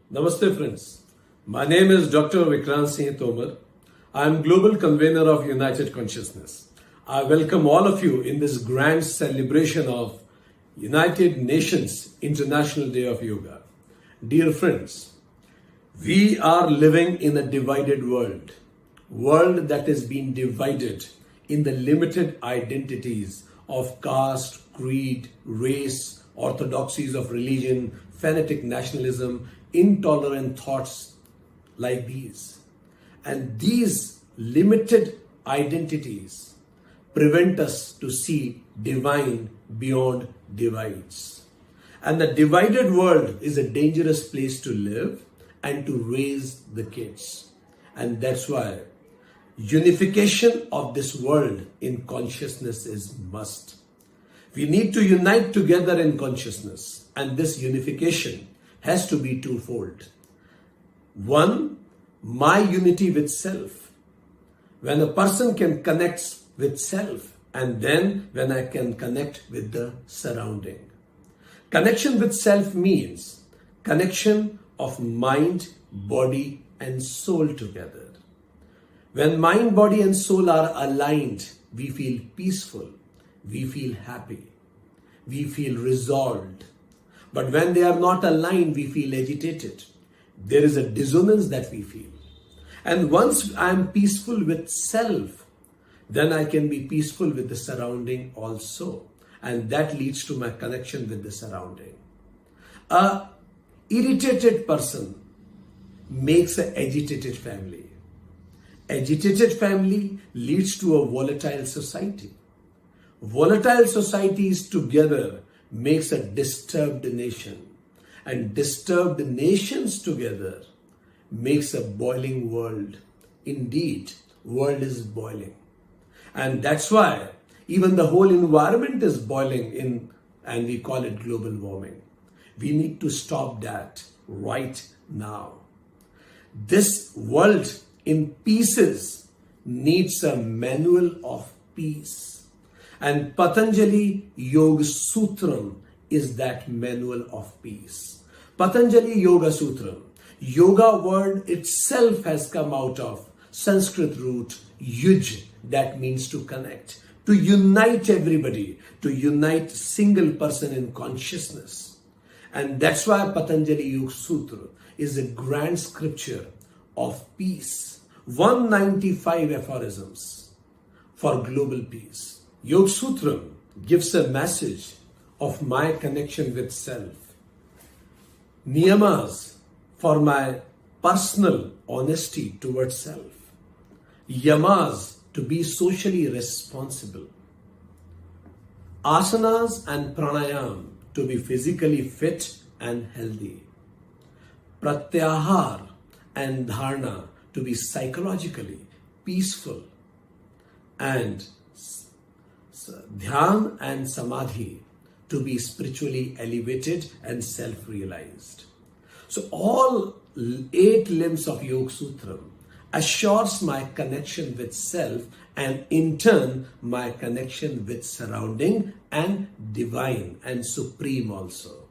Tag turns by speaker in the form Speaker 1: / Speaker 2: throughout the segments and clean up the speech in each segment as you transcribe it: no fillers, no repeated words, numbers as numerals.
Speaker 1: Namaste friends. My name is Dr. Vikrant Singh Tomar. I am Global Convener of United Consciousness. I welcome all of you in this grand celebration of United Nations International Day of Yoga. Dear friends, we are living in a divided world that is being divided in the limited identities of caste, creed, race, orthodoxies of religion, fanatic nationalism, intolerant thoughts like these. And these limited identities prevent us to see divine beyond divides. And the divided world is a dangerous place to live and to raise the kids. And that's why unification of this world in consciousness is must. We need to unite together in consciousness, and this unification has to be twofold. One, my unity with self. When a person can connect with self, and then when I can connect with the surrounding. Connection with self means connection of mind, body, and soul together. When mind, body, and soul are aligned, we feel peaceful, we feel happy, we feel resolved. But when they are not aligned, we feel agitated. There is a dissonance that we feel. And once I am peaceful with self, then I can be peaceful with the surrounding also. And that leads to my connection with the surrounding. A irritated person makes an agitated family. Agitated family leads to a volatile society. Volatile societies together makes a disturbed nation, and disturbed nations together makes a boiling world. Indeed, world is boiling, and that's why even the whole environment is boiling and we call it global warming. We need to stop that right now. This world in pieces needs a manual of peace. And Patanjali Yoga Sutram is that manual of peace. Patanjali Yoga Sutram. Yoga word itself has come out of Sanskrit root yuj, that means to connect, to unite everybody, to unite single person in consciousness. And that's why Patanjali Yoga Sutra is a grand scripture of peace. 195 aphorisms for global peace. Yoga Sutram gives a message of my connection with self. Niyamas for my personal honesty towards self. Yamas to be socially responsible. Asanas and pranayam to be physically fit and healthy. Pratyahar and dharana to be psychologically peaceful. And Dhyan and Samadhi to be spiritually elevated and self-realized. So all 8 limbs of Yoga Sutram assures my connection with self and in turn my connection with surrounding and divine and supreme also.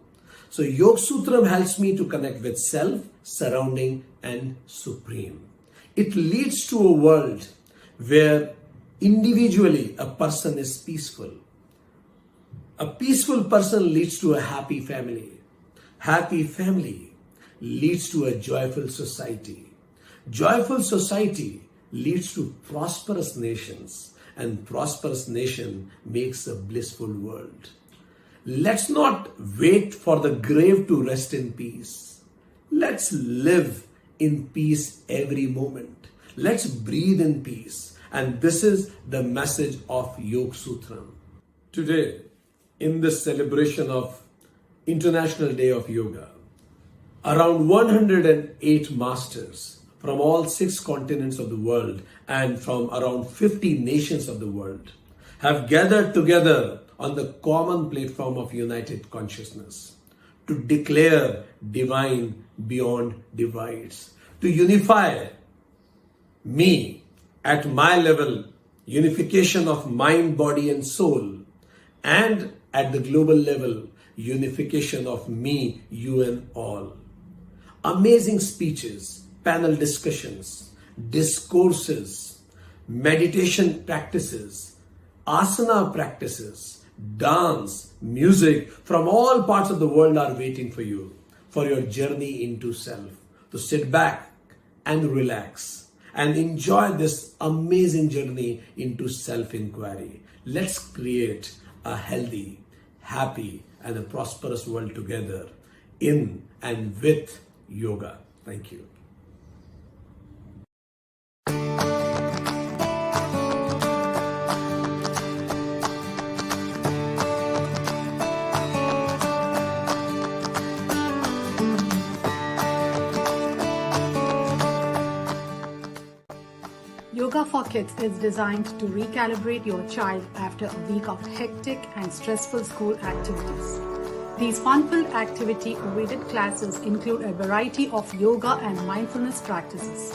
Speaker 1: So Yoga Sutram helps me to connect with self, surrounding and supreme. It leads to a world where individually, a person is peaceful. A peaceful person leads to a happy family. Happy family leads to a joyful society. Joyful society leads to prosperous nations, and prosperous nation makes a blissful world. Let's not wait for the grave to rest in peace. Let's live in peace every moment. Let's breathe in peace. And this is the message of Yoga Sutram. Today, in this celebration of International Day of Yoga, around 108 masters from all 6 continents of the world and from around 50 nations of the world have gathered together on the common platform of United Consciousness to declare divine beyond divides, to unify me at my level, unification of mind, body and soul, and at the global level, unification of me, you and all. amazing speeches, panel discussions, discourses, meditation practices, asana practices, dance, music from all parts of the world are waiting for you for your journey into self. To sit back and relax and enjoy this amazing journey into self inquiry. Let's create a healthy, happy, and a prosperous world together in and with yoga. Thank you.
Speaker 2: Yoga for Kids is designed to recalibrate your child after a week of hectic and stressful school activities. These fun-filled activity-oriented classes include a variety of yoga and mindfulness practices.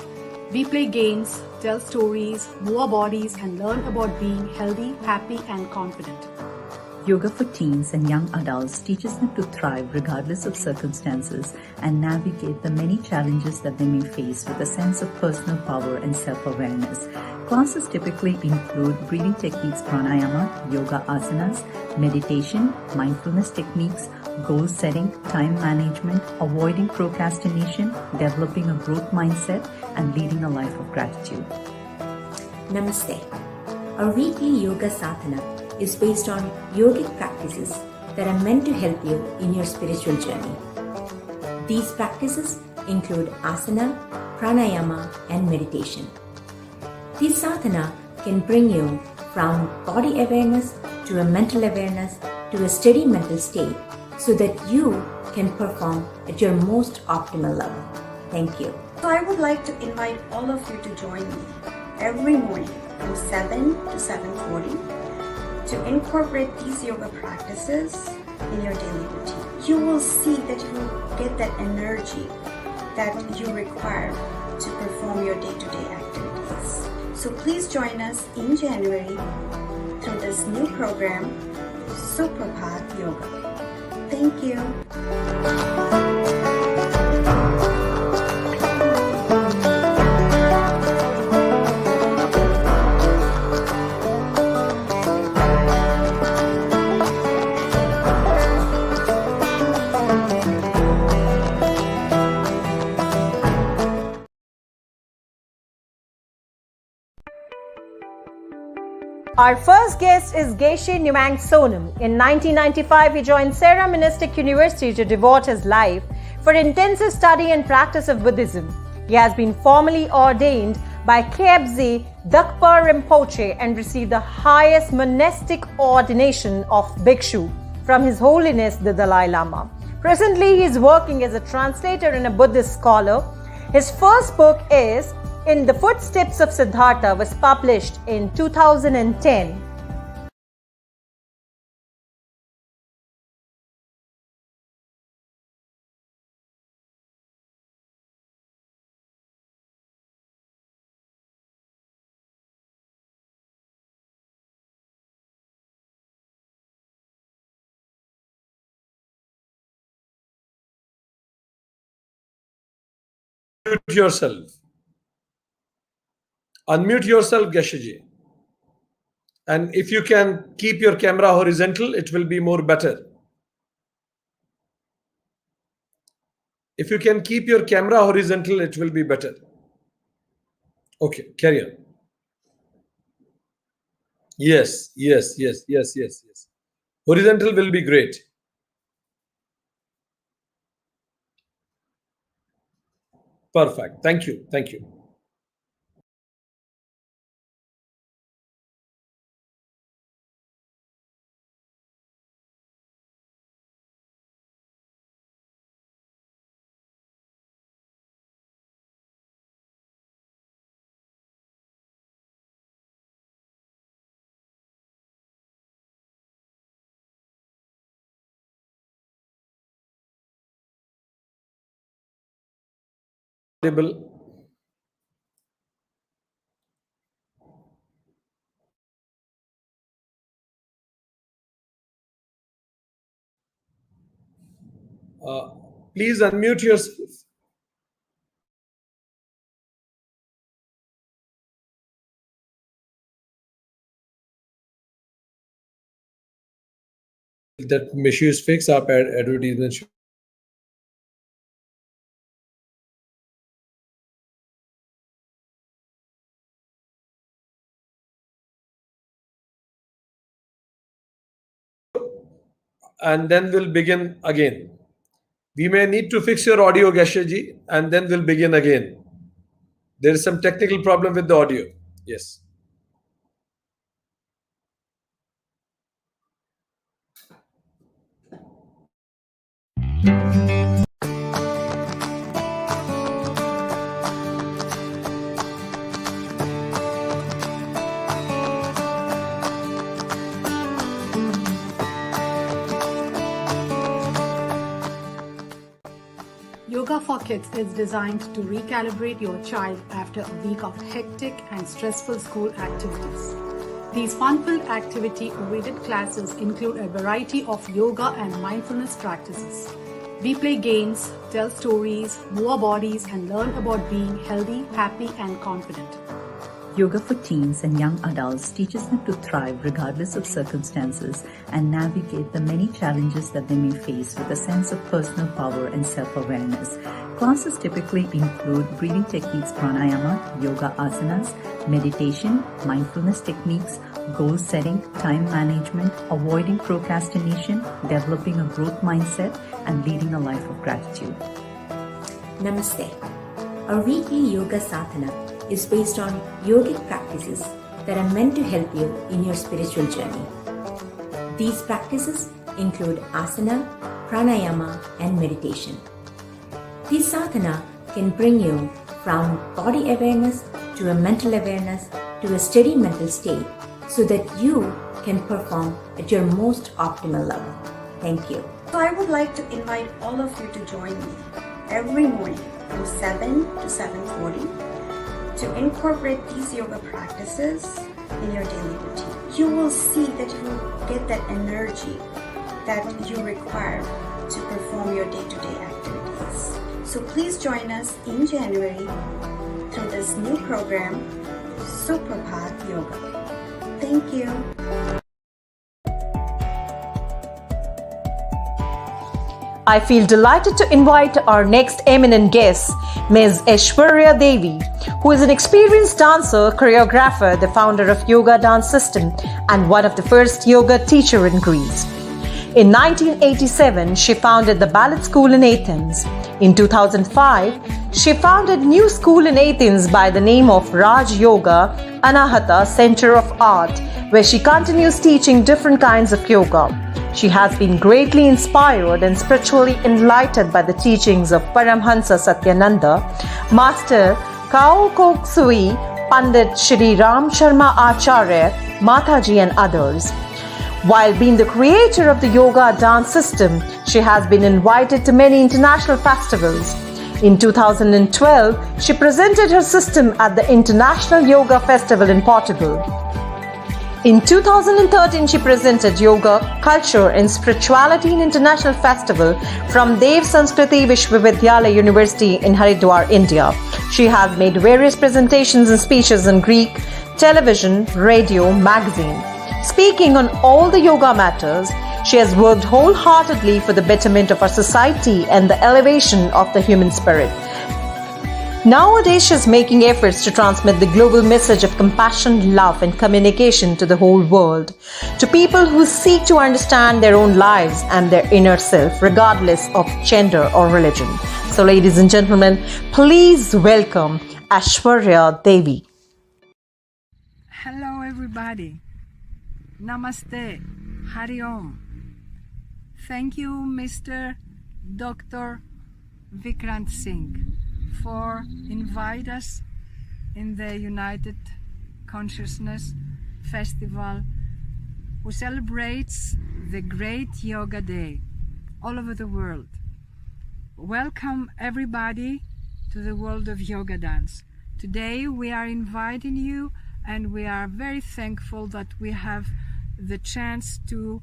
Speaker 2: We play games, tell stories, move our bodies, and learn about being healthy, happy, and confident.
Speaker 3: Yoga for teens and young adults teaches them to thrive regardless of circumstances and navigate the many challenges that they may face with a sense of personal power and self-awareness. Classes typically include breathing techniques, pranayama, yoga asanas, meditation, mindfulness techniques, goal setting, time management, avoiding procrastination, developing a growth mindset, and leading a life of gratitude.
Speaker 4: Namaste. Our weekly yoga sadhana is based on yogic practices that are meant to help you in your spiritual journey. These practices include asana, pranayama, and meditation. This sadhana can bring you from body awareness to a mental awareness to a steady mental state so that you can perform at your most optimal level. Thank you.
Speaker 5: So I would like to invite all of you to join me every morning from 7 to 7:40 to incorporate these yoga practices in your daily routine. You will see that you will get that energy that you require to perform your day-to-day activities. So please join us in January through this new program, Suprabhat Yoga. Thank you.
Speaker 6: Our first guest is Geshe Nimang Sonam. In 1995, he joined Sera Monastic University to devote his life for intensive study and practice of Buddhism. He has been formally ordained by Khyentse Dakpa Rinpoche and received the highest monastic ordination of Bhikshu from His Holiness the Dalai Lama. Presently, he is working as a translator and a Buddhist scholar. His first book is In the Footsteps of Siddhartha, was published in 2010.
Speaker 1: Unmute yourself. Unmute yourself, Gesheji. And if you can keep your camera horizontal, it will be more better. If you can keep your camera horizontal, it will be better. Okay, carry on. Yes. Horizontal will be great. Perfect. Thank you. Please unmute yourself. that issue is fixed, our advertisement should. And then we'll begin again. We may need to fix your audio, Gashaji, and then we'll begin again. There is some technical problem with the audio. Yes.
Speaker 2: Yoga for Kids is designed to recalibrate your child after a week of hectic and stressful school activities. These fun-filled activity-oriented classes include a variety of yoga and mindfulness practices. We play games, tell stories, move our bodies, and learn about being healthy, happy, and confident.
Speaker 3: Yoga for teens and young adults teaches them to thrive regardless of circumstances and navigate the many challenges that they may face with a sense of personal power and self-awareness. Classes typically include breathing techniques, pranayama, yoga asanas, meditation, mindfulness techniques, goal setting, time management, avoiding procrastination, developing a growth mindset, and leading a life of gratitude.
Speaker 4: Namaste. Our weekly yoga sadhana is based on yogic practices that are meant to help you in your spiritual journey. These practices include asana, pranayama, and meditation. This sadhana can bring you from body awareness to a mental awareness to a steady mental state so that you can perform at your most optimal level. Thank you.
Speaker 5: So I would like to invite all of you to join me every morning from 7 to 7:40 to incorporate these yoga practices in your daily routine. You will see that you will get that energy that you require to perform your day-to-day activities. So please join us in January through this new program, Suprabhat Yoga. Thank you.
Speaker 6: I feel delighted to invite our next eminent guest, Ms. Aishwarya Devi, who is an experienced dancer, choreographer, the founder of Yoga Dance System, and one of the first yoga teacher in Greece. In 1987, she founded the Ballet School in Athens. In 2005, she founded new school in Athens by the name of Raj Yoga Anahata Center of Art, where she continues teaching different kinds of yoga. She has been greatly inspired and spiritually enlightened by the teachings of Paramhansa Satyananda, Master Kao Koksui, Pandit Shri Ram Sharma Acharya, Mataji, and others. While being the creator of the Yoga Dance System, she has been invited to many international festivals. In 2012, she presented her system at the International Yoga Festival in Portugal. In 2013, she presented Yoga, Culture and Spirituality in International Festival from Dev Sanskriti Vishwavidyalaya University in Haridwar, India. She has made various presentations and speeches in Greek, television, radio, magazine. Speaking on all the yoga matters, she has worked wholeheartedly for the betterment of our society and the elevation of the human spirit. Nowadays, she is making efforts to transmit the global message of compassion, love, and communication to the whole world, to people who seek to understand their own lives and their inner self, regardless of gender or religion. So, ladies and gentlemen, please welcome Aishwarya Devi.
Speaker 7: Hello, everybody. Namaste. Hari Om. Thank you, Mr. Dr. Vikrant Singh, for invite us in the United Consciousness Festival, who celebrates the Great Yoga Day all over the world. Welcome everybody to the world of yoga dance. Today we are inviting you, and we are very thankful that we have the chance to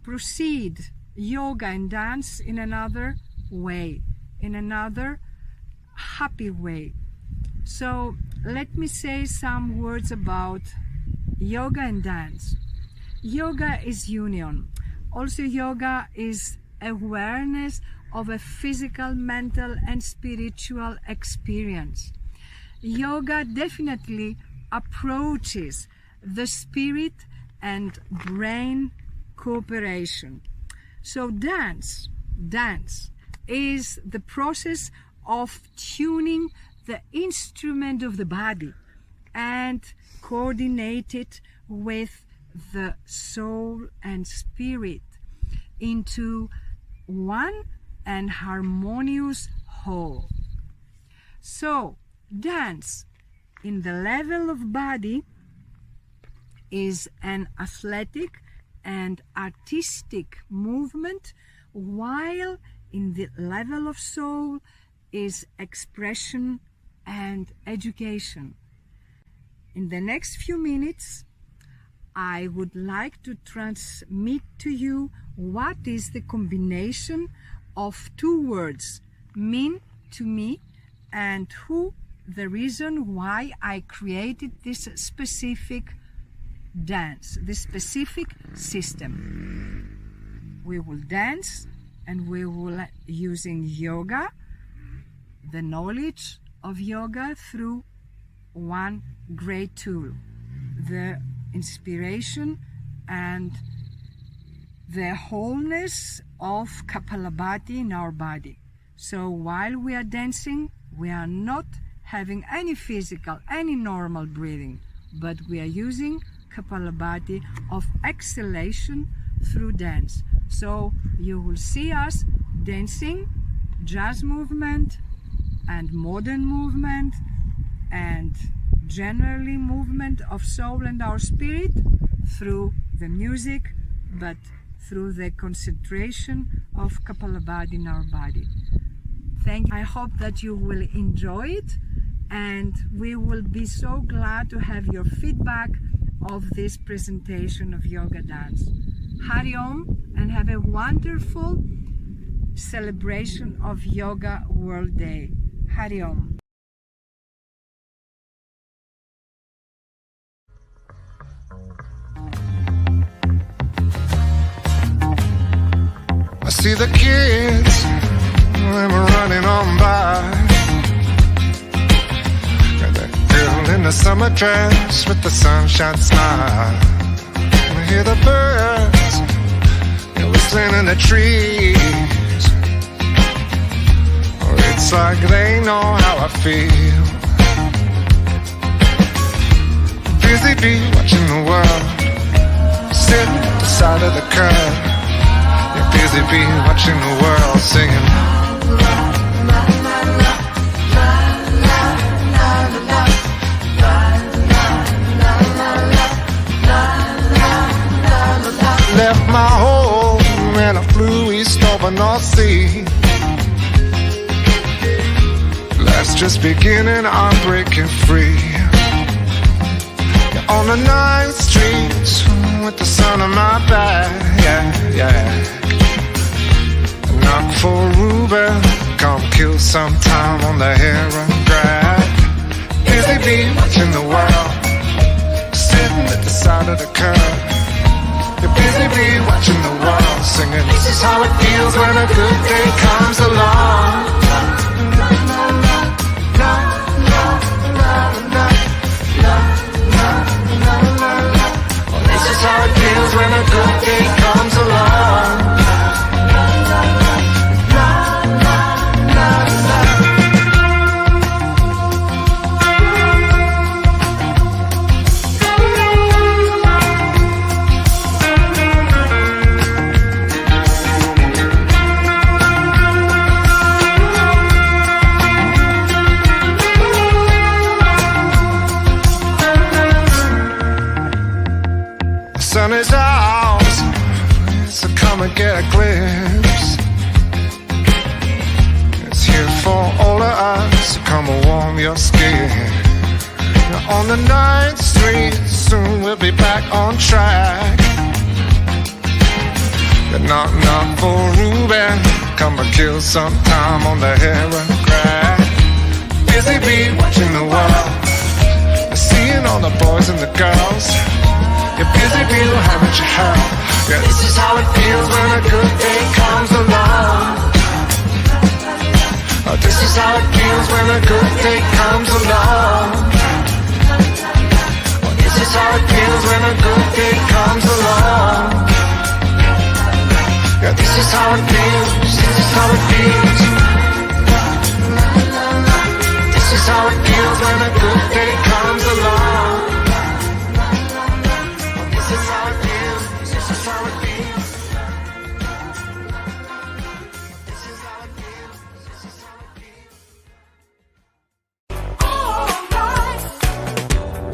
Speaker 7: proceed yoga and dance in another way, in another happy way. So let me say some words about yoga and dance. Yoga is union. Also, yoga is awareness of a physical, mental, and spiritual experience. Yoga definitely approaches the spirit and brain cooperation. So dance is the process of tuning the instrument of the body and coordinate it with the soul and spirit into one and harmonious whole. So dance in the level of body is an athletic and artistic movement, while in the level of soul is expression and education. In the next few minutes, I would like to transmit to you what is the combination of two words mean to me and the reason why I created this specific dance, this specific system. We will dance and we will using yoga, the knowledge of yoga through one great tool, the inspiration and the wholeness of Kapalabhati in our body. So while we are dancing, we are not having any physical, any normal breathing, but we are using Kapalabhati of exhalation through dance. So you will see us dancing, jazz movement and modern movement and generally movement of soul and our spirit through the music, but through the concentration of Kapalabhati in our body. Thank you. I hope that you will enjoy it, and we will be so glad to have your feedback of this presentation of yoga dance. Hari Om, and have a wonderful celebration of Yoga World Day. Hari Om.
Speaker 8: I see the kids, them running on by. Got that girl in the summer dress with the sunshine smile. I hear the birds, they're whistling in the trees. Oh, it's like they know how I feel. Busy bee watching the world, sitting at the side of the curb. Busy bee watching the world singing. Left my home and I flew east over North Sea. Life's just beginning, I'm breaking free. You're on the 9th Street with the sun on my back, yeah. Knock for Ruben, come kill some time on the heron drag. Busy bee watching the world, sitting at the side of the curb. You're busy bee watching the world, singing, this is how it feels when a good day comes along. This is how it feels when a good day comes along. The sun is out, so come and get a glimpse. It's here for all of us, so come and warm your skin. Now on the 9th Street, soon we'll be back on track. Knock, knock for Ruben, come and kill some time on the heron crack. Busy bee watching the world, seeing all the boys and the girls. You're busy bee, haven't you heard? Yeah, this is how it feels when a good day comes along. This is how it feels when a good day comes along. This is how it feels when a good day comes along. Yeah, this is how it feels. This is how it feels. This is how it feels when a good day comes along. This is how it feels. This is how it feels. This is how it feels. This is how it feels.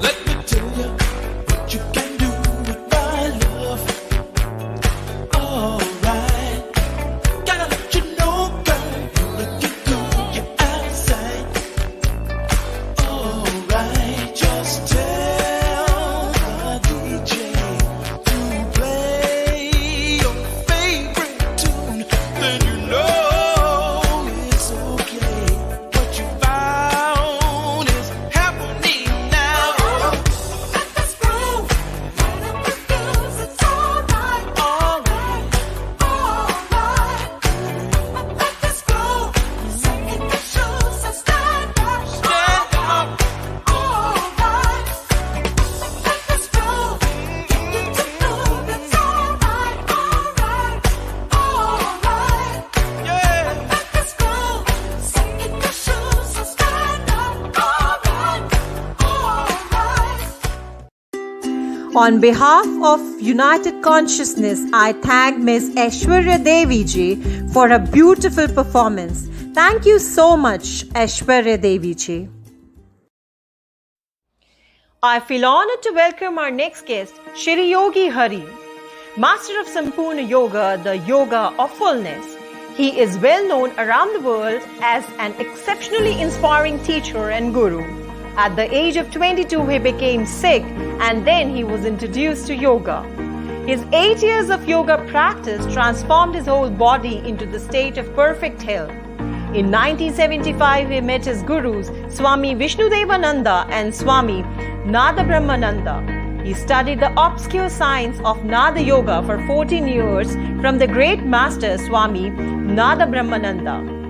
Speaker 9: Let me tell you what you can do with my love. Alright, gotta let you know, girl, you looking good, your eyesight. Alright, just tell the DJ to play your favorite tune, then you know it's okay. What you found is happening now. Let this groove, let it confuse, it's alright, alright, alright. Let this groove, sink in your shoes and stand up, stand up, alright. Let this groove, get you to move, it's alright, alright, alright. Yeah. Let this groove, sink in your shoes and stand up, alright, alright.
Speaker 6: On behalf of United Consciousness, I thank Ms. Aishwarya Devi ji for a beautiful performance. Thank you so much, Aishwarya Devi ji. I feel honored to welcome our next guest, Shri Yogi Hari, Master of Sampurna Yoga, the Yoga of Fullness. He is well known around the world as an exceptionally inspiring teacher and guru. At the age of 22, he became sick and then he was introduced to yoga. His 8 years of yoga practice transformed his whole body into the state of perfect health. In 1975, he met his gurus Swami Vishnudevananda and Swami Nada Brahmananda. He studied the obscure science of Nada Yoga for 14 years from the great master Swami Nada Brahmananda.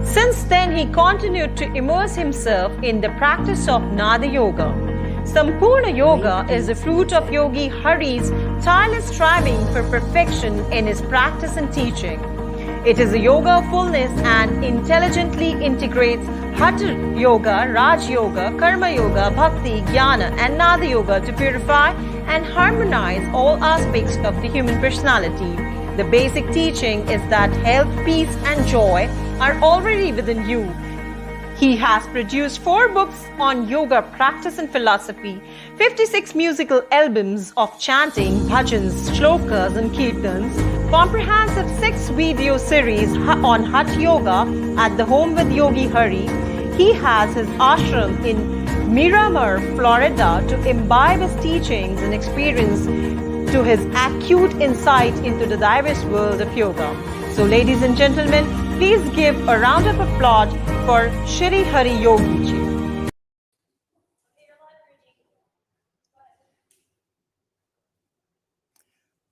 Speaker 6: Since then, he continued to immerse himself in the practice of Nada Yoga. Sampurna Yoga is the fruit of Yogi Hari's tireless striving for perfection in his practice and teaching. It is a yoga of fullness and intelligently integrates Hatha Yoga, Raj Yoga, Karma Yoga, Bhakti, Jnana, and Nada Yoga to purify and harmonize all aspects of the human personality. The basic teaching is that health, peace, and joy are already within you. He has produced 4 books on yoga practice and philosophy, 56 musical albums of chanting, bhajans, shlokas, and kirtans, comprehensive 6 video series on Hatha Yoga at the Home with Yogi Hari. He has his ashram in Miramar, Florida to imbibe his teachings and experience to his acute insight into the diverse world of yoga. So ladies and gentlemen, please give a round of applause for Shri Hari Yogi ji.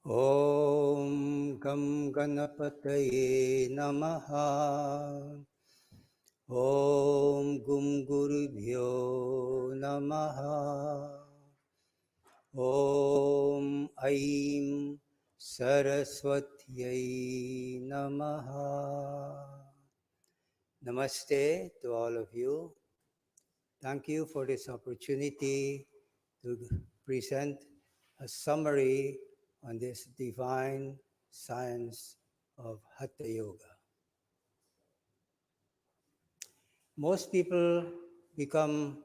Speaker 10: Om Gam Ganapataye Namaha. Om Gum Gurubhyo Namaha. Om Aim Saraswatyai Namaha. Namaste to all of you. Thank you for this opportunity to present a summary on this divine science of Hatha Yoga. Most people become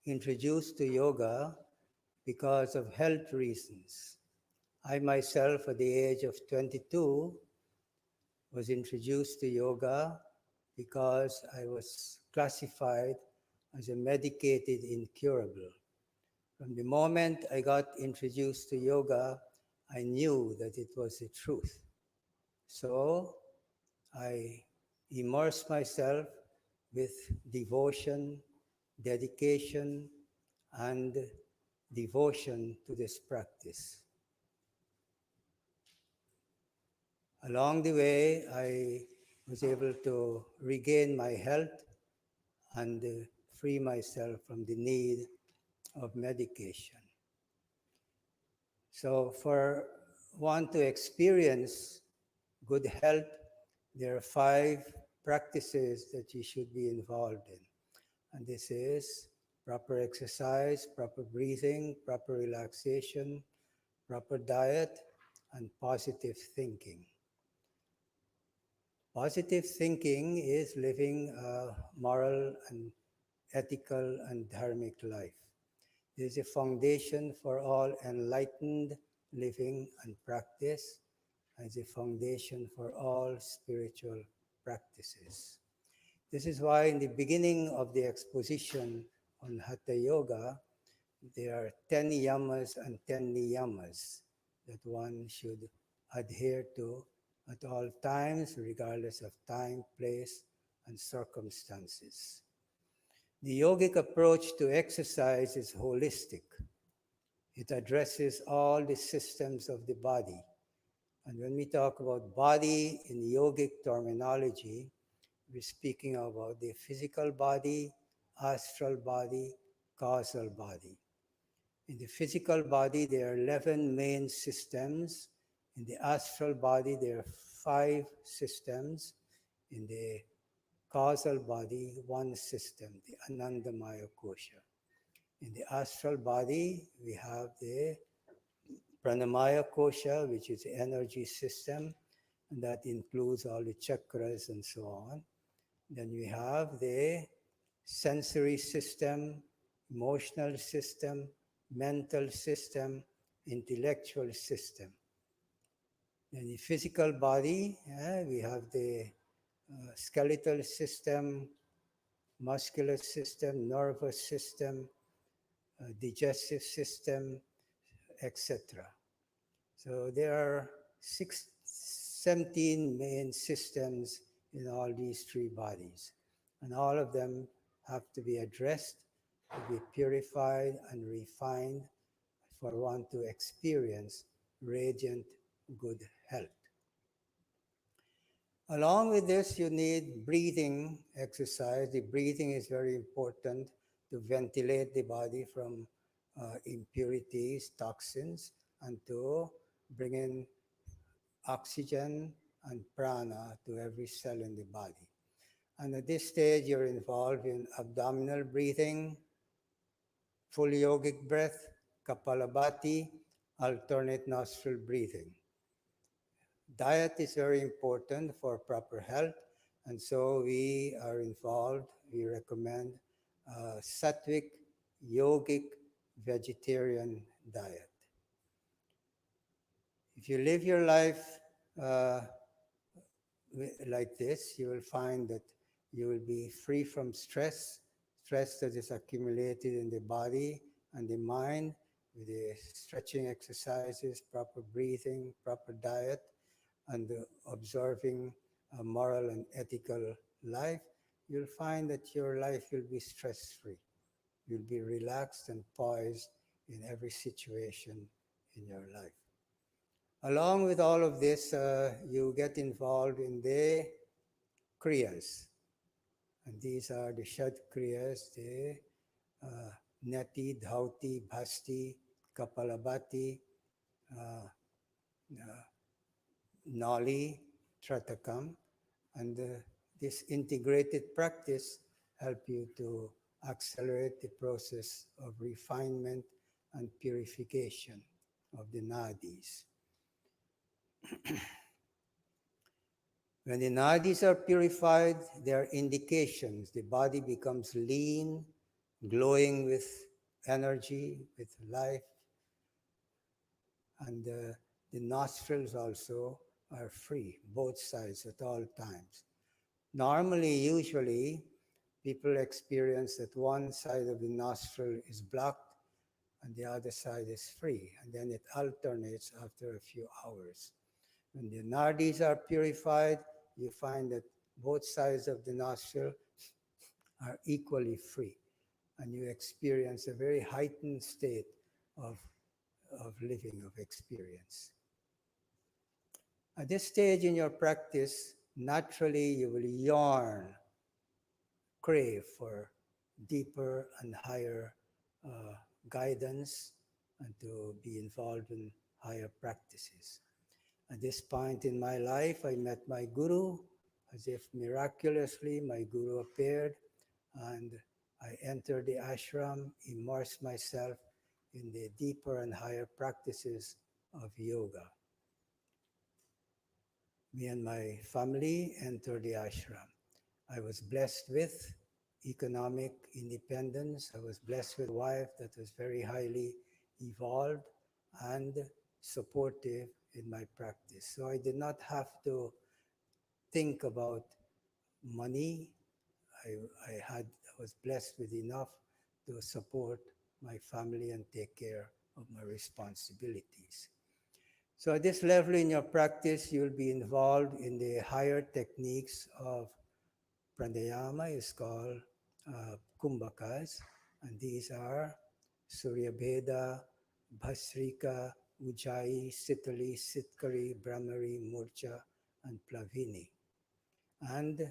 Speaker 10: introduced to yoga because of health reasons. I myself, at the age of 22, was introduced to yoga because I was classified as a medicated incurable. From the moment I got introduced to yoga, I knew that it was the truth. So I immersed myself with devotion, dedication, and devotion to this practice. Along the way, I was able to regain my health and free myself from the need of medication. So, for one to experience good health, there are 5 practices that you should be involved in. And this is proper exercise, proper breathing, proper relaxation, proper diet, and positive thinking. Positive thinking is living a moral and ethical and dharmic life. It is a foundation for all enlightened living and practice, as a foundation for all spiritual practices. This is why in the beginning of the exposition on Hatha Yoga, there are 10 yamas and 10 niyamas that one should adhere to at all times, regardless of time, place, and circumstances. The yogic approach to exercise is holistic. It addresses all the systems of the body. And when we talk about body in yogic terminology, we're speaking about the physical body, astral body, causal body. In the physical body, there are 11 main systems. In the astral body, there are 5 systems. In the causal body, 1 system, the Anandamaya Kosha. In the astral body, we have the Pranamaya Kosha, which is the energy system, and that includes all the chakras and so on. Then we have the sensory system, emotional system, mental system, intellectual system. In the physical body, we have the skeletal system, muscular system, nervous system, digestive system, etc. So there are 17 main systems in all these 3 bodies. And all of them have to be addressed, to be purified and refined for one to experience radiant good health. Along with this, you need breathing exercise. The breathing is very important to ventilate the body from impurities, toxins, and to bring in oxygen and prana to every cell in the body. And at this stage, you're involved in abdominal breathing, full yogic breath, Kapalabhati, alternate nostril breathing. Diet is very important for proper health, and so we are involved. We recommend sattvic, yogic, vegetarian diet. If you live your life like this, you will find that you will be free from stress that is accumulated in the body and the mind, with the stretching exercises, proper breathing, proper diet, and observing a moral and ethical life. You'll find that your life will be stress-free. You'll be relaxed and poised in every situation in your life. Along with all of this, you get involved in the kriyas. And these are the Shad kriyas, the Neti, Dhauti, Bhasti, Kapalabhati, Nali, Tratakam. And this integrated practice help you to accelerate the process of refinement and purification of the nadis. When the nadis are purified, there are indications. The body becomes lean, glowing with energy, with life. And the nostrils also are free, both sides at all times. Normally, usually, people experience that one side of the nostril is blocked and the other side is free. And then it alternates after a few hours. When the nadis are purified, you find that both sides of the nostril are equally free. And you experience a very heightened state of living, of experience. At this stage in your practice, naturally you will crave for deeper and higher guidance and to be involved in higher practices. At this point in my life, I met my guru. As if miraculously, my guru appeared and I entered the ashram, immersed myself in the deeper and higher practices of yoga. Me and my family entered the ashram. I was blessed with economic independence. I was blessed with a wife that was very highly evolved and supportive in my practice. So I did not have to think about money. I was blessed with enough to support my family and take care of my responsibilities. So at this level in your practice, you'll be involved in the higher techniques of pranayama. It's called kumbhakas, and these are Surya Bheda, Bhasrika, Ujjayi, Sitali, Sitkari, Brahmari, Murcha, and Plavini, and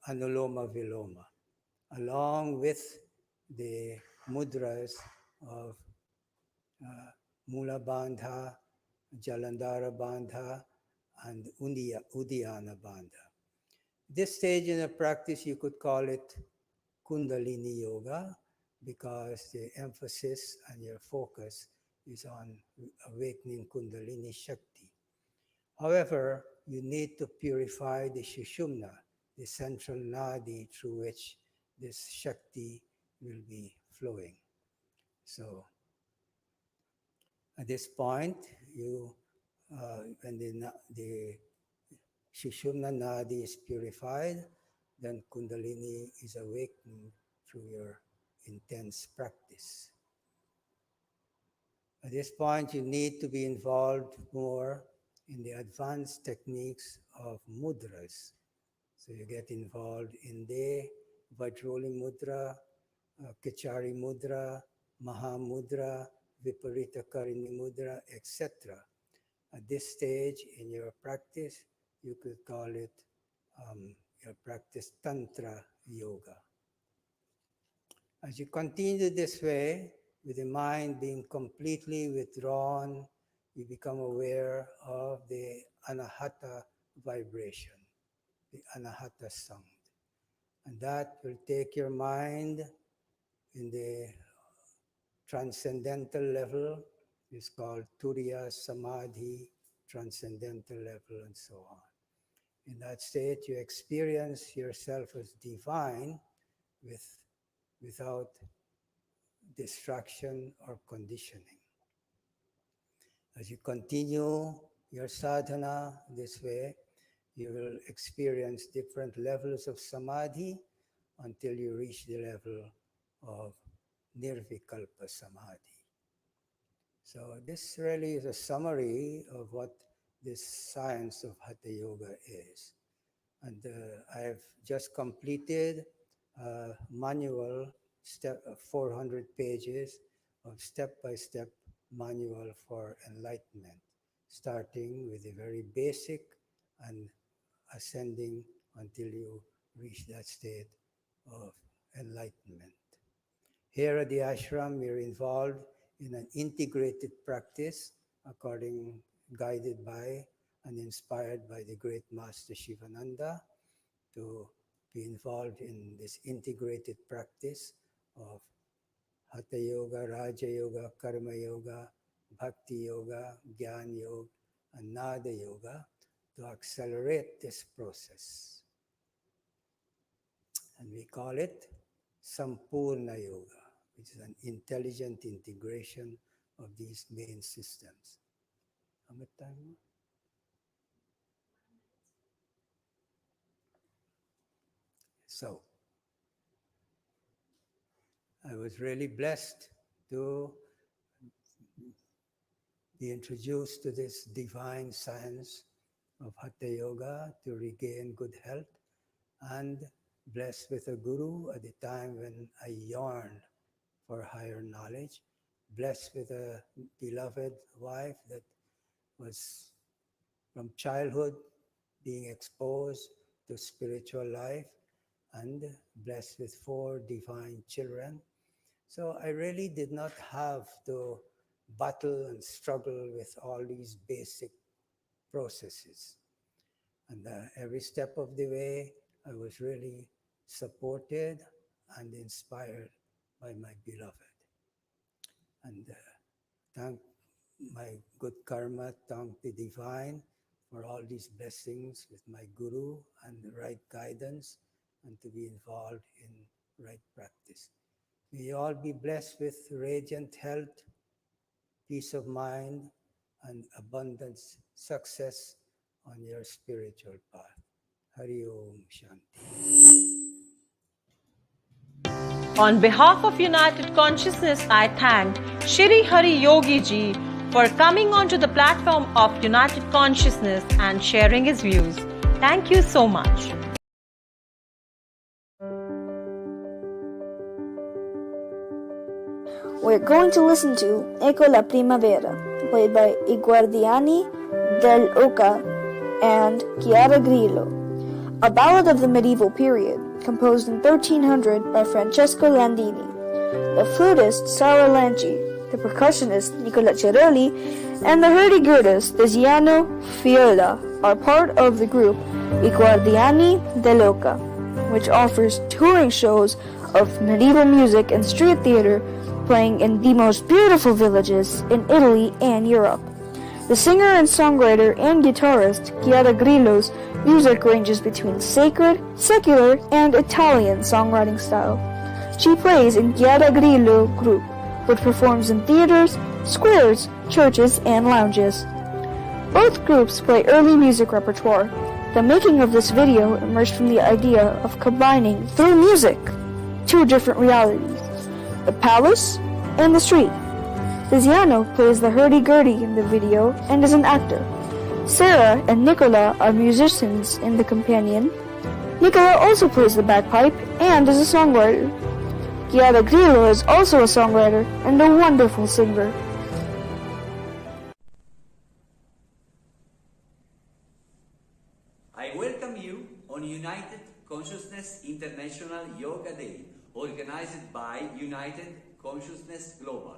Speaker 10: Anuloma Viloma, along with the mudras of Mula Bandha, Jalandhara Bandha, and Uddiyana Bandha. This stage in the practice, you could call it Kundalini Yoga, because the emphasis and your focus is on awakening Kundalini Shakti. However, you need to purify the Sushumna, the central nadi through which this Shakti will be flowing. So, at this point, when the Sushumna nadi is purified, then Kundalini is awakened through your intense practice. At this point, you need to be involved more in the advanced techniques of mudras. So you get involved in the Vajroli Mudra, Kichari Mudra, Maha Mudra, Viparita Karini Mudra, etc. At this stage in your practice, you could call it your practice Tantra Yoga. As you continue this way, with the mind being completely withdrawn, you become aware of the anahata vibration, the anahata sound. And that will take your mind in the transcendental level. It's called Turiya Samadhi, transcendental level, and so on. In that state, you experience yourself as divine without distraction or conditioning. As you continue your sadhana this way, you will experience different levels of samadhi until you reach the level of nirvikalpa samadhi. So this really is a summary of what this science of Hatha Yoga is. And I've just completed a manual, 400 pages of step-by-step manual for enlightenment, starting with the very basic and ascending until you reach that state of enlightenment. Here at the ashram, we're involved in an integrated practice guided by and inspired by the great Master Shivananda to be involved in this integrated practice of Hatha Yoga, Raja Yoga, Karma Yoga, Bhakti Yoga, Gyan Yoga, and Nada Yoga to accelerate this process. And we call it Sampurna Yoga, which is an intelligent integration of these main systems. How much time more? So, I was really blessed to be introduced to this divine science of Hatha Yoga to regain good health, and blessed with a guru at the time when I yearned for higher knowledge, blessed with a beloved wife that was from childhood being exposed to spiritual life and blessed with 4 divine children. So I really did not have to battle and struggle with all these basic processes. And every step of the way, I was really supported and inspired by my beloved. And thank my good karma, thank the divine for all these blessings with my guru and the right guidance and to be involved in right practice. May you all be blessed with radiant health, peace of mind, and abundance, success on your spiritual path. Hari Om Shanti.
Speaker 6: On behalf of United Consciousness, I thank Shri Hari Yogi Ji for coming onto the platform of United Consciousness and sharing his views. Thank you so much.
Speaker 11: We're going to listen to Eco la Primavera, played by I Guardiani dell'Oca and Chiara Grillo, a ballad of the medieval period, composed in 1300 by Francesco Landini. The flutist Sara Lanci, the percussionist Nicola Cerulli, and the hurdy-gurdist Tiziano Fiola are part of the group I Guardiani dell'Oca, which offers touring shows of medieval music and street theater playing in the most beautiful villages in Italy and Europe. The singer and songwriter and guitarist Chiara Grillo's music ranges between sacred, secular, and Italian songwriting style. She plays in Chiara Grillo Group, which performs in theaters, squares, churches, and lounges. Both groups play early music repertoire. The making of this video emerged from the idea of combining, through music, 2 different realities: the palace and the street. Tiziano plays the hurdy-gurdy in the video and is an actor. Sarah and Nicola are musicians in The Companion. Nicola also plays the bagpipe and is a songwriter. Chiara Grillo is also a songwriter and a wonderful singer.
Speaker 12: I welcome you on United Consciousness International Yoga Day, organized by United Consciousness Global.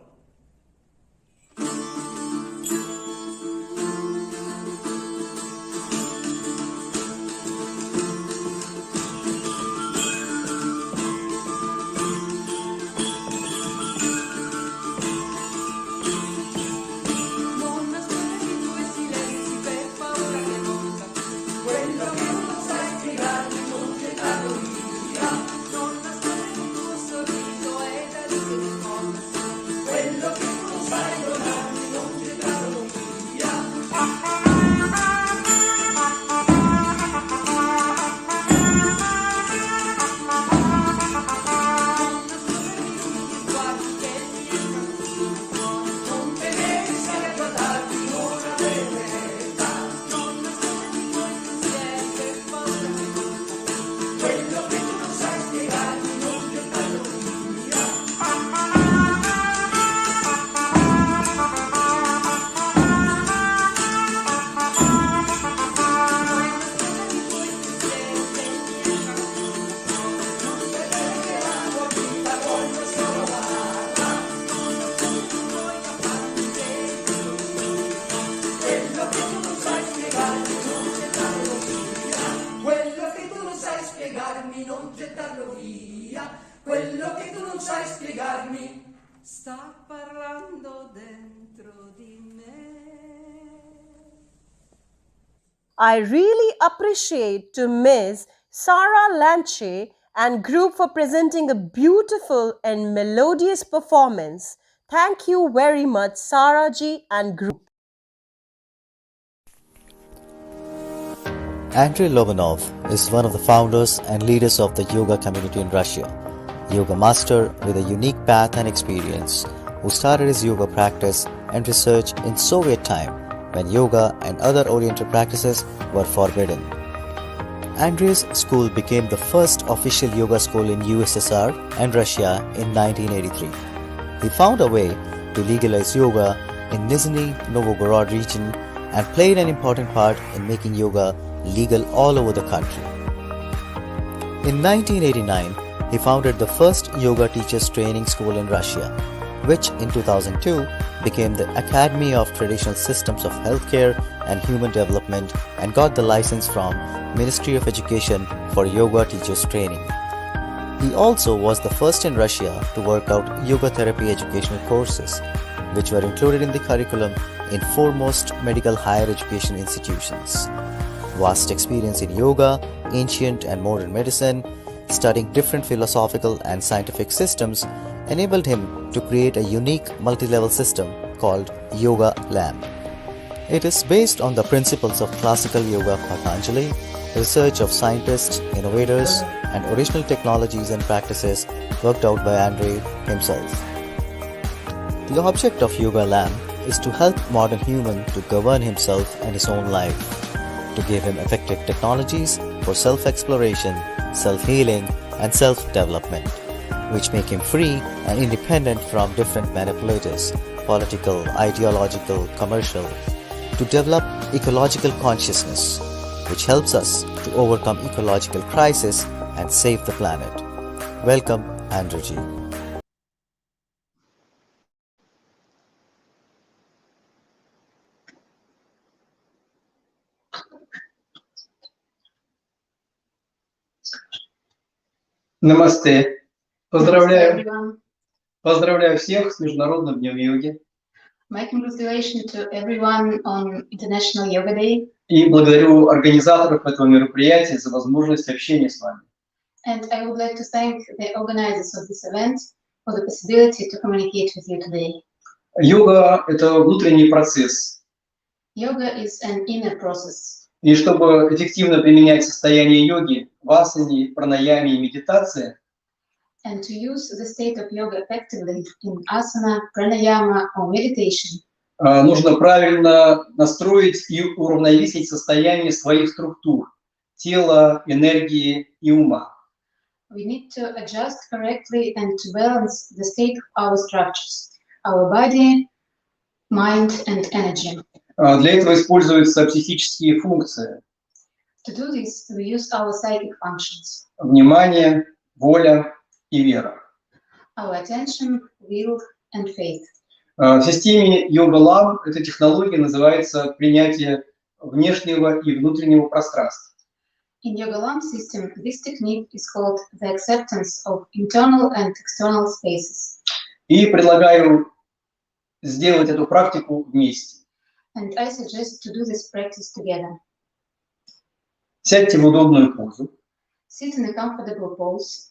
Speaker 9: Quello che tu non sai spiegarmi sta parlando dentro di me.
Speaker 6: I really appreciate to Ms. Sara Lanci and group for presenting a beautiful and melodious performance. Thank you very much, Sara ji and group.
Speaker 13: Andrei Lobanov is one of the founders and leaders of the yoga community in Russia. Yoga master with a unique path and experience, who started his yoga practice and research in Soviet time when yoga and other oriental practices were forbidden. Andrei's school became the first official yoga school in USSR and Russia in 1983. He found a way to legalize yoga in Nizhny Novgorod region and played an important part in making yoga legal all over the country. In 1989, he founded the first yoga teachers training school in Russia, which in 2002 became the Academy of Traditional Systems of Healthcare and Human Development and got the license from Ministry of Education for yoga teachers training. He also was the first in Russia to work out yoga therapy educational courses, which were included in the curriculum in foremost medical higher education institutions. Vast experience in yoga, ancient and modern medicine, studying different philosophical and scientific systems enabled him to create a unique multi-level system called Yoga Lamb. It is based on the principles of classical yoga Patanjali, research of scientists, innovators, and original technologies and practices worked out by Andre himself. The object of Yoga Lamb is to help modern human to govern himself and his own life, to give him effective technologies for self-exploration, self-healing, and self-development, which make him free and independent from different manipulators, political, ideological, commercial, to develop ecological consciousness, which helps us to overcome ecological crisis and save the planet. Welcome, Andrewji.
Speaker 14: Намасте. Поздравляю всех с Международным днем йоги.
Speaker 15: My congratulations to everyone on International Yoga Day.
Speaker 14: И благодарю организаторов этого мероприятия за возможность общения с вами.
Speaker 15: And I would like to thank the organizers of this event for the possibility to communicate with you today.
Speaker 14: Йога – это внутренний процесс.
Speaker 15: Yoga is an inner process.
Speaker 14: И чтобы эффективно применять состояние йоги в асане, пранаяме и медитации,
Speaker 15: And to use the state of yoga effectively in asana, pranayama, or meditation,
Speaker 14: нужно правильно настроить и уравновесить состояние своих структур – тела, энергии и ума.
Speaker 15: we need to adjust correctly and to balance the state of our structures, our body, mind, and energy.
Speaker 14: Для этого используются психические функции
Speaker 15: To do this, we use our psychic functions,
Speaker 14: – внимание, воля и вера.
Speaker 15: our attention, will, and faith.
Speaker 14: В системе Yoga Lam эта технология называется принятие внешнего и внутреннего пространства.
Speaker 15: In Yoga Lam system, this technique is called the acceptance of internal and external spaces.
Speaker 14: И предлагаю сделать эту практику вместе.
Speaker 15: And I suggest to do this practice together.
Speaker 14: Сядьте в удобную позу,
Speaker 15: Sit in a comfortable pose,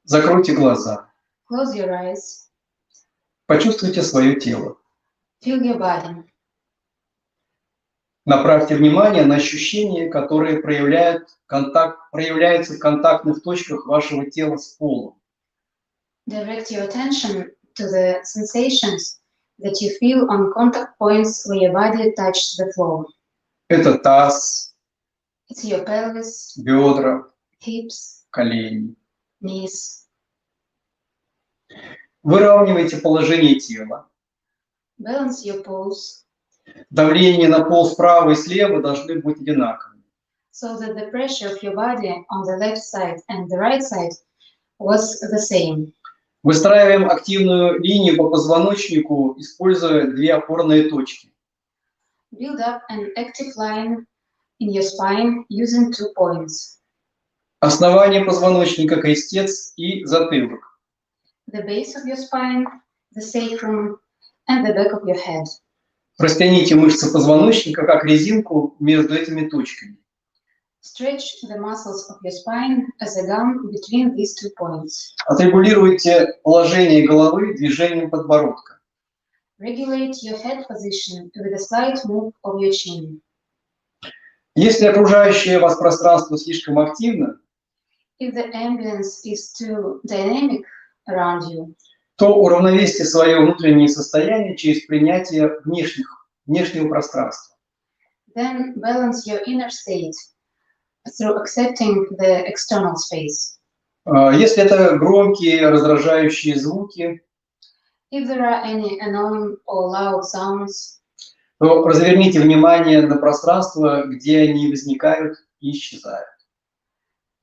Speaker 14: закройте глаза,
Speaker 15: close your eyes,
Speaker 14: почувствуйте свое тело.
Speaker 15: feel your body.
Speaker 14: Направьте внимание на ощущения, которые проявляются в контактных точках вашего тела с полом.
Speaker 15: Direct your attention to the sensations that you feel on contact points where your body touches the floor.
Speaker 14: Это таз,
Speaker 15: It's your pelvis,
Speaker 14: бедра,
Speaker 15: hips,
Speaker 14: колени.
Speaker 15: knees.
Speaker 14: Выравнивайте положение тела.
Speaker 15: Balance your pose
Speaker 14: Давление на пол справа и слева должны быть одинаковыми.
Speaker 15: so that the pressure of your body on the left side and the right side was the same.
Speaker 14: Выстраиваем активную линию по позвоночнику, используя две опорные точки.
Speaker 15: Build up an active line in your spine using 2 points.
Speaker 14: Основание позвоночника, крестец и затылок.
Speaker 15: The base of your spine, the sacrum, and the back of your head.
Speaker 14: Растяните мышцы позвоночника, как резинку, между этими точками.
Speaker 15: Stretch the muscles of your spine as a gum between these 2 points.
Speaker 14: Отрегулируйте положение головы движением подбородка.
Speaker 15: Regulate your head position with a slight move of your chin.
Speaker 14: Если окружающее вас пространство слишком активно,
Speaker 15: If the ambience is too dynamic around you,
Speaker 14: то уравновесьте свое внутреннее состояние через принятие внешнего пространства.
Speaker 15: then balance your inner state through accepting the external space.
Speaker 14: Если это громкие, раздражающие звуки,
Speaker 15: If there are any annoying or loud sounds,
Speaker 14: то разверните внимание на пространство, где они возникают и исчезают.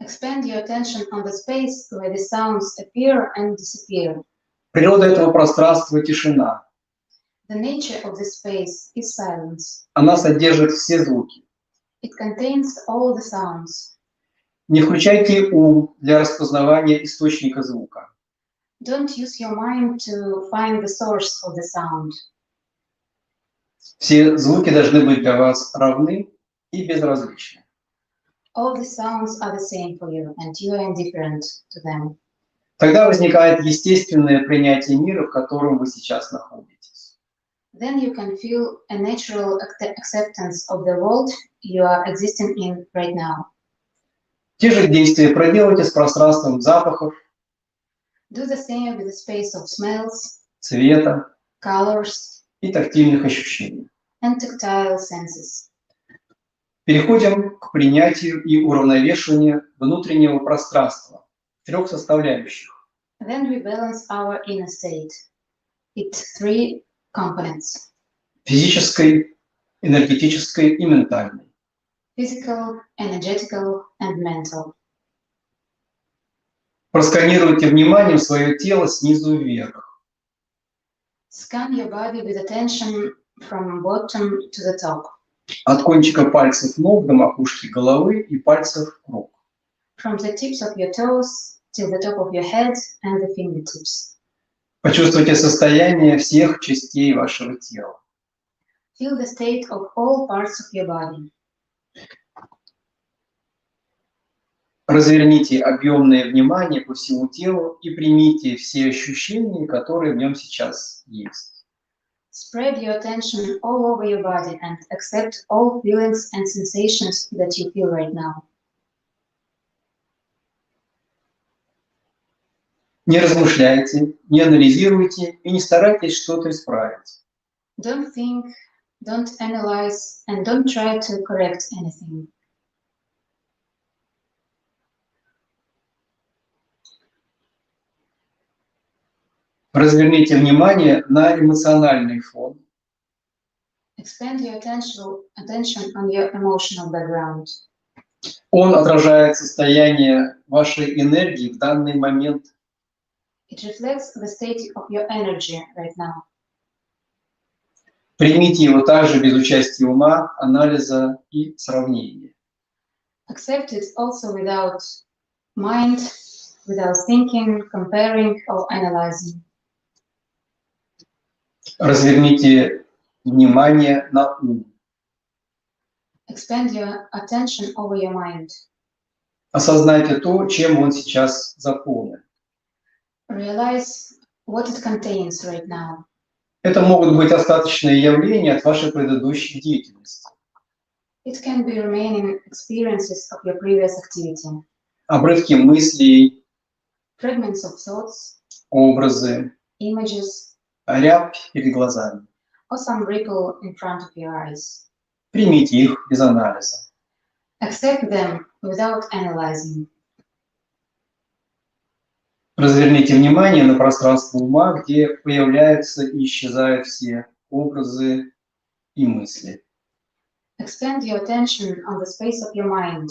Speaker 15: Expand your attention on the space where the sounds appear and disappear.
Speaker 14: Природа этого пространства — тишина.
Speaker 15: The nature of this space is silence.
Speaker 14: Она содержит все звуки.
Speaker 15: It contains all the sounds.
Speaker 14: Не включайте ум для распознавания источника звука.
Speaker 15: Don't use your mind to find the source of the sound.
Speaker 14: Все звуки должны быть для вас равны и безразличны.
Speaker 15: All the sounds are the same for you, and you are indifferent to them.
Speaker 14: Тогда возникает естественное принятие мира, в котором вы сейчас находитесь.
Speaker 15: Then you can feel a natural acceptance of the world you are existing in right now.
Speaker 14: Те же действия проделайте с пространством запахов,
Speaker 15: Do the same with the space of smells,
Speaker 14: цвета
Speaker 15: colors,
Speaker 14: и тактильных ощущений.
Speaker 15: and tactile senses.
Speaker 14: Переходим к принятию и уравновешиванию внутреннего пространства, трех составляющих.
Speaker 15: Then we balance our inner state. It's three components:
Speaker 14: Физической, энергетической и ментальной.
Speaker 15: physical, energetical, and mental.
Speaker 14: Просканируйте вниманием свое тело снизу вверх.
Speaker 15: Scan your body with attention from bottom to the top,
Speaker 14: От кончика пальцев ног до макушки головы и пальцев рук.
Speaker 15: from the tips of your toes till the top of your head and the fingertips.
Speaker 14: Почувствуйте состояние всех частей вашего тела.
Speaker 15: Feel the state of all parts of your body.
Speaker 14: Разверните объемное внимание по всему телу и примите все ощущения, которые в нем сейчас есть.
Speaker 15: Spread your attention all over your body and accept all feelings and sensations that you feel right now.
Speaker 14: Не размышляйте, не анализируйте и не старайтесь что-то исправить.
Speaker 15: Don't think, don't analyze, and don't try to correct anything.
Speaker 14: Разверните внимание на эмоциональный фон.
Speaker 15: Expand your attention on your emotional background.
Speaker 14: Он отражает состояние вашей энергии в данный момент.
Speaker 15: It reflects the state of your energy right now.
Speaker 14: Примите его также без участия ума, анализа и сравнения.
Speaker 15: Accept it also without mind, without thinking, comparing, or analyzing.
Speaker 14: Разверните внимание на ум.
Speaker 15: Expand your attention over your mind.
Speaker 14: Осознайте то, чем он сейчас заполнен.
Speaker 15: Realize what it contains right now.
Speaker 14: Это могут быть остаточные явления от вашей предыдущей деятельности.
Speaker 15: It can be remaining experiences of your previous activity.
Speaker 14: Обрывки мыслей,
Speaker 15: Fragments of thoughts,
Speaker 14: образы,
Speaker 15: images,
Speaker 14: рябь перед глазами.
Speaker 15: or some ripple in front of your eyes.
Speaker 14: Примите их без анализа.
Speaker 15: Accept them without analyzing.
Speaker 14: Разверните внимание на пространство ума, где появляются и исчезают все образы и мысли.
Speaker 15: Expand your attention on the space of your mind,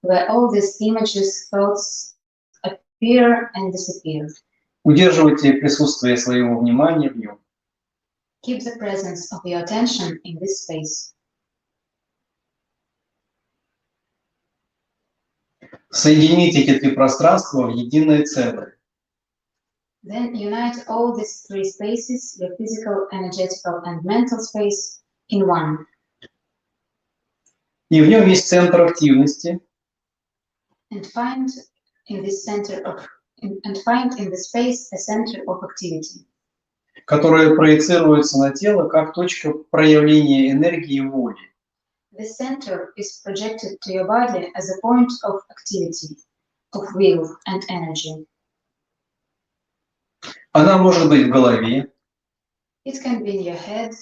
Speaker 15: where all these images, thoughts appear and disappear.
Speaker 14: Удерживайте присутствие своего внимания в нем.
Speaker 15: Keep the presence of your attention in this space.
Speaker 14: Соедините эти три пространства в единое целое.
Speaker 15: Then unite all these three spaces, your physical, energetical, and mental space, in one.
Speaker 14: И в нем есть центр активности,
Speaker 15: And find in this space a center of activity,
Speaker 14: которое проецируется на тело как точка проявления энергии и воли.
Speaker 15: This center is projected to your body as a point of activity, of will and energy.
Speaker 14: Она может быть в голове,
Speaker 15: It can be in your head,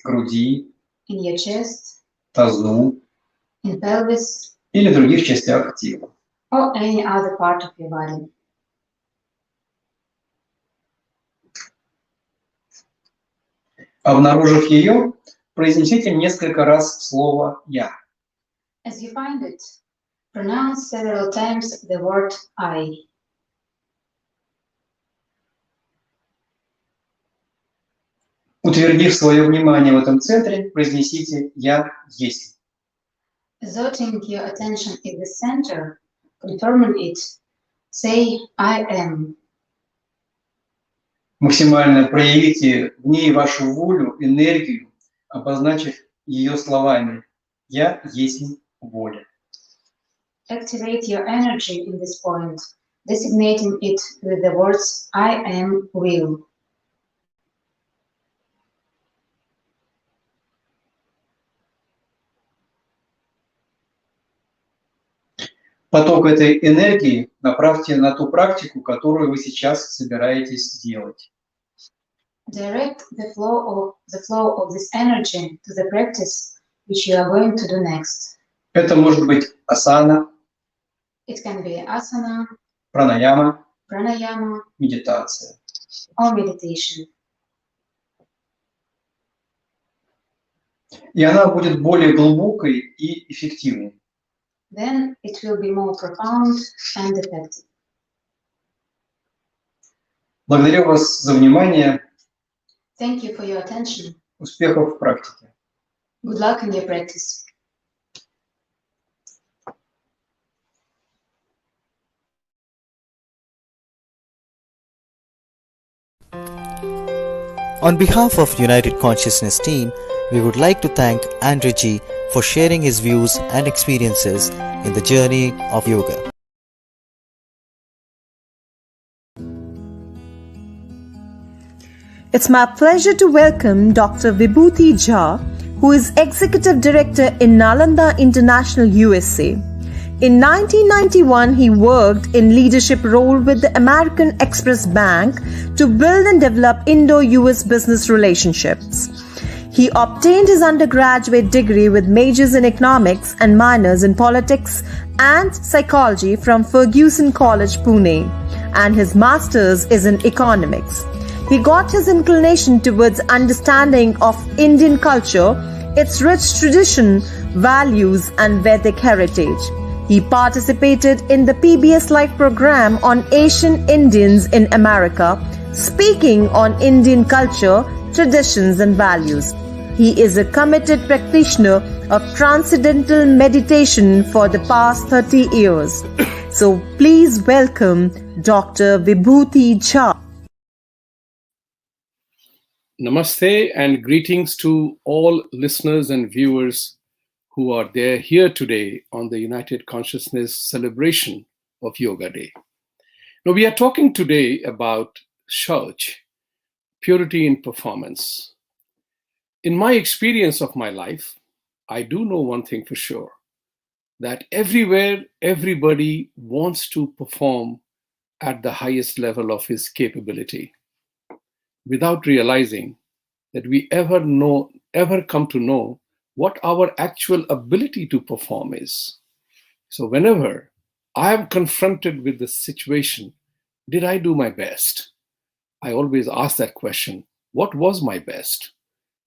Speaker 14: груди,
Speaker 15: in your chest,
Speaker 14: тазу
Speaker 15: in pelvis,
Speaker 14: или других частях тела.
Speaker 15: or any other part of your body.
Speaker 14: Обнаружив ее, произнесите несколько раз слово «я».
Speaker 15: As you find it, pronounce several times the word I.
Speaker 14: Утвердив свое внимание в этом центре, произнесите «я есть».
Speaker 15: Asserting your attention in the center, confirming it, say I am.
Speaker 14: Максимально проявите в ней вашу волю, энергию, обозначив ее словами «я есть воля».
Speaker 15: Activate your energy in this point, designating it with the words I am will.
Speaker 14: Поток этой энергии направьте на ту практику, которую вы сейчас собираетесь сделать.
Speaker 15: Direct the flow of this energy to the practice which you are going to do next.
Speaker 14: Это может быть асана,
Speaker 15: It can be asana,
Speaker 14: пранаяма,
Speaker 15: pranayama,
Speaker 14: медитация.
Speaker 15: or meditation.
Speaker 14: И она будет более глубокой и эффективной.
Speaker 15: Then it will be more profound and effective.
Speaker 14: Благодарю вас за внимание.
Speaker 15: Thank you for your attention.
Speaker 14: Успехов в практике.
Speaker 15: Good luck in your practice.
Speaker 13: On behalf of United Consciousness team, we would like to thank Andreji for sharing his views and experiences in the journey of yoga.
Speaker 6: It's my pleasure to welcome Dr. Vibhuti Jha, who is Executive Director in Nalanda International, USA. In 1991, he worked in leadership role with the American Express Bank to build and develop Indo-US business relationships. He obtained his undergraduate degree with majors in economics and minors in politics and psychology from Fergusson College, Pune, and his master's is in economics. He got his inclination towards understanding of Indian culture, its rich tradition, values, and Vedic heritage. He participated in the PBS Live program on Asian Indians in America, speaking on Indian culture, traditions, and values. He is a committed practitioner of transcendental meditation for the past 30 years. So please welcome Dr. Vibhuti Jha.
Speaker 1: Namaste and greetings to all listeners and viewers who are there here today on the United Consciousness celebration of Yoga Day. Now, we are talking today about Shauch, purity in performance. In my experience of my life, I do know one thing for sure, that everywhere, everybody wants to perform at the highest level of his capability, without realizing that we ever come to know what our actual ability to perform is. So whenever I am confronted with the situation, did I do my best? I always ask that question, what was my best?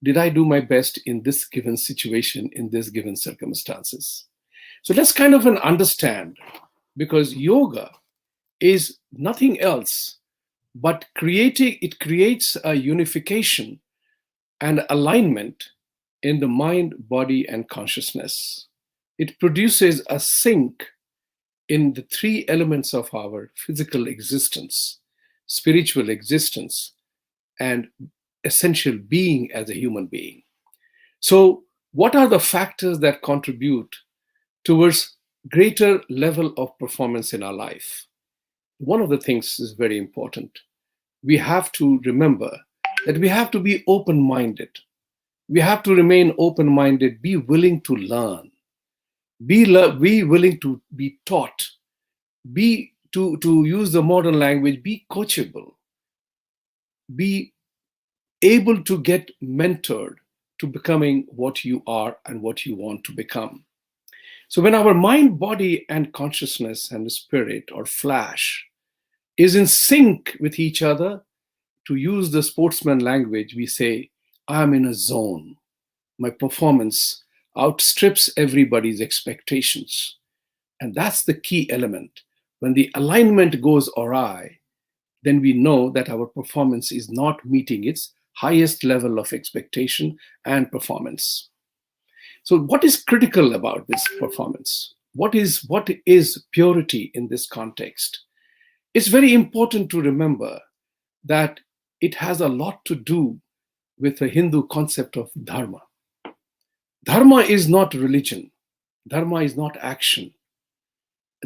Speaker 1: Did I do my best in this given situation, in this given circumstances? So let's kind of understand, because yoga is nothing else but it creates a unification and alignment in the mind, body, and consciousness. It produces a sync in the three elements of our physical existence, spiritual existence, and essential being as a human being. So what are the factors that contribute towards greater level of performance in our life? One of the things is very important. We have to remember that we have to be open-minded. We have to remain open-minded, be willing to learn, be willing to be taught, to use the modern language, be coachable, be able to get mentored to becoming what you are and what you want to become. So when our mind, body, and consciousness and spirit or flash is in sync with each other, to use the sportsman language, we say, I'm in a zone.
Speaker 16: my performance outstrips everybody's expectations. And that's the key element. When the alignment goes awry, then we know that our performance is not meeting its highest level of expectation and performance. So what is critical about this performance? What is purity in this context? It's very important to remember that it has a lot to do with the Hindu concept of dharma. Dharma is not religion. Dharma is not action.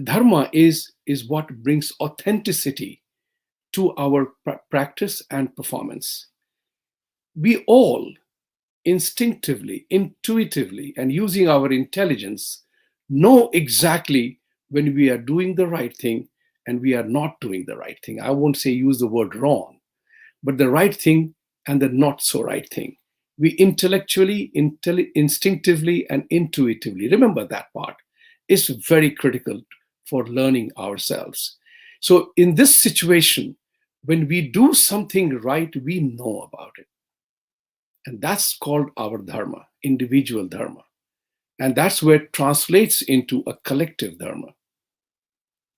Speaker 16: Dharma is what brings authenticity to our practice and performance. We all instinctively, intuitively, and using our intelligence know exactly when we are doing the right thing and we are not doing the right thing. I won't say use the word wrong, but the right thing and the not so right thing. We intellectually, instinctively, and intuitively, remember that part, is very critical for learning ourselves. So in this situation, when we do something right, we know about it. And that's called our dharma, individual dharma. And that's where it translates into a collective dharma.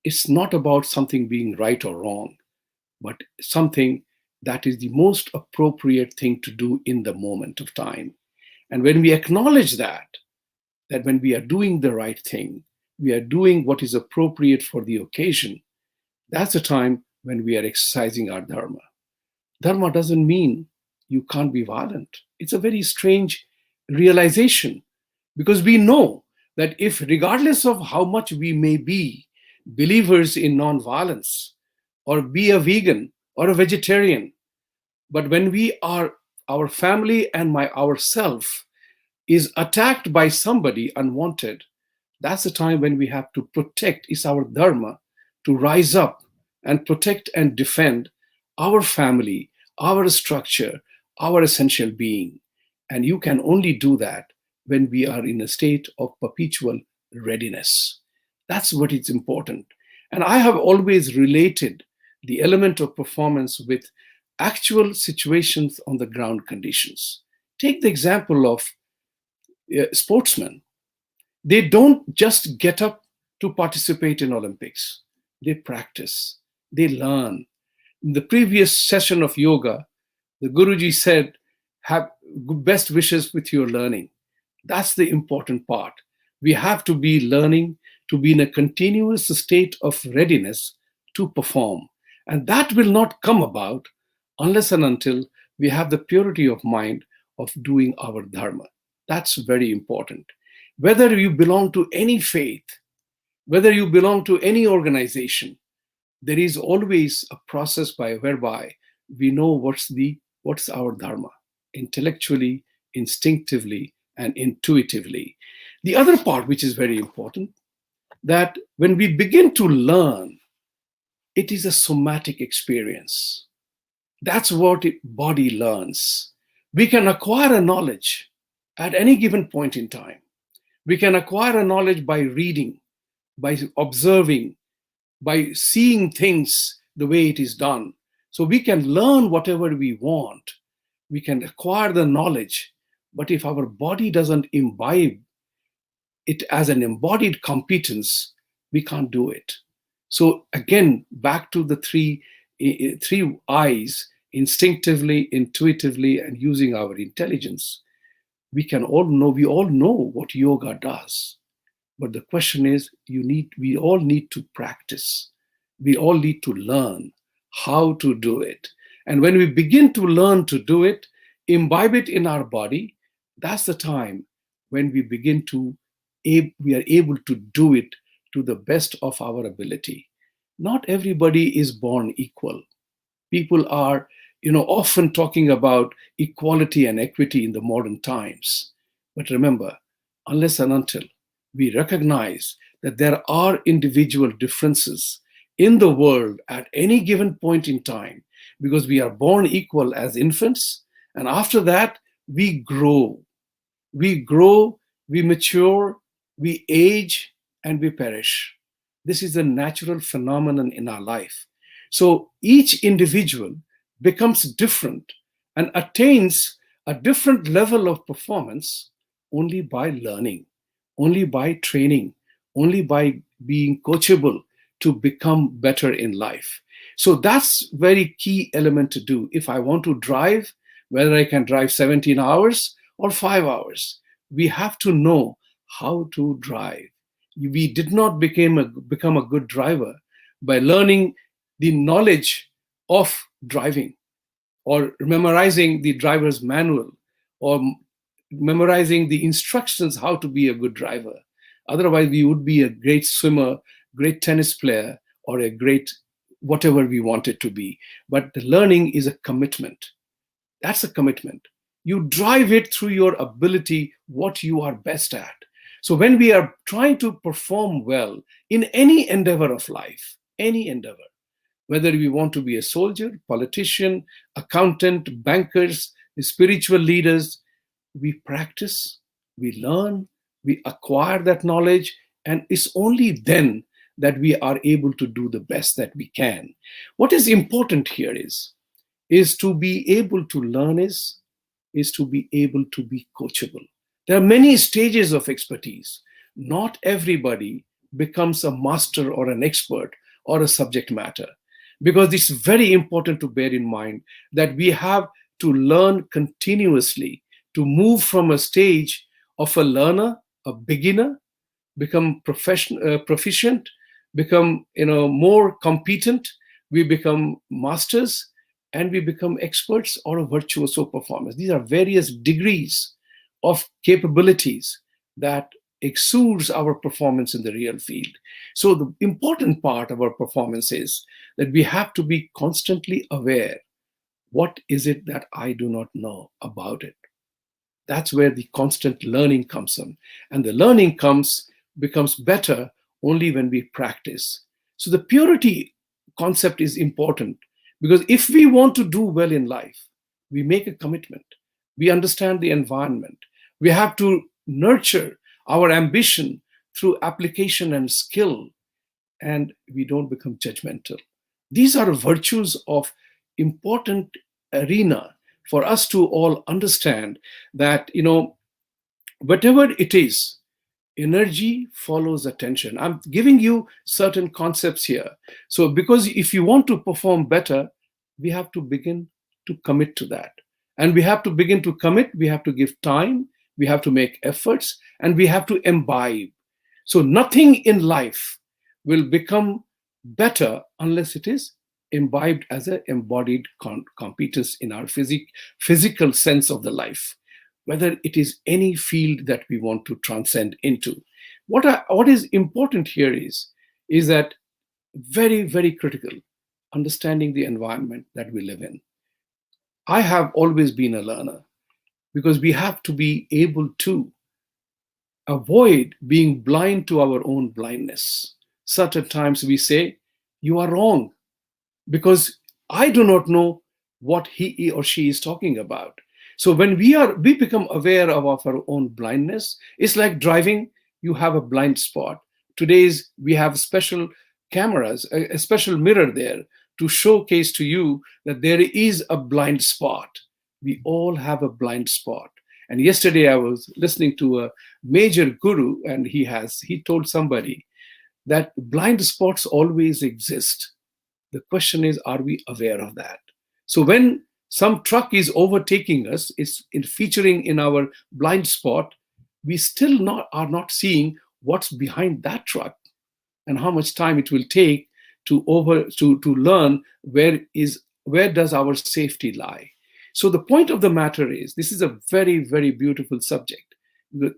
Speaker 16: It's not about something being right or wrong, but something that is the most appropriate thing to do in the moment of time. And when we acknowledge that when we are doing the right thing, we are doing what is appropriate for the occasion, that's the time when we are exercising our dharma. Dharma doesn't mean you can't be violent. It's a very strange realization, because we know that if, regardless of how much we may be believers in non-violence, or be a vegan or a vegetarian, but when we are, our family and ourself is attacked by somebody unwanted, that's the time when we have to protect. It's our dharma to rise up and protect and defend our family, our structure, our essential being. And you can only do that when we are in a state of perpetual readiness. That's what is important. And I have always related the element of performance with actual situations on the ground conditions. Take the example of sportsmen. They don't just get up to participate in Olympics. They practice, they learn. In the previous session of yoga, the Guruji said, have best wishes with your learning. That's the important part. We have to be learning, to be in a continuous state of readiness to perform. And that will not come about unless and until we have the purity of mind of doing our dharma. That's very important. Whether you belong to any faith, whether you belong to any organization, there is always a process whereby we know what's our dharma, intellectually, instinctively, and intuitively. The other part, which is very important, that when we begin to learn, it is a somatic experience. That's what body learns. We can acquire a knowledge at any given point in time. We can acquire a knowledge by reading, by observing, by seeing things the way it is done. So we can learn whatever we want. We can acquire the knowledge. But if our body doesn't imbibe it as an embodied competence, we can't do it. So again, back to the three I's, instinctively, intuitively, and using our intelligence. We all know what yoga does. But the question is, we all need to practice. We all need to learn how to do it. And when we begin to learn to do it, imbibe it in our body, that's the time when we are able to do it to the best of our ability. Not everybody is born equal. People are, often talking about equality and equity in the modern times. But remember, unless and until we recognize that there are individual differences in the world at any given point in time, because we are born equal as infants, and after that, we grow. We grow, we mature, we age, and we perish. This is a natural phenomenon in our life. So each individual becomes different and attains a different level of performance only by learning, only by training, only by being coachable to become better in life. So that's very key element to do. If I want to drive, whether I can drive 17 hours or 5 hours, we have to know how to drive. We did not become a good driver by learning the knowledge of driving or memorizing the driver's manual or memorizing the instructions how to be a good driver. Otherwise, we would be a great swimmer, great tennis player, or a great whatever we want it to be. But the learning is a commitment. That's a commitment. You drive it through your ability, what you are best at. So when we are trying to perform well in any endeavor of life, any endeavor, whether we want to be a soldier, politician, accountant, bankers, spiritual leaders, we practice, we learn, we acquire that knowledge, and it's only then that we are able to do the best that we can. What is important here is to be able to learn is to be able to be coachable. There are many stages of expertise. Not everybody becomes a master or an expert or a subject matter, because it's very important to bear in mind that we have to learn continuously to move from a stage of a learner, a beginner, become proficient, become more competent, we become masters, and we become experts or a virtuoso performers. These are various degrees of capabilities that exudes our performance in the real field. So the important part of our performance is that we have to be constantly aware. What is it that I do not know about it? That's where the constant learning comes in. And the learning becomes better only when we practice. So the purity concept is important, because if we want to do well in life, we make a commitment. We understand the environment. We have to nurture our ambition through application and skill, and we don't become judgmental. These are virtues of important arena for us to all understand that, whatever it is, energy follows attention. I'm giving you certain concepts here. So because if you want to perform better, we have to begin to commit to that. And we have to begin to commit, we have to give time, we have to make efforts, and we have to imbibe. So nothing in life will become better unless it is imbibed as an embodied competence in our physical sense of the life, whether it is any field that we want to transcend into. What is important here is that very, very critical, understanding the environment that we live in. I have always been a learner, because we have to be able to avoid being blind to our own blindness. Certain times we say, you are wrong, because I do not know what he or she is talking about. So when we become aware of our own blindness, it's like driving, you have a blind spot. Today's we have special cameras, a special mirror there to showcase to you that there is a blind spot. We all have a blind spot. And yesterday I was listening to a major guru, and he told somebody that blind spots always exist. The question is, are we aware of that? So when some truck is overtaking us, it's featuring in our blind spot, we still are not seeing what's behind that truck and how much time it will take to learn where does our safety lie. So the point of the matter is, this is a very, very beautiful subject.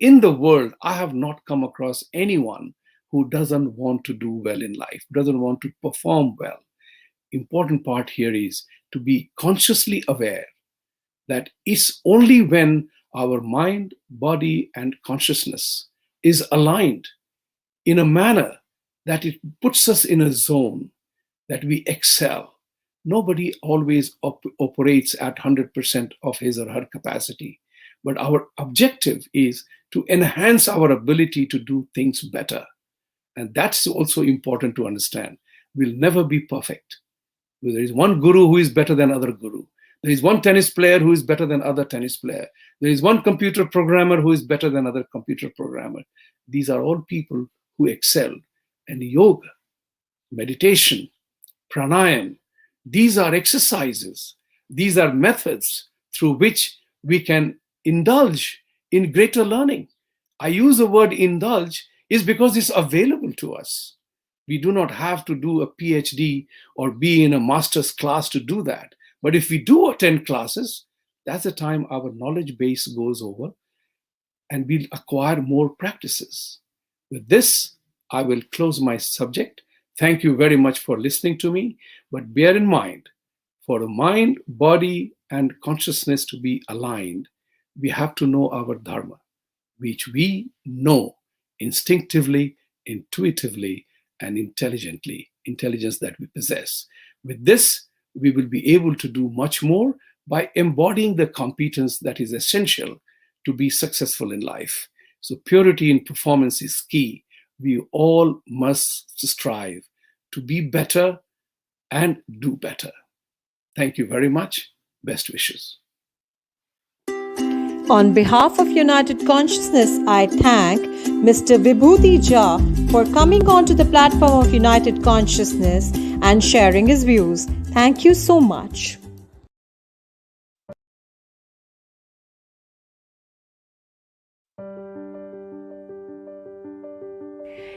Speaker 16: In the world, I have not come across anyone who doesn't want to do well in life, doesn't want to perform well. Important part here is to be consciously aware that it's only when our mind, body, and consciousness is aligned in a manner that it puts us in a zone that we excel. Nobody always operates at 100% of his or her capacity, but our objective is to enhance our ability to do things better. And that's also important to understand. We'll never be perfect. There is one guru who is better than other guru. There is one tennis player who is better than other tennis player. There is one computer programmer who is better than other computer programmer. These are all people who excel. And yoga, meditation, pranayam, these are exercises. These are methods through which we can indulge in greater learning. I use the word indulge is because it's available to us. We do not have to do a PhD or be in a master's class to do that. But if we do attend classes, that's the time our knowledge base goes over and we'll acquire more practices. With this, I will close my subject. Thank you very much for listening to me. But bear in mind, for the mind, body, and consciousness to be aligned, we have to know our dharma, which we know instinctively, intuitively, and intelligently, intelligence that we possess. With this, we will be able to do much more by embodying the competence that is essential to be successful in life. So purity in performance is key. We all must strive to be better and do better. Thank you very much. Best wishes.
Speaker 6: On behalf of United Consciousness, I thank Mr. Vibhuti Jha for coming onto the platform of United Consciousness and sharing his views. Thank you so much.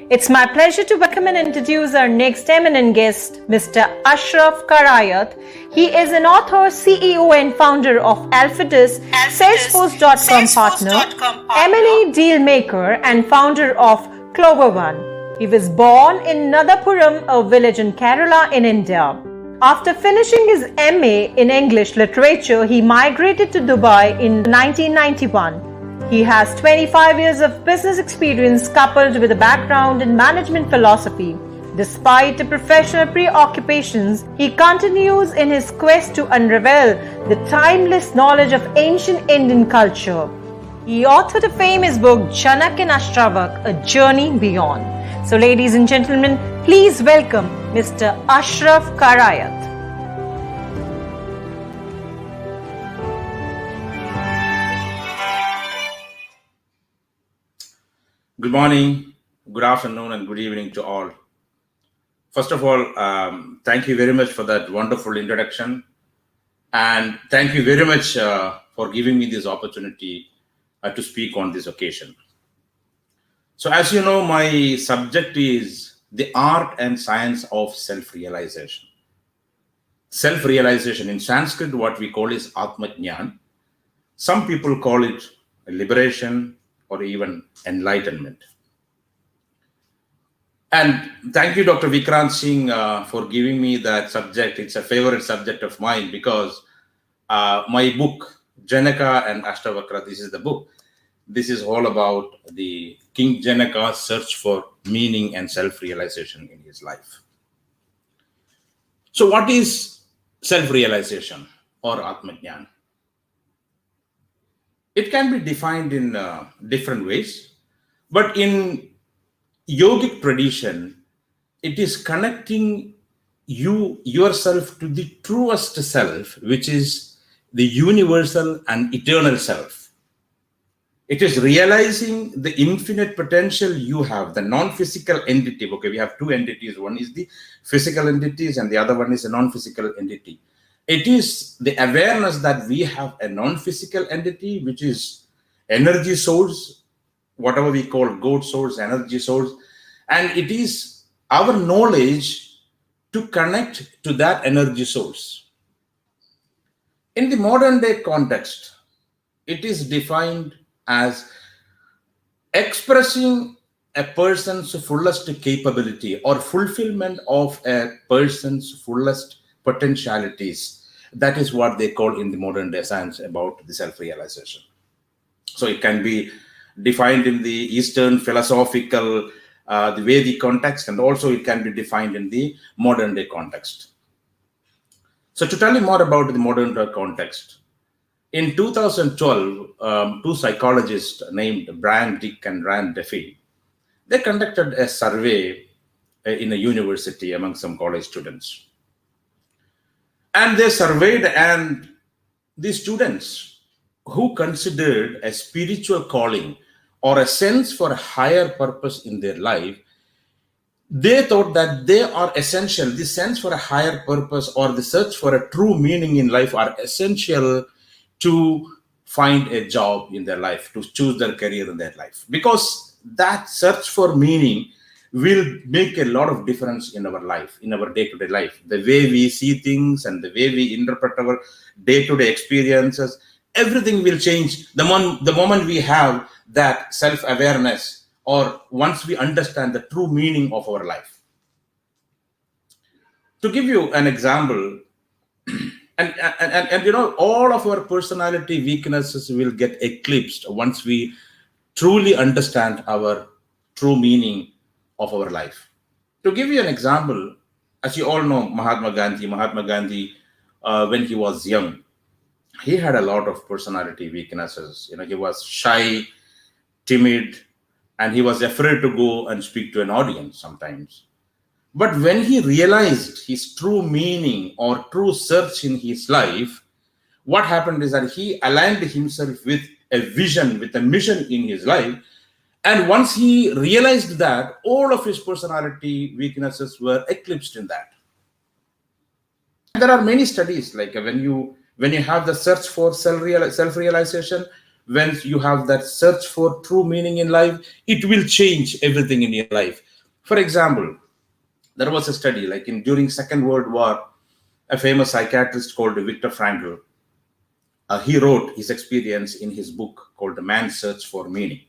Speaker 6: It's my pleasure to welcome and introduce our next eminent guest, Mr. Ashraf Karayat. He is an author, CEO and founder of Alphatus, Salesforce.com partner, M&A deal maker and founder of Clover One. He was born in Nadapuram, a village in Kerala in India. After finishing his MA in English literature, he migrated to Dubai in 1991. He has 25 years of business experience coupled with a background in management philosophy. Despite the professional preoccupations, he continues in his quest to unravel the timeless knowledge of ancient Indian culture. He authored a famous book, Chanak and Ashtavak, A Journey Beyond. So ladies and gentlemen, please welcome Mr. Ashraf Karayat.
Speaker 17: Good morning, good afternoon, and good evening to all. First of all, thank you very much for that wonderful introduction. And thank you very much for giving me this opportunity to speak on this occasion. So as you know, my subject is the art and science of self-realization. Self-realization in Sanskrit, what we call is Atmajnan. Some people call it liberation, or even enlightenment. And thank you, Dr. Vikrant Singh, for giving me that subject. It's a favorite subject of mine because my book, Janaka and Ashtavakra, this is the book. This is all about the King Janaka's search for meaning and self-realization in his life. So what is self-realization or Atmajnan? It can be defined in different ways, but in yogic tradition, it is connecting yourself to the truest self, which is the universal and eternal self. It is realizing the infinite potential you have, the non-physical entity. Okay, we have two entities. One is the physical entities and the other one is a non-physical entity. It is the awareness that we have a non-physical entity, which is energy source, whatever we call God source, energy source. And it is our knowledge to connect to that energy source. In the modern day context, it is defined as expressing a person's fullest capability or fulfillment of a person's fullest potentialities. That is what they call in the modern day science about the self-realization. So it can be defined in the Eastern philosophical, the Vedic context, and also it can be defined in the modern day context. So to tell you more about the modern day context, in 2012, two psychologists named Brian Dick and Rand Duffy, they conducted a survey in a university among some college students. And they surveyed and the students who considered a spiritual calling or a sense for a higher purpose in their life, they thought that they are essential. The sense for a higher purpose or the search for a true meaning in life are essential to find a job in their life, to choose their career in their life. Because that search for meaning will make a lot of difference in our life, in our day-to-day life. The way we see things and the way we interpret our day-to-day experiences, everything will change the moment we have that self-awareness, or once we understand the true meaning of our life. To give you an example, and all of our personality weaknesses will get eclipsed once we truly understand our true meaning of our life. To give you an example, as you all know, Mahatma Gandhi, when he was young, he had a lot of personality weaknesses. He was shy, timid, and he was afraid to go and speak to an audience sometimes. But when he realized his true meaning or true search in his life, what happened is that he aligned himself with a vision, with a mission in his life. And once he realized that, all of his personality weaknesses were eclipsed in that. And there are many studies, like when you have the search for self-realization, when you have that search for true meaning in life, it will change everything in your life. For example, there was a study like during Second World War, a famous psychiatrist called Viktor Frankl. He wrote his experience in his book called The Man's Search for Meaning.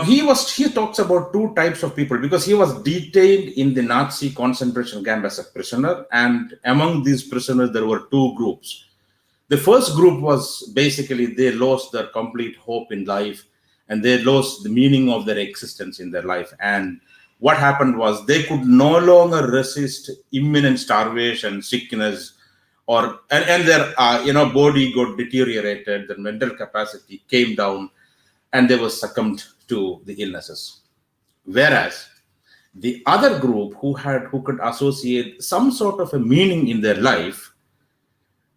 Speaker 17: He talks about two types of people, because he was detained in the Nazi concentration camp as a prisoner, and among these prisoners there were two groups. The first group was basically they lost their complete hope in life, and they lost the meaning of their existence in their life. And what happened was they could no longer resist imminent starvation, sickness, and their body got deteriorated, their mental capacity came down, and they were succumbed to the illnesses. Whereas the other group who could associate some sort of a meaning in their life,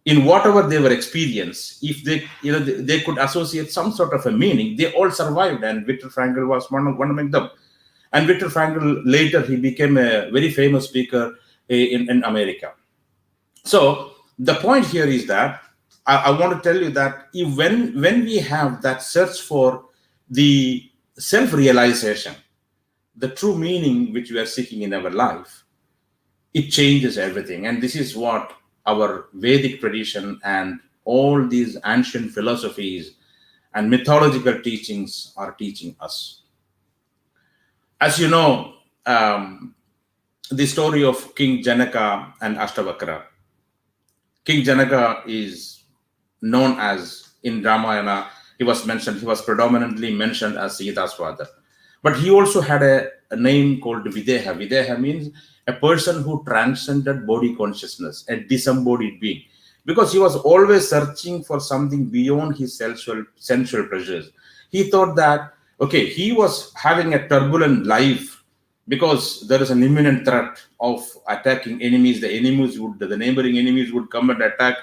Speaker 17: in whatever they were experienced, if they could associate some sort of a meaning, they all survived. And Viktor Frankl was one among them. And Viktor Frankl later he became a very famous speaker in America. So the point here is that I want to tell you that when we have that search for the self-realization, the true meaning which we are seeking in our life, it changes everything. And this is what our Vedic tradition and all these ancient philosophies and mythological teachings are teaching us. As you know, the story of King Janaka and Ashtavakra. King Janaka is known as, in Ramayana, he was predominantly mentioned as Sita's father. But he also had a name called Videha. Videha means a person who transcended body consciousness, a disembodied being, because he was always searching for something beyond his sensual pleasures. He thought that, okay, he was having a turbulent life because there is an imminent threat of attacking enemies. The neighboring enemies would come and attack,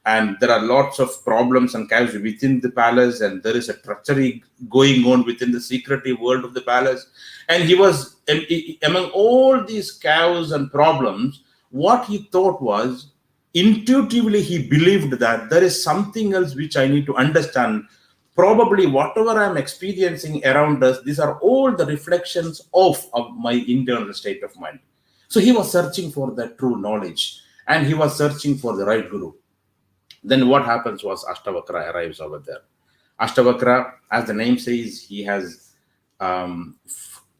Speaker 17: and there are lots of problems and chaos within the palace, and there is a treachery going on within the secretive world of the palace. And he was, among all these chaos and problems, what he thought was, intuitively he believed that there is something else which I need to understand. Probably whatever I'm experiencing around us, these are all the reflections of my internal state of mind. So he was searching for that true knowledge, and he was searching for the right guru. Then what happens was Ashtavakra arrives over there. Ashtavakra, as the name says, he has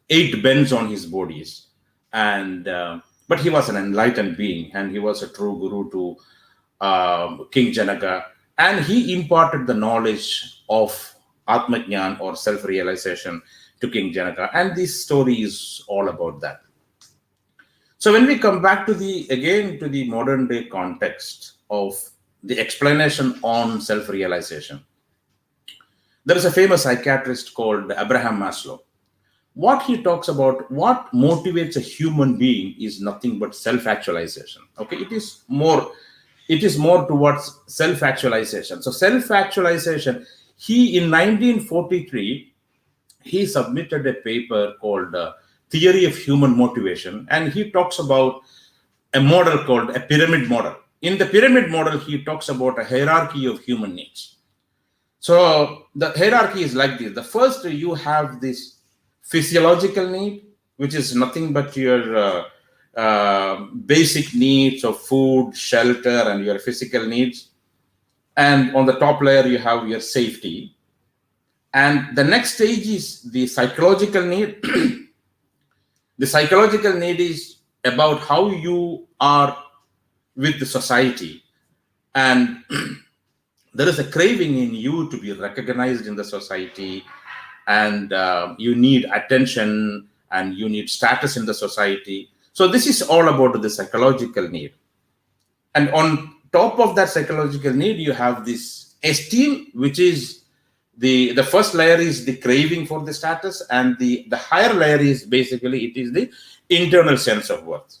Speaker 17: 8 bends on his bodies, but he was an enlightened being, and he was a true guru to King Janaka, and he imparted the knowledge of Atmajnan or self-realization to King Janaka, and this story is all about that. So when we come back to the modern day context of the explanation on self-realization, there is a famous psychiatrist called Abraham Maslow. What he talks about, what motivates a human being is nothing but self-actualization. Okay, it is more it is more towards self-actualization. So self-actualization, in 1943, he submitted a paper called Theory of Human Motivation, and he talks about a model called a pyramid model. In the pyramid model, he talks about a hierarchy of human needs. So the hierarchy is like this. The first, you have this physiological need, which is nothing but your basic needs of food, shelter, and your physical needs. And on the top layer, you have your safety. And the next stage is the psychological need. The psychological need is about how you are with the society. And there is a craving in you to be recognized in the society, and you need attention and you need status in the society. So this is all about the psychological need. And on top of that psychological need, you have this esteem, which is the first layer is the craving for the status, and the higher layer is basically, it is the internal sense of worth.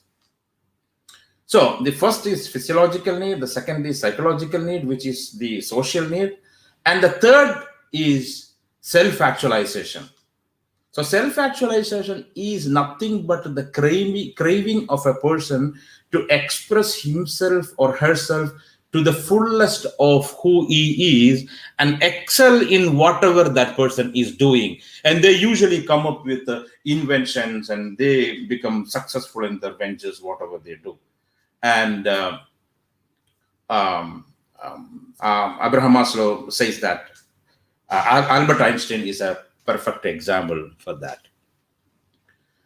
Speaker 17: So the first is physiological need, the second is psychological need, which is the social need, and the third is self-actualization. So self-actualization is nothing but the craving of a person to express himself or herself to the fullest of who he is and excel in whatever that person is doing. And they usually come up with inventions, and they become successful in their ventures, whatever they do. And Abraham Maslow says that Albert Einstein is a perfect example for that.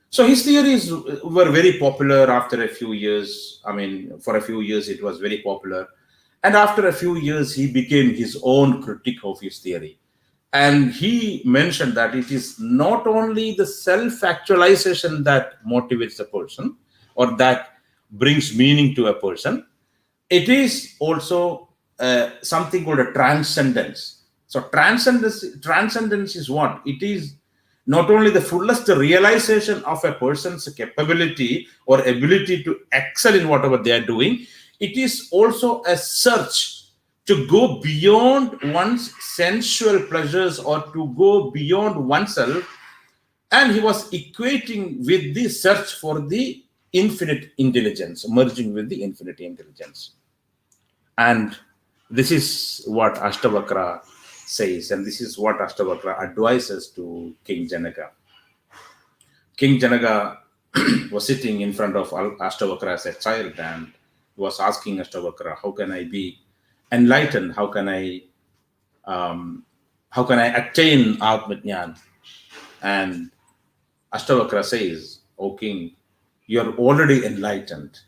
Speaker 17: So his theories were very popular after a few years. I mean, for a few years it was very popular. And after a few years, he became his own critic of his theory. And he mentioned that it is not only the self-actualization that motivates a person or that brings meaning to a person, it is also something called a transcendence. So transcendence is what? It is not only the fullest realization of a person's capability or ability to excel in whatever they are doing, it is also a search to go beyond one's sensual pleasures or to go beyond oneself. And he was equating with the search for the infinite intelligence, merging with the infinite intelligence. And this is what Ashtavakra says, and this is what Ashtavakra advises to King Janaka. King Janaka was sitting in front of Ashtavakra as a child, and he was asking Ashtavakra, how can I be enlightened? How can I attain Atmajnana? And Ashtavakra says, O king, you are already enlightened.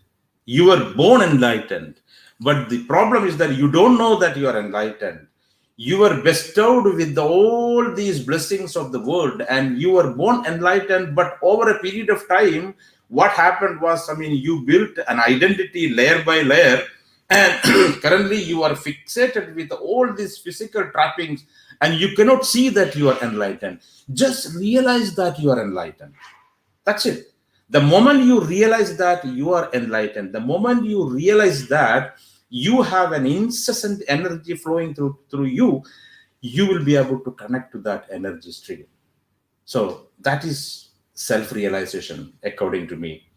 Speaker 17: You were born enlightened. But the problem is that you don't know that you are enlightened. You were bestowed with all these blessings of the world, and you were born enlightened. But over a period of time, what happened was, you built an identity layer by layer, and currently you are fixated with all these physical trappings, and you cannot see that you are enlightened. Just realize that you are enlightened. That's it. The moment you realize that you are enlightened, the moment you realize that you have an incessant energy flowing through you, you will be able to connect to that energy stream. So that is self-realization, according to me.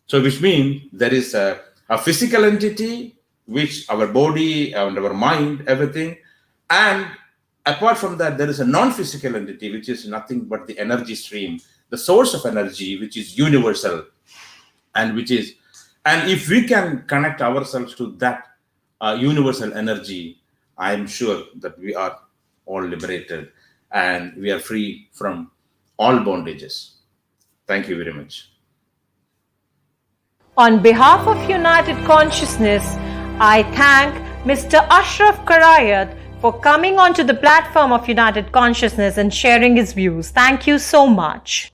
Speaker 17: So which means there is a physical entity, which our body and our mind, everything. And apart from that, there is a non-physical entity, which is nothing but the energy stream, the source of energy, which is universal. And if we can connect ourselves to that universal energy, I am sure that we are all liberated and we are free from all bondages. Thank you very much.
Speaker 6: On behalf of United Consciousness, I thank Mr. Ashraf Karayat for coming onto the platform of United Consciousness and sharing his views. Thank you so much.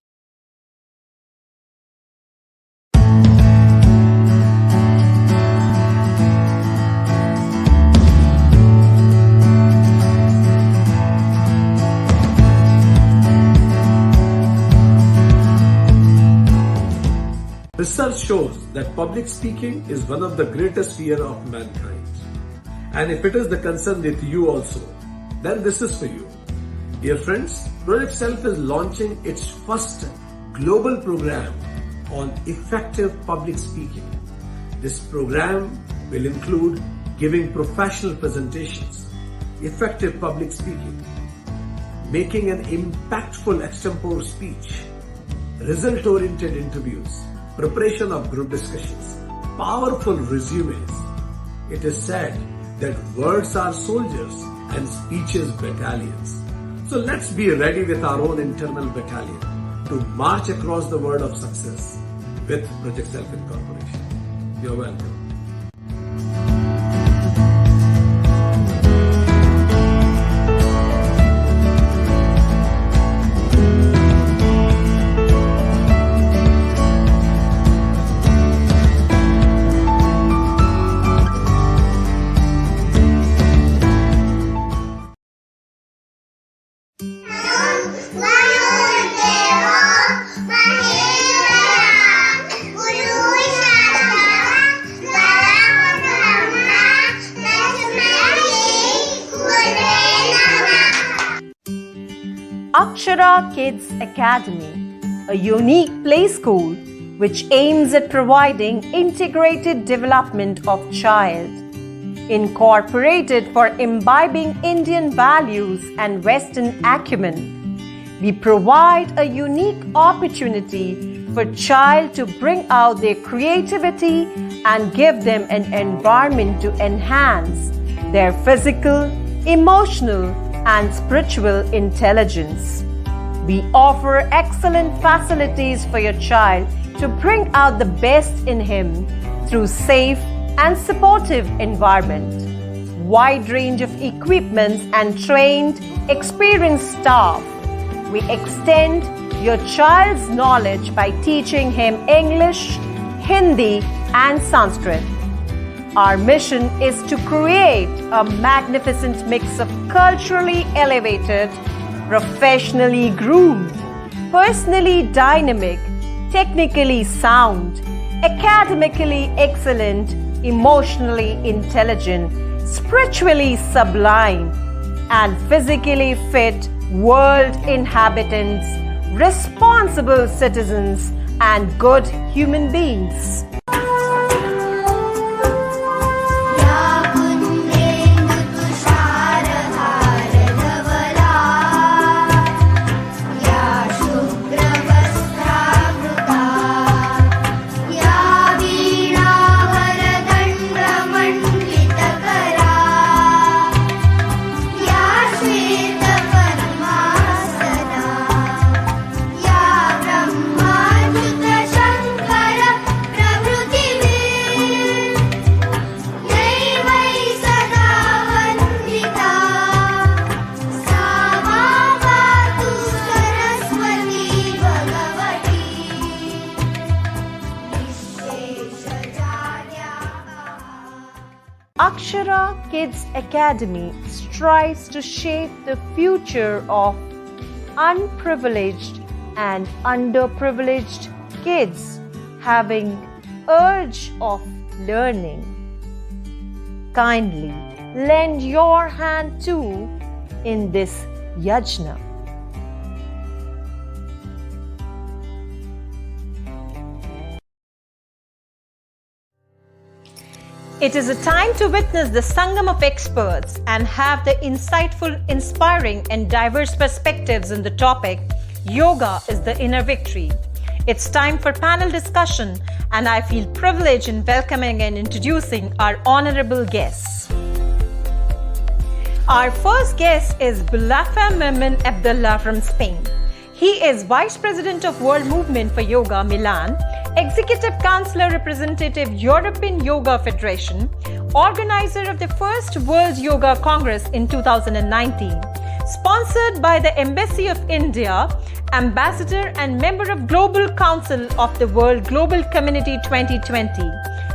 Speaker 1: Research shows that public speaking is one of the greatest fears of mankind. And if it is the concern with you also, then this is for you. Dear friends, Project Self is launching its first global program on effective public speaking. This program will include giving professional presentations, effective public speaking, making an impactful extempore speech, result-oriented interviews, preparation of group discussions, powerful resumes. It is said that words are soldiers and speeches battalions. So let's be ready with our own internal battalion to march across the world of success with Project Self Incorporation. You're welcome.
Speaker 6: Akshara Kids Academy, a unique play school which aims at providing integrated development of child, incorporated for imbibing Indian values and Western acumen. We provide a unique opportunity for child to bring out their creativity and give them an environment to enhance their physical, emotional, and spiritual intelligence. We offer excellent facilities for your child to bring out the best in him through safe and supportive environment, wide range of equipments and trained, experienced staff. We extend your child's knowledge by teaching him English, Hindi, and Sanskrit. Our mission is to create a magnificent mix of culturally elevated, professionally groomed, personally dynamic, technically sound, academically excellent, emotionally intelligent, spiritually sublime, and physically fit world inhabitants, responsible citizens, and good human beings. Akshara Kids Academy strives to shape the future of unprivileged and underprivileged kids having urge of learning. Kindly lend your hand too in this yajna. It is a time to witness the Sangam of experts and have the insightful, inspiring, and diverse perspectives on the topic, Yoga is the Inner Victory. It's time for panel discussion, and I feel privileged in welcoming and introducing our honorable guests. Our first guest is Bulafa Memon Abdullah from Spain. He is Vice President of World Movement for Yoga, Milan, Executive Counselor Representative, European Yoga Federation, organizer of the first World Yoga Congress in 2019, sponsored by the Embassy of India, ambassador and member of Global Council of the World Global Community 2020.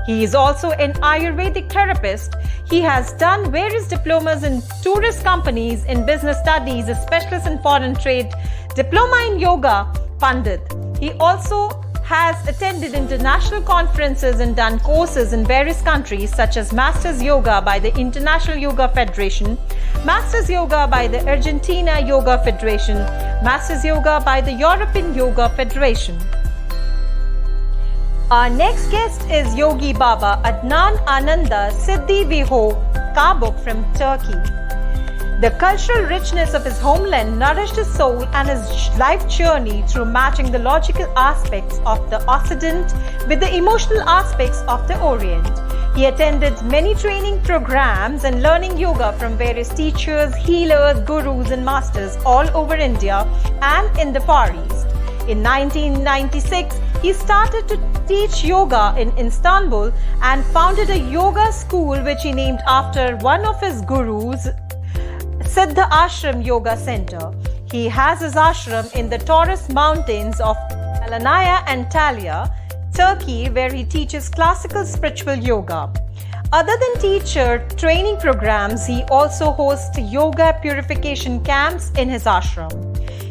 Speaker 6: He is also an Ayurvedic therapist. He has done various diplomas in tourist companies in business studies, a specialist in foreign trade, diploma in yoga, Pandit. He also has attended international conferences and done courses in various countries such as Masters Yoga by the International Yoga Federation, Masters Yoga by the Argentina Yoga Federation, Masters Yoga by the European Yoga Federation. Our next guest is Yogi Baba Adnan Ananda Siddhi Viho Kabuk from Turkey. The cultural richness of his homeland nourished his soul and his life journey through matching the logical aspects of the Occident with the emotional aspects of the Orient. He attended many training programs and learning yoga from various teachers, healers, gurus, and masters all over India and in the Far East. In 1996, he started to teach yoga in Istanbul and founded a yoga school which he named after one of his gurus, Siddha Ashram Yoga Center. He has his ashram in the Taurus Mountains of Alanya Antalya, Turkey, where he teaches classical spiritual yoga. Other than teacher training programs, he also hosts yoga purification camps in his ashram.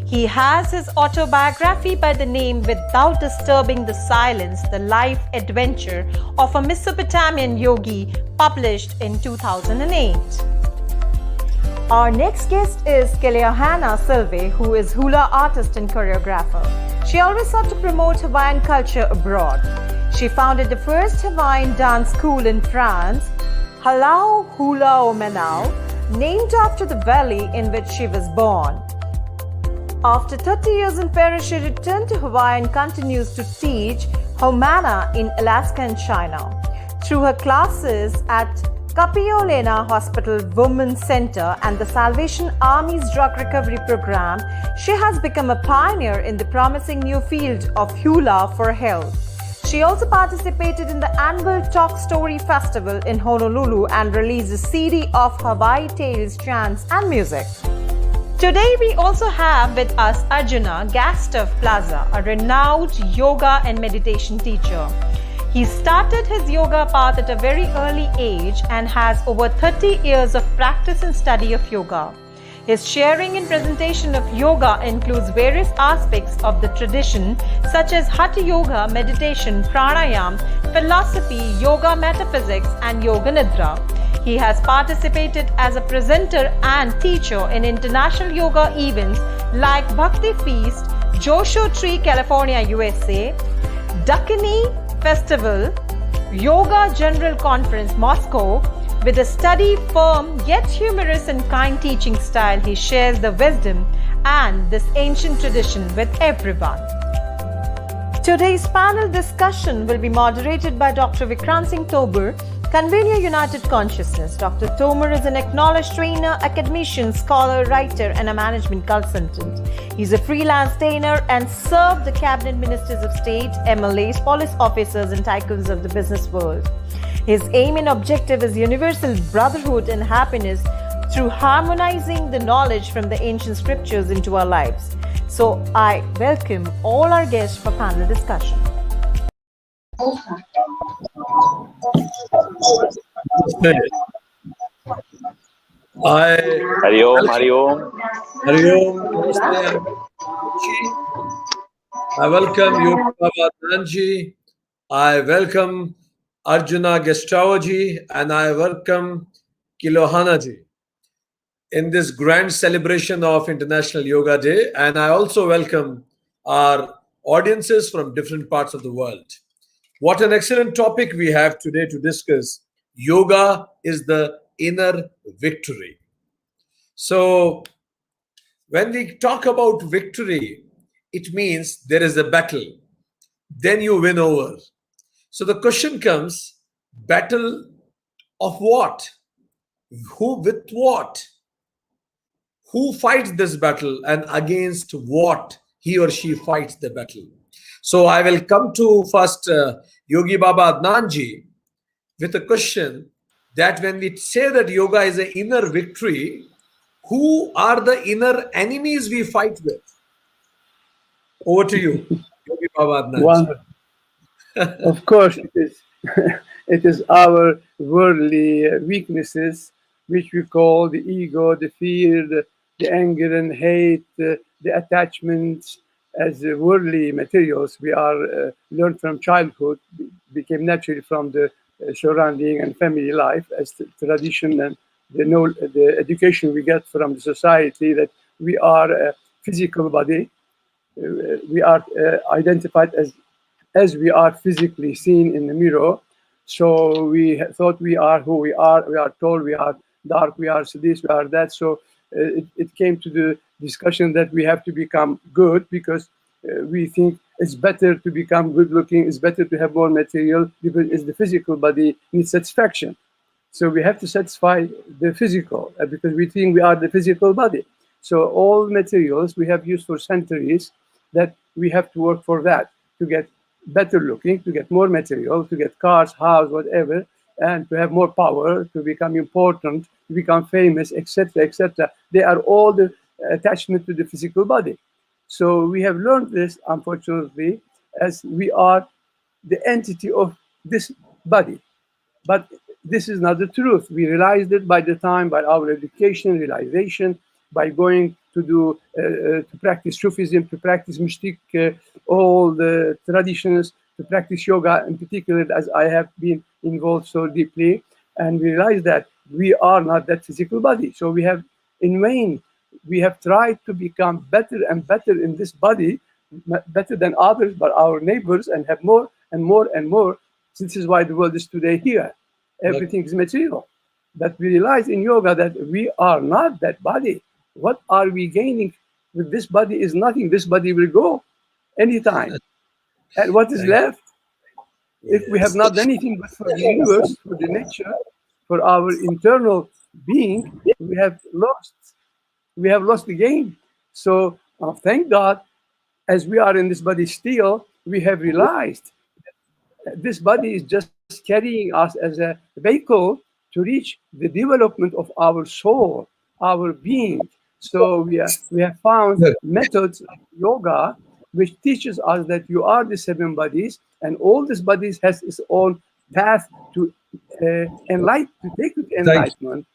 Speaker 6: He has his autobiography by the name Without Disturbing the Silence, The Life Adventure of a Mesopotamian Yogi, published in 2008. Our next guest is Keleahana Silve, who is hula artist and choreographer. She always sought to promote Hawaiian culture abroad. She founded the first Hawaiian dance school in France, Halau Hula o Manau, named after the valley in which she was born. After 30 years in Paris, she returned to Hawaii and continues to teach Haumana in Alaska and China. Through her classes at Kapiolena Hospital Women's Center and the Salvation Army's drug recovery program, she has become a pioneer in the promising new field of hula for health. She also participated in the annual Talk Story Festival in Honolulu and released a CD of Hawaii tales, chants, and music. Today we also have with us Arjuna Gastav Plaza, a renowned yoga and meditation teacher. He started his yoga path at a very early age and has over 30 years of practice and study of yoga. His sharing and presentation of yoga includes various aspects of the tradition such as Hatha Yoga, meditation, pranayam, philosophy, yoga metaphysics, and yoga nidra. He has participated as a presenter and teacher in international yoga events like Bhakti Feast, Joshua Tree, California, USA, Dakini Festival, Yoga General Conference, Moscow. With a steady, firm, yet humorous and kind teaching style, he shares the wisdom and this ancient tradition with everyone. Today's panel discussion will be moderated by Dr. Vikrant Singh Tobar, Convener, United Consciousness. Dr. Tomer is an acknowledged trainer, academician, scholar, writer, and a management consultant. He's a freelance trainer and served the cabinet ministers of state, MLAs, police officers, and tycoons of the business world. His aim and objective is universal brotherhood and happiness through harmonizing the knowledge from the ancient scriptures into our lives. So I welcome all our guests for panel discussion.
Speaker 18: Hari Om, Hari Om.
Speaker 1: Hari Om. I welcome Yogi Baba Adnan. I welcome Arjuna Gestavaji, and I welcome Keleahana ji in this grand celebration of International Yoga Day. And I also welcome our audiences from different parts of the world. What an excellent topic we have today to discuss. Yoga is the inner victory. So when we talk about victory, it means there is a battle. Then you win over. So the question comes, battle of what? Who with what? Who fights this battle and against what he or she fights the battle? So I will come to first Yogi Baba Adnan ji with a question that when we say that yoga is an inner victory, who are the inner enemies we fight with? Over to you, Yogi Baba Adnan ji.
Speaker 19: Of course, it is. It is our worldly weaknesses, which we call the ego, the fear, the anger and hate, the attachments, as worldly materials, we are learned from childhood, became naturally from the surrounding and family life as the tradition and the education we get from the society that we are a physical body. We are identified as we are physically seen in the mirror. So we thought we are who we are. We are tall, we are dark, we are this, we are that. So it came to the discussion that we have to become good because we think it's better to become good looking, it's better to have more material because it's the physical body needs satisfaction. So we have to satisfy the physical because we think we are the physical body. So all materials we have used for centuries that we have to work for that to get better looking, to get more material, to get cars, house, whatever, and to have more power, to become important, to become famous, etc., etc. They are all the attachment to the physical body. So we have learned this, unfortunately, as we are the entity of this body. But this is not the truth. We realized it by the time, by our education, realization, by going to do to practice Sufism, to practice mystic, all the traditions, to practice yoga in particular, as I have been involved so deeply, and we realize that we are not that physical body. So we have, in vain, we have tried to become better and better in this body, better than others, but our neighbors, and have more and more and more. This is why the world is today here. Everything is material. But we realize in yoga that we are not that body. What are we gaining with this body is nothing. This body will go anytime. And what is left? If we have not done anything but for the universe, for the nature, for our internal being, we have lost. We have lost the game. So thank God, as we are in this body still, we have realized this body is just carrying us as a vehicle to reach the development of our soul, our being. So we have found methods like yoga, which teaches us that you are the 7 bodies, and all these bodies has its own path to enlighten, to take to enlightenment.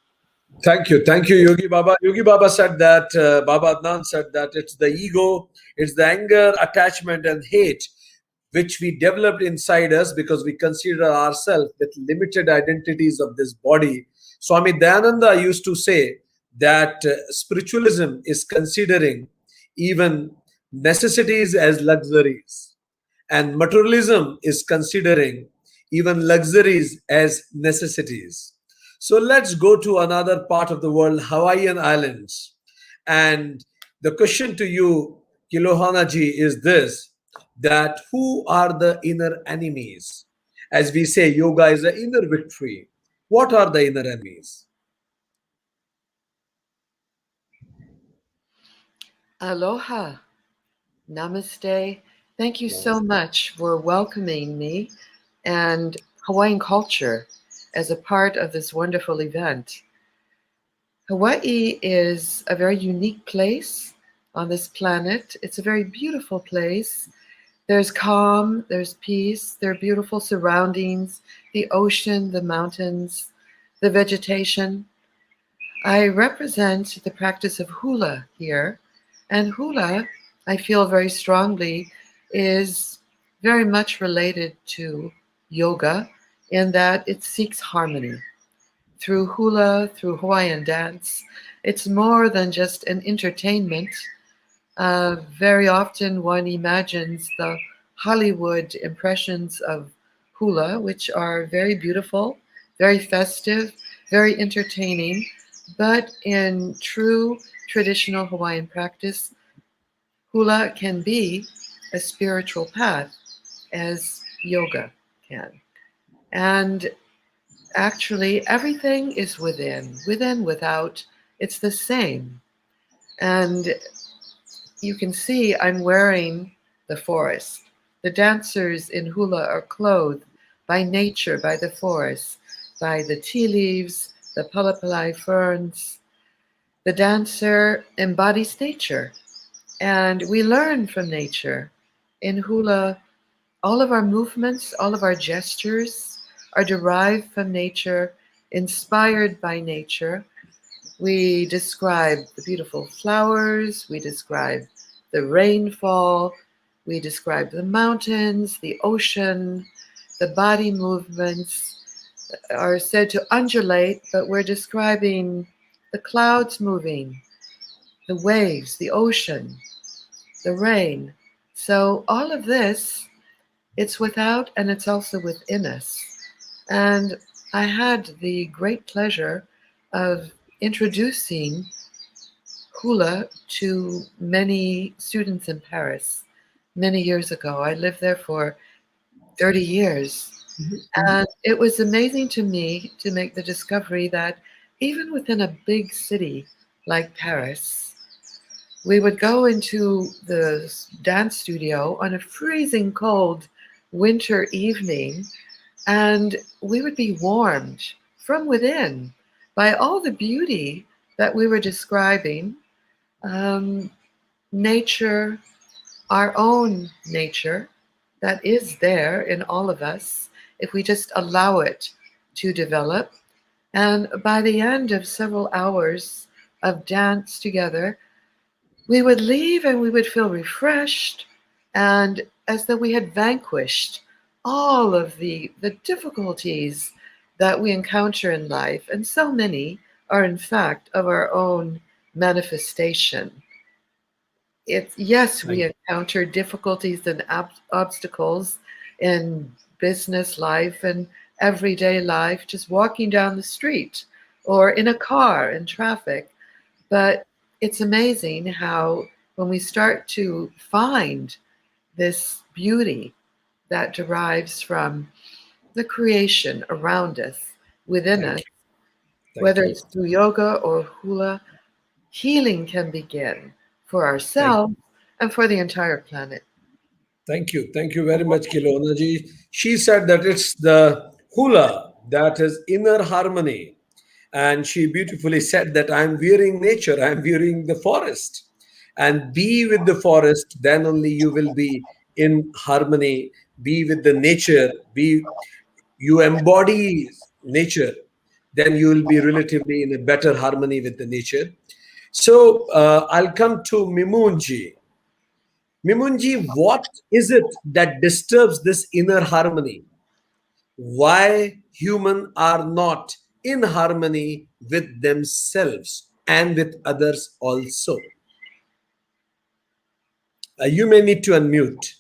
Speaker 1: Thank you, Yogi Baba. Yogi Baba said that, Baba Adnan said that it's the ego, it's the anger, attachment, and hate which we developed inside us because we consider ourselves with limited identities of this body. Swami Dayananda used to say that spiritualism is considering even necessities as luxuries, and materialism is considering even luxuries as necessities. So let's go to another part of the world, Hawaiian Islands. And the question to you, Kilohana ji, is this, that who are the inner enemies? As we say, yoga is an inner victory. What are the inner enemies?
Speaker 18: Aloha. Namaste. Thank you so much for welcoming me and Hawaiian culture as a part of this wonderful event. Hawaii is a very unique place on this planet. It's a very beautiful place. There's calm, there's peace, there are beautiful surroundings, the ocean, the mountains, the vegetation. I represent the practice of hula here, and hula, I feel very strongly, is very much related to yoga in that it seeks harmony. Through hula, through Hawaiian dance, it's more than just an entertainment. Very often one imagines the Hollywood impressions of hula, which are very beautiful, very festive, very entertaining, but in true traditional Hawaiian practice, hula can be a spiritual path as yoga can. And actually everything is within, without, it's the same. And you can see I'm wearing the forest. The dancers in hula are clothed by nature, by the forest, by the tea leaves, the palapalai ferns. The dancer embodies nature, and we learn from nature. In hula, all of our movements, all of our gestures are derived from nature, inspired by nature. We describe the beautiful flowers, we describe the rainfall, we describe the mountains, the ocean, the body movements are said to undulate, but we're describing the clouds moving, the waves, the ocean, the rain. So all of this, it's without and it's also within us. And I had the great pleasure of introducing hula to many students in Paris many years ago. I lived there for 30 years. And it was amazing to me to make the discovery that even within a big city like Paris, we would go into the dance studio on a freezing cold winter evening, and we would be warmed from within by all the beauty that we were describing. Nature, our own nature, that is there in all of us if we just allow it to develop. And by the end of several hours of dance together, we would leave and we would feel refreshed and as though we had vanquished all of the difficulties that we encounter in life. And so many are, in fact, of our own manifestation. Yes, we encounter difficulties and obstacles in business life and everyday life, just walking down the street or in a car in traffic. But it's amazing how when we start to find this beauty that derives from the creation around us, within us, whether it's through yoga or hula, healing can begin for ourselves and for the entire planet.
Speaker 1: Thank you. Thank you very much, Kilonaji. She said that it's the hula that is inner harmony. And she beautifully said that I'm wearing nature, I'm wearing the forest. And be with the forest, then only you will be in harmony. Be with the nature, you embody nature, then you will be relatively in a better harmony with the nature. So I'll come to Mimunji. Mimunji, what is it that disturbs this inner harmony? Why humans are not in harmony with themselves and with others also? You may need to unmute.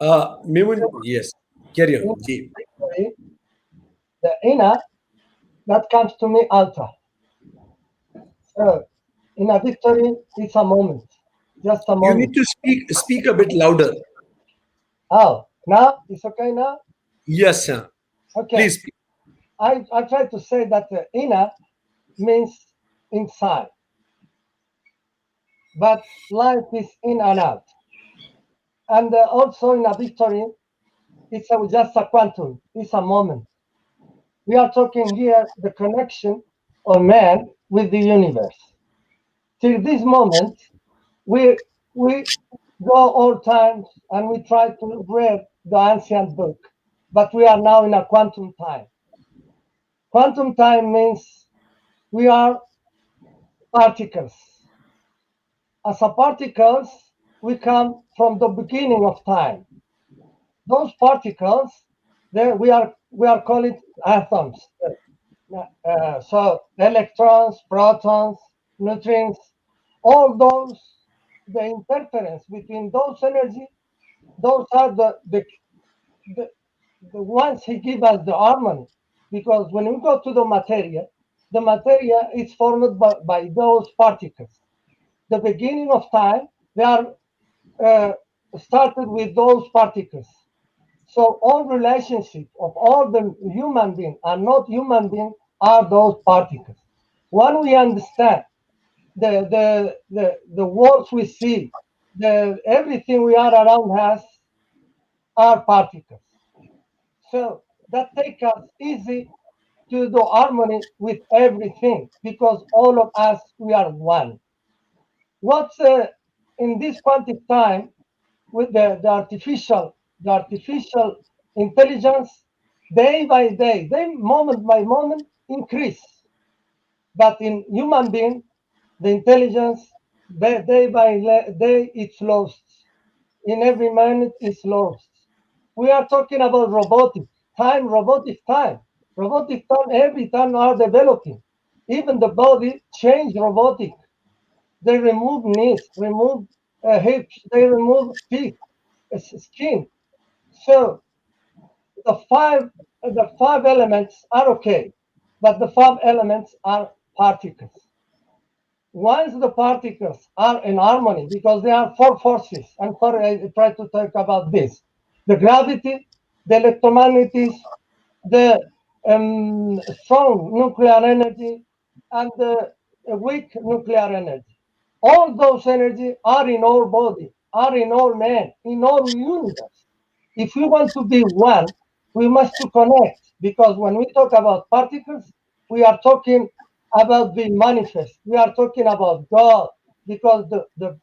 Speaker 1: Mimunji, yes, carry on. Ji.
Speaker 20: The inner, that comes to me altar. So, in a victory, it's a moment. Just a moment.
Speaker 1: You need to speak a bit louder.
Speaker 20: Oh, now? It's okay now?
Speaker 1: Yes, sir.
Speaker 20: Okay.
Speaker 1: Please speak.
Speaker 20: I try to say that the inner means inside. But life is in and out. And also in a victory, it's just a quantum. It's a moment. We are talking here the connection of man with the universe. Till this moment, we go all times and we try to read the ancient book, but we are now in a quantum time. Quantum time means we are particles. As a particles, we come from the beginning of time. Those particles, we are calling atoms. So electrons, protons, neutrons, all those, the interference between those energy, those are the ones he give us the harmony. Because when we go to the materia is formed by those particles. The beginning of time, they are started with those particles. So all relationship of all the human being and not human being are those particles. When we understand the worlds we see, everything we are around us are particles. So that takes us easy to do harmony with everything because all of us, we are one. What's in this quantum time with the artificial intelligence, day by day, moment by moment increase. But in human being, the intelligence Day by day, it's lost. In every minute, it's lost. We are talking about robotic time. Robotic time, every time are developing. Even the body change robotic. They remove knees, remove hips, they remove feet, skin. So the five elements are okay, but the five elements are particles. Once the particles are in harmony, because there are four forces, I'm sorry, I try to talk about this: the gravity, the electromagnetics, the strong nuclear energy, and the weak nuclear energy. All those energy are in our body, are in our man, in our universe. If we want to be one, we must to connect, because when we talk about particles, we are talking about the manifest. We are talking about God, because the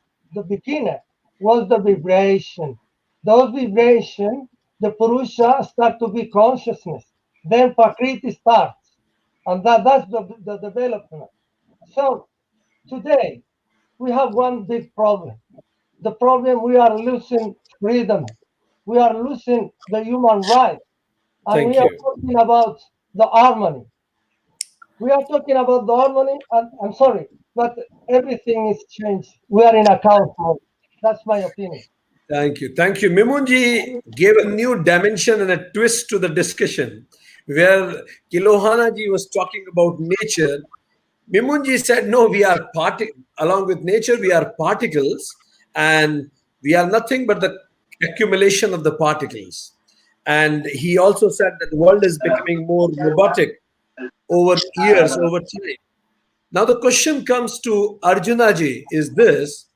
Speaker 20: beginner was the vibration. Those vibration, the Purusha start to be consciousness. Then Prakriti starts. And that's the development. So today we have one big problem. The problem, we are losing freedom. We are losing the human right. And
Speaker 1: Thank
Speaker 20: we are
Speaker 1: you.
Speaker 20: talking about the harmony. We are talking about the harmony, and I'm sorry, but everything is changed. We are in a chaos mode. That's my opinion.
Speaker 1: Thank you. Thank you. Mimunji gave a new dimension and a twist to the discussion where Kilohana ji was talking about nature. Mimunji said, no, we are along with nature, we are particles, and we are nothing but the accumulation of the particles. And he also said that the world is becoming more robotic over years, over time. Now the question comes to Arjuna ji is this,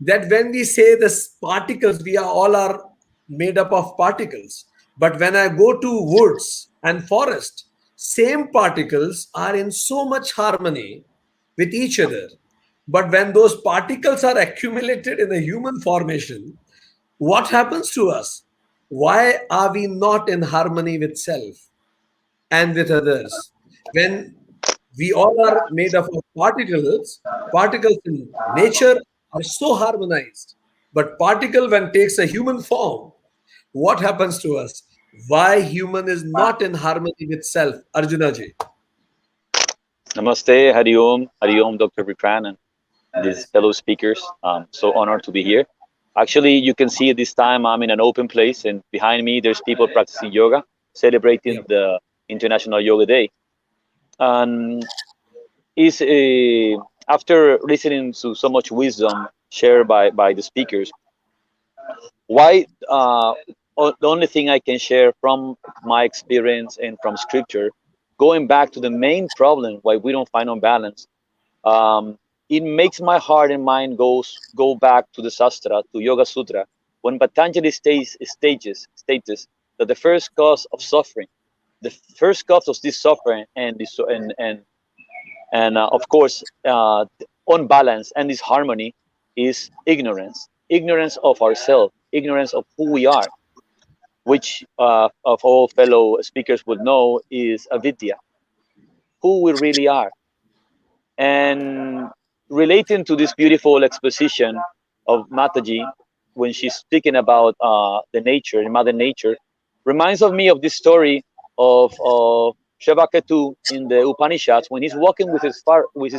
Speaker 1: that when we say this particles, we are all are made up of particles. But when I go to woods and forest, same particles are in so much harmony with each other. But when those particles are accumulated in a human formation, what happens to us? Why are we not in harmony with self and with others? When we all are made up of particles in nature are so harmonized. But particle when takes a human form, what happens to us? Why human is not in harmony with self? Arjuna ji.
Speaker 21: Namaste, Hari Om, Dr. Vikran, and these fellow speakers. So honored to be here. Actually, you can see this time I'm in an open place, and behind me there's people practicing yoga, celebrating the International Yoga Day. And is after listening to so much wisdom shared by the speakers, why the only thing I can share from my experience and from scripture, going back to the main problem why we don't find on balance, it makes my heart and mind go back to the Shastra, to Yoga Sutra, when Patanjali states that the first cause of suffering, the first cause of this suffering and this of course unbalance and this harmony is ignorance of ourselves, ignorance of who we are, which of all fellow speakers would know is avidya, who we really are. And relating to this beautiful exposition of Mataji, when she's speaking about the nature, Mother Nature, reminds of me of this story of Shavaketu in the Upanishads, when he's walking with his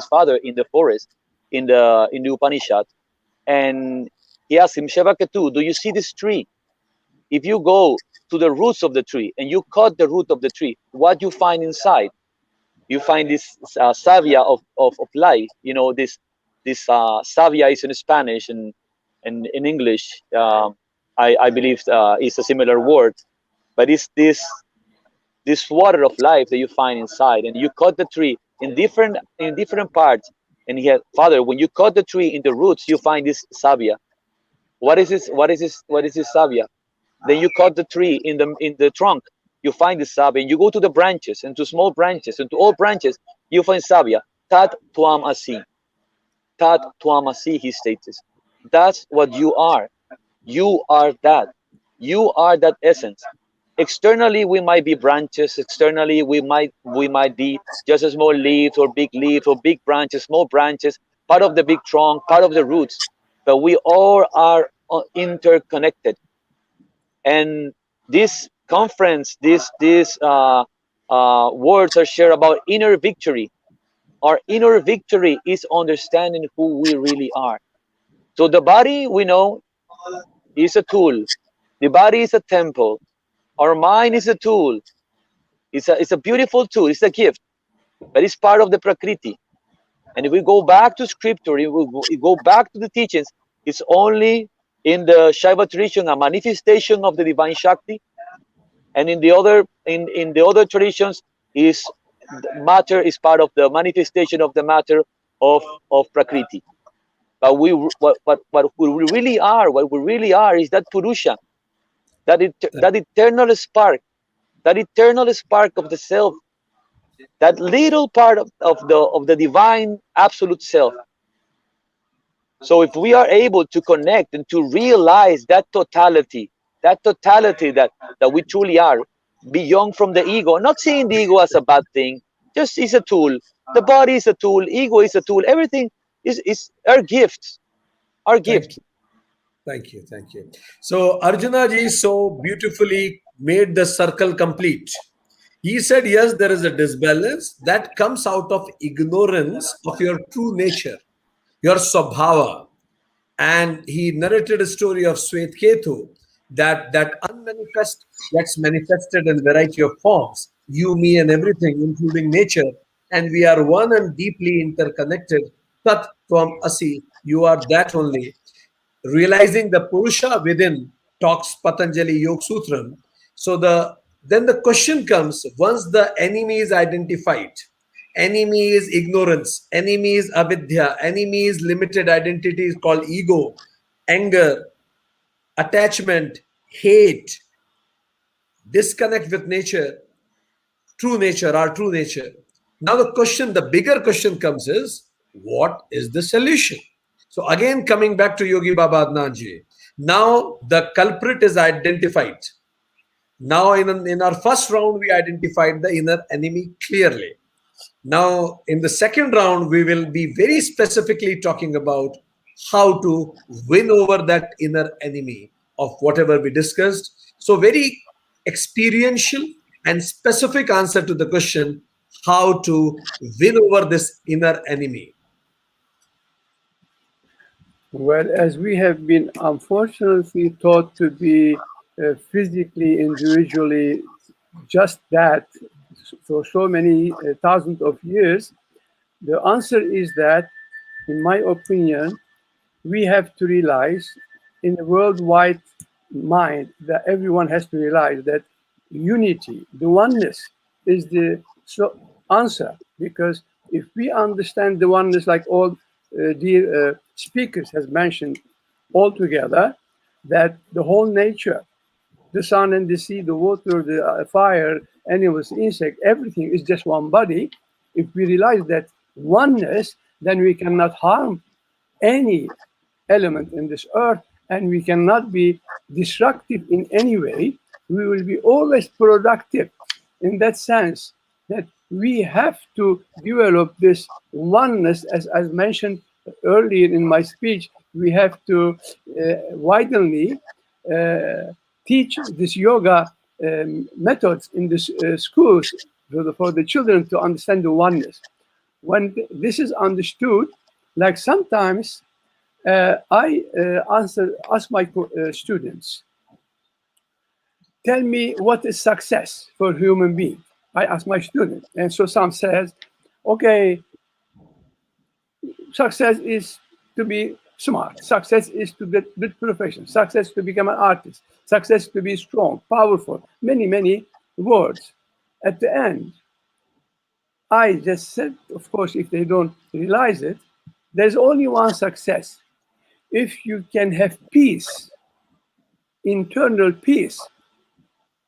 Speaker 21: father in the forest, in the Upanishad, and he asks him, Shavaketu, do you see this tree? If you go to the roots of the tree and you cut the root of the tree, what you find inside? You find this savia of life. You know, this savia is in Spanish, and in English, I believe is a similar word, but it's this water of life that you find inside. And you cut the tree in different parts. And he had, Father, when you cut the tree in the roots, you find this savia. What is this? What is this savia? Then you cut the tree in the trunk, you find the savia, and you go to the branches, and to small branches, and to all branches, you find savia. Tat tuam asi. Tat tuam asi, he states. That's what you are. You are that. You are that essence. Externally, we might be branches. Externally, we might be just a small leaves or big branches, small branches. part of the big trunk, part of the roots, but we all are interconnected. And this conference, these words are shared about inner victory. Our inner victory is understanding who we really are. So the body, we know, is a tool. The body is a temple. Our mind is a tool. It's a beautiful tool. It's a gift, but it's part of the Prakriti. And if we go back to scripture, if we go back to the teachings, it's only in the Shaiva tradition a manifestation of the divine Shakti, and in the other traditions is matter is part of the manifestation of the matter of Prakriti. But what we really are is that Purusha, that eternal spark of the self, that little part of the divine absolute self. So if we are able to connect and to realize that totality that we truly are, beyond from the ego, not seeing the ego as a bad thing, just is a tool. The body is a tool, ego is a tool, everything is our gifts. Our gift.
Speaker 1: Thank you. So Arjuna ji so beautifully made the circle complete. He said, yes, there is a disbalance that comes out of ignorance of your true nature, your Swabhava. And he narrated a story of Svetketu, that unmanifest gets manifested in variety of forms, you, me, and everything, including nature. And we are one and deeply interconnected. Tat Tvam Asi, you are that only. Realizing the Purusha within, talks Patanjali Yoga Sutram. So then the question comes, once the enemy is identified, enemy is ignorance, enemy is avidya, enemy is limited identity is called ego, anger, attachment, hate, disconnect with nature, true nature, our true nature. Now the bigger question comes is, what is the solution? So again, coming back to Yogi Baba Adnan ji, now the culprit is identified. Now in our first round, we identified the inner enemy clearly. Now in the second round, we will be very specifically talking about how to win over that inner enemy of whatever we discussed. So very experiential and specific answer to the question, how to win over this inner enemy.
Speaker 19: Well, as we have been unfortunately taught to be physically, individually, just that for so many thousands of years, the answer is that, in my opinion, we have to realize in the worldwide mind that everyone has to realize that unity, the oneness, is the answer. Because if we understand the oneness, like all dear speakers has mentioned altogether, that the whole nature, the sun and the sea, the water, the fire, animals, insect, everything is just one body. If we realize that oneness, then we cannot harm any element in this earth, and we cannot be destructive in any way. We will be always productive in that sense, that we have to develop this oneness, as mentioned earlier in my speech. We have to widely teach this yoga methods in the schools for the children to understand the oneness. When this is understood, like sometimes I ask my students, tell me what is success for a human being. I ask my students, and so some says, okay, success is to be smart, success is to get good profession, success to become an artist, success to be strong, powerful, many words. At the end, I just said, of course, if they don't realize it, there's only one success. If you can have peace, internal peace,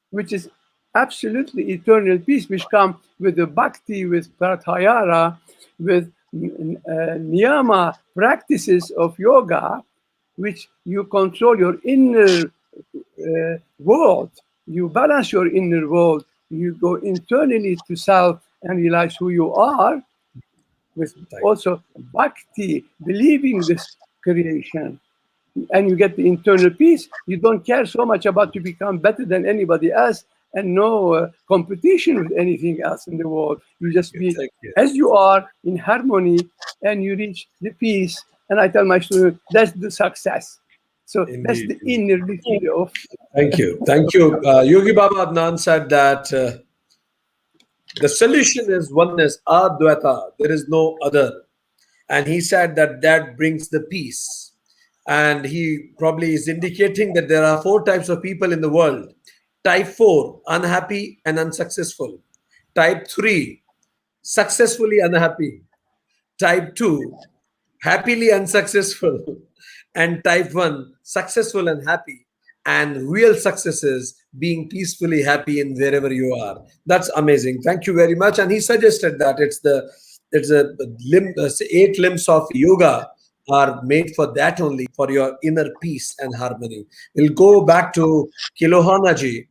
Speaker 19: which is absolutely eternal peace, which comes with the bhakti, with pratyahara, with niyama practices of yoga, which you control your inner world, you balance your inner world, you go internally to self and realize who you are, with also bhakti, believing this creation, and you get the internal peace. You don't care so much about to become better than anybody else, and no competition with anything else in the world. You just be as you are in harmony, and you reach the peace. And I tell my students, that's the success. So that's the inner liquid of.
Speaker 1: Thank you. Thank you. Yogi Baba Adnan said that the solution is oneness, Advaita. There is no other. And he said that that brings the peace. And he probably is indicating that there are 4 types of people in the world. Type 4, unhappy and unsuccessful. Type 3, successfully unhappy. Type 2, happily unsuccessful. And type 1, successful and happy. And real success is being peacefully happy in wherever you are. That's amazing. Thank you very much. And he suggested that it's a 8 limbs of yoga are made for that only, for your inner peace and harmony. We'll go back to Kilohana ji.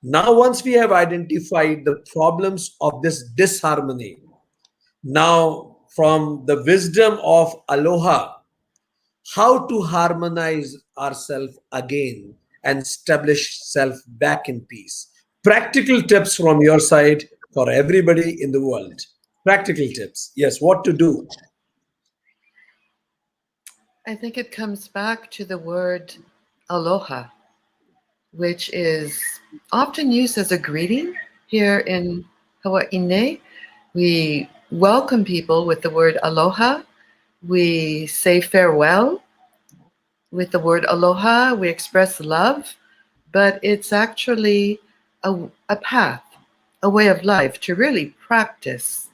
Speaker 1: Now, once we have identified the problems of this disharmony, now from the wisdom of Aloha, how to harmonize ourselves again and establish self back in peace. Practical tips from your side for everybody in the world. Practical tips. Yes, what to do.
Speaker 18: I think it comes back to the word aloha, which is often used as a greeting here in Hawaii. We welcome people with the word aloha. We say farewell with the word aloha. We express love, but it's actually a path, a way of life. To really practice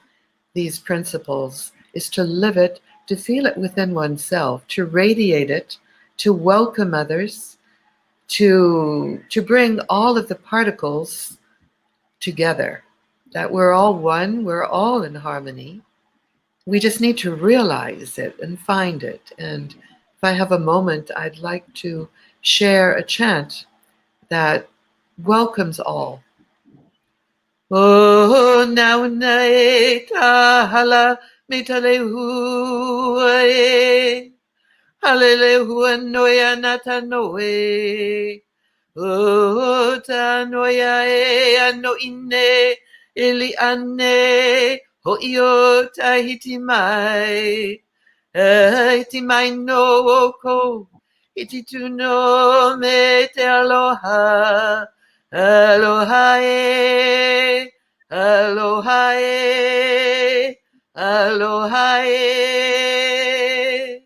Speaker 18: these principles is to live it, to feel it within oneself, to radiate it, to welcome others, to bring all of the particles together, that we're all one, we're all in harmony. We just need to realize it and find it. And if I have a moment, I'd like to share a chant that welcomes all. Oh, now tahala mitalehu hallelujah noya natanoe. Oh, tanoya ano ine ili ane. Ho'io tahiti mai, hiti mai no oko, iti tu no me te aloha, aloha e, aloha e, aloha e.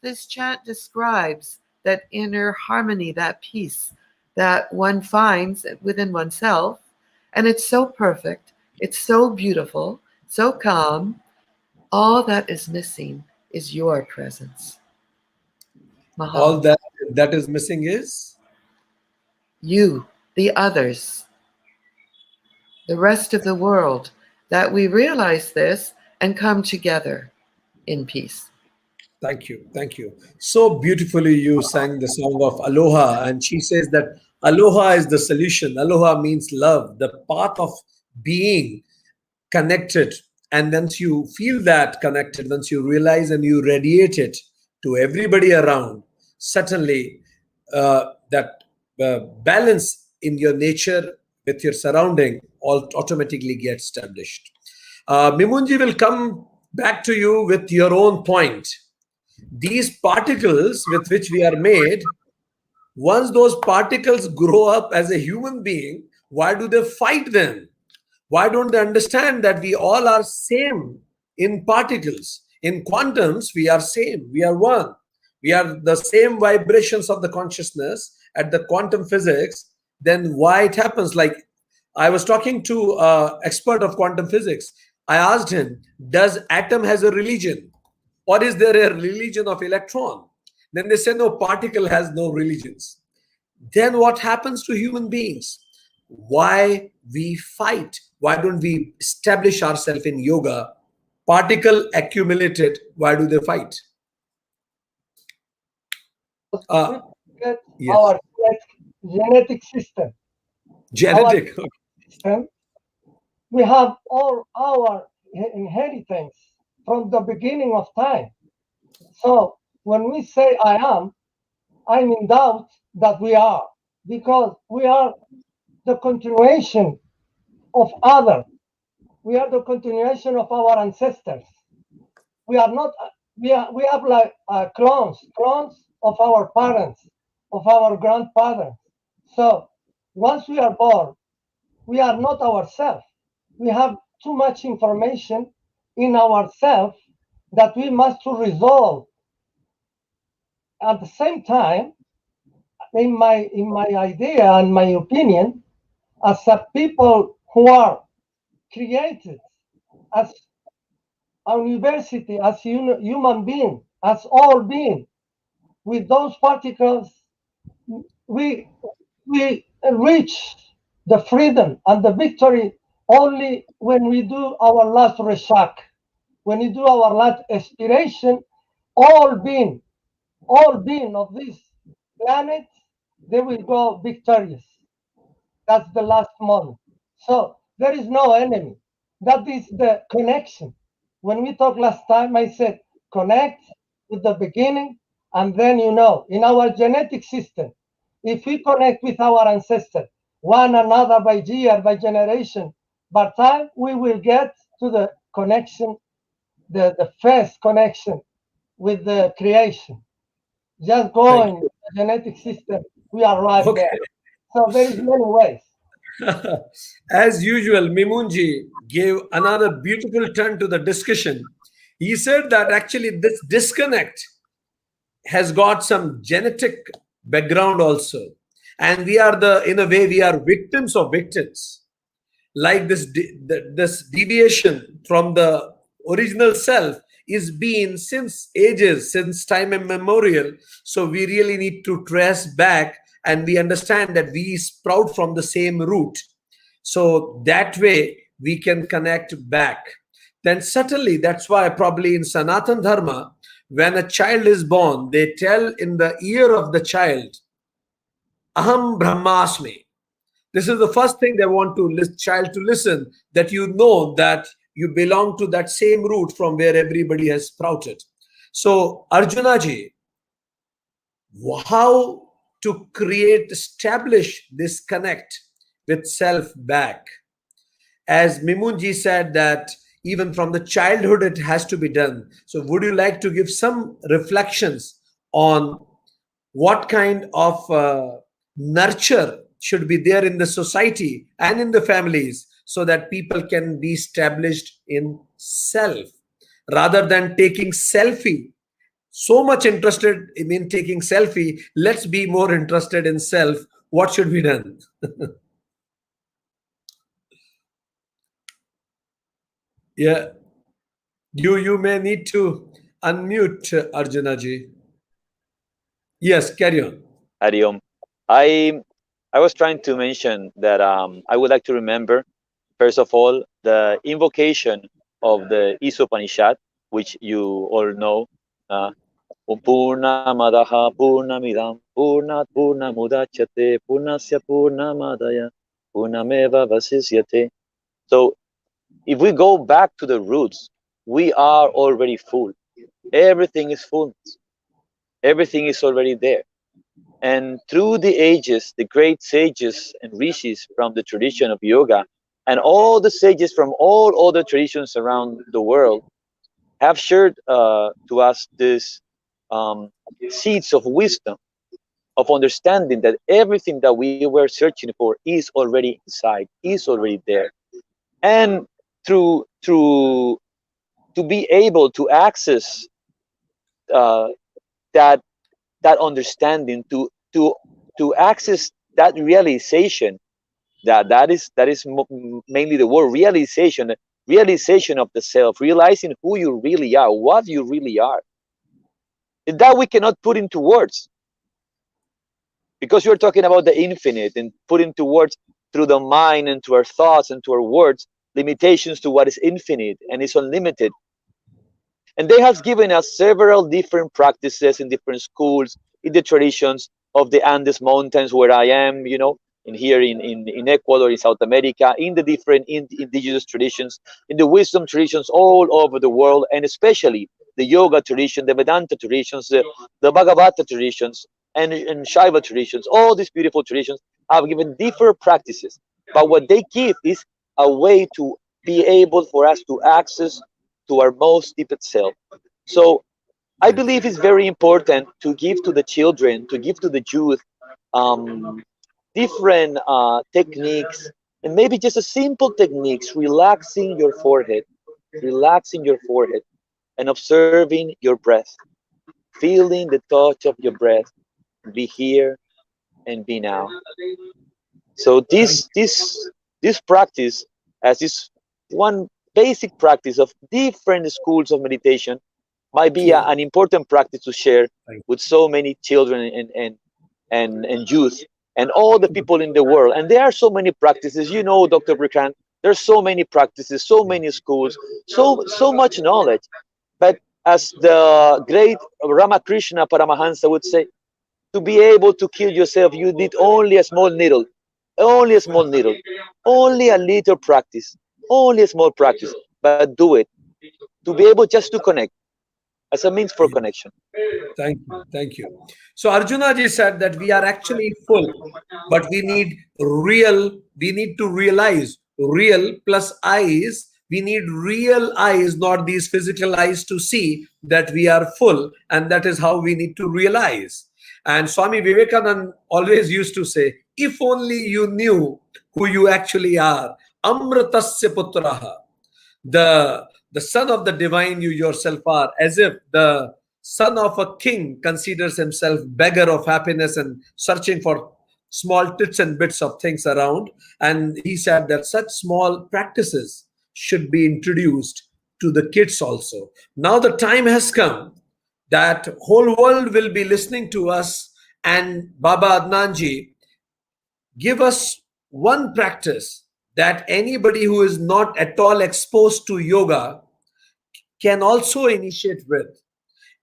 Speaker 18: This chant describes that inner harmony, that peace that one finds within oneself, and it's so perfect, it's so beautiful, so calm. All that is missing is your presence. Mahalo.
Speaker 1: All that is missing is?
Speaker 18: You, the others, the rest of the world, that we realize this and come together in peace.
Speaker 1: Thank you. Thank you. So beautifully you sang the song of Aloha, and she says that Aloha is the solution. Aloha means love, the path of being connected. And once you feel that connected, once you realize and you radiate it to everybody around, certainly that balance in your nature with your surrounding all automatically gets established. Mimunji will come back to you with your own point. These particles with which we are made, once those particles grow up as a human being, why do they fight them? Why don't they understand that we all are same in particles? In quantums, we are same. We are one. We are the same vibrations of the consciousness at the quantum physics. Then why it happens? Like I was talking to an expert of quantum physics. I asked him, does atom has a religion? Or is there a religion of electron? Then they said, no, particle has no religions. Then what happens to human beings? Why we fight? Why don't we establish ourselves in yoga? Particle accumulated, why do they fight?
Speaker 20: Yes. Our genetic system.
Speaker 1: Genetic.
Speaker 20: System, we have all our inheritance from the beginning of time. So when we say I am, I'm in doubt that we are, because we are the continuation of others. We are the continuation of our ancestors. We are not. We have like clones of our parents, of our grandfathers. So once we are born, we are not ourselves. We have too much information in ourselves that we must to resolve. At the same time, in my idea and my opinion, as a people who are created as a university, as human being, as all being, with those particles, we reach the freedom and the victory only when we do our last reshak, when we do our last aspiration. All being of this planet, they will go victorious. That's the last moment. So there is no enemy. That is the connection. When we talked last time, I said connect with the beginning, and then in our genetic system, if we connect with our ancestors, one another by year, by generation, by time, we will get to the connection, the first connection with the creation. Just going the genetic system, we are right there. So there is many ways.
Speaker 1: As usual, Mimunji gave another beautiful turn to the discussion. He said that actually this disconnect has got some genetic background also. And we are in a way, we are victims of victims. Like this deviation from the original self is being since ages, since time immemorial. So we really need to trace back, and we understand that we sprout from the same root. So that way we can connect back. Then certainly that's why probably in Sanatan Dharma, when a child is born, they tell in the ear of the child, Aham Brahmasmi. This is the first thing they want child to listen, that you know that you belong to that same root from where everybody has sprouted. So Arjuna ji, how to establish this connect with self back? As Mimunji said that even from the childhood it has to be done. So would you like to give some reflections on what kind of nurture should be there in the society and in the families, so that people can be established in self rather than taking selfie? So much interested in taking selfie, let's be more interested in self. What should be done? Yeah, you may need to unmute, Arjuna ji. Yes, carry on.
Speaker 21: Hariom. I was trying to mention that I would like to remember, first of all, the invocation of the Isopanishad, which you all know. Purna madaha purnamidam purnat purnamudachyate purnasya purnamadaya purnameva vasisyate. So if we go back to the roots, we are already full. Everything is fullness. Everything is already there. And through the ages, the great sages and rishis from the tradition of yoga, and all the sages from all other traditions around the world, have shared to us this seeds of wisdom, of understanding that everything that we were searching for is already inside, is already there. And to be able to access that understanding, to access that realization, that is mainly the word realization of the self, realizing who you really are, what you really are. That we cannot put into words, because you're talking about the infinite, and put into words through the mind and to our thoughts and to our words, limitations to what is infinite and is unlimited. And they have given us several different practices in different schools, in the traditions of the Andes Mountains where I am, here in Ecuador, in South America, in the different indigenous traditions, in the wisdom traditions all over the world, and especially the yoga tradition, the Vedanta traditions, the Bhagavata traditions, and Shaiva traditions. All these beautiful traditions have given different practices, but what they give is a way to be able for us to access to our most deepest self. So I believe it's very important to give to the children, to give to the youth, different techniques, and maybe just a simple techniques, relaxing your forehead, and observing your breath, feeling the touch of your breath, be here and be now. So this practice, as this one basic practice of different schools of meditation, might be an important practice to share with so many children and youth and all the people in the world. And there are so many practices, you know, Dr. Vikrant, there's so many practices, so many schools, so much knowledge. But as the great Ramakrishna Paramahansa would say, to be able to kill yourself, you need only a small needle, only a little practice, only a small practice, but do it. To be able just to connect as a means for connection.
Speaker 1: Thank you. So Arjuna ji said that we are actually full, but we need to realize real plus eyes. We need real eyes, not these physical eyes, to see that we are full, and that is how we need to realize. And Swami Vivekananda always used to say, if only you knew who you actually are, Amritasya Putraha, the son of the divine you yourself are, as if the son of a king considers himself beggar of happiness and searching for small tits and bits of things around. And he said that such small practices should be introduced to the kids also. Now the time has come that whole world will be listening to us, and Baba Adnanji, give us one practice that anybody who is not at all exposed to yoga can also initiate with.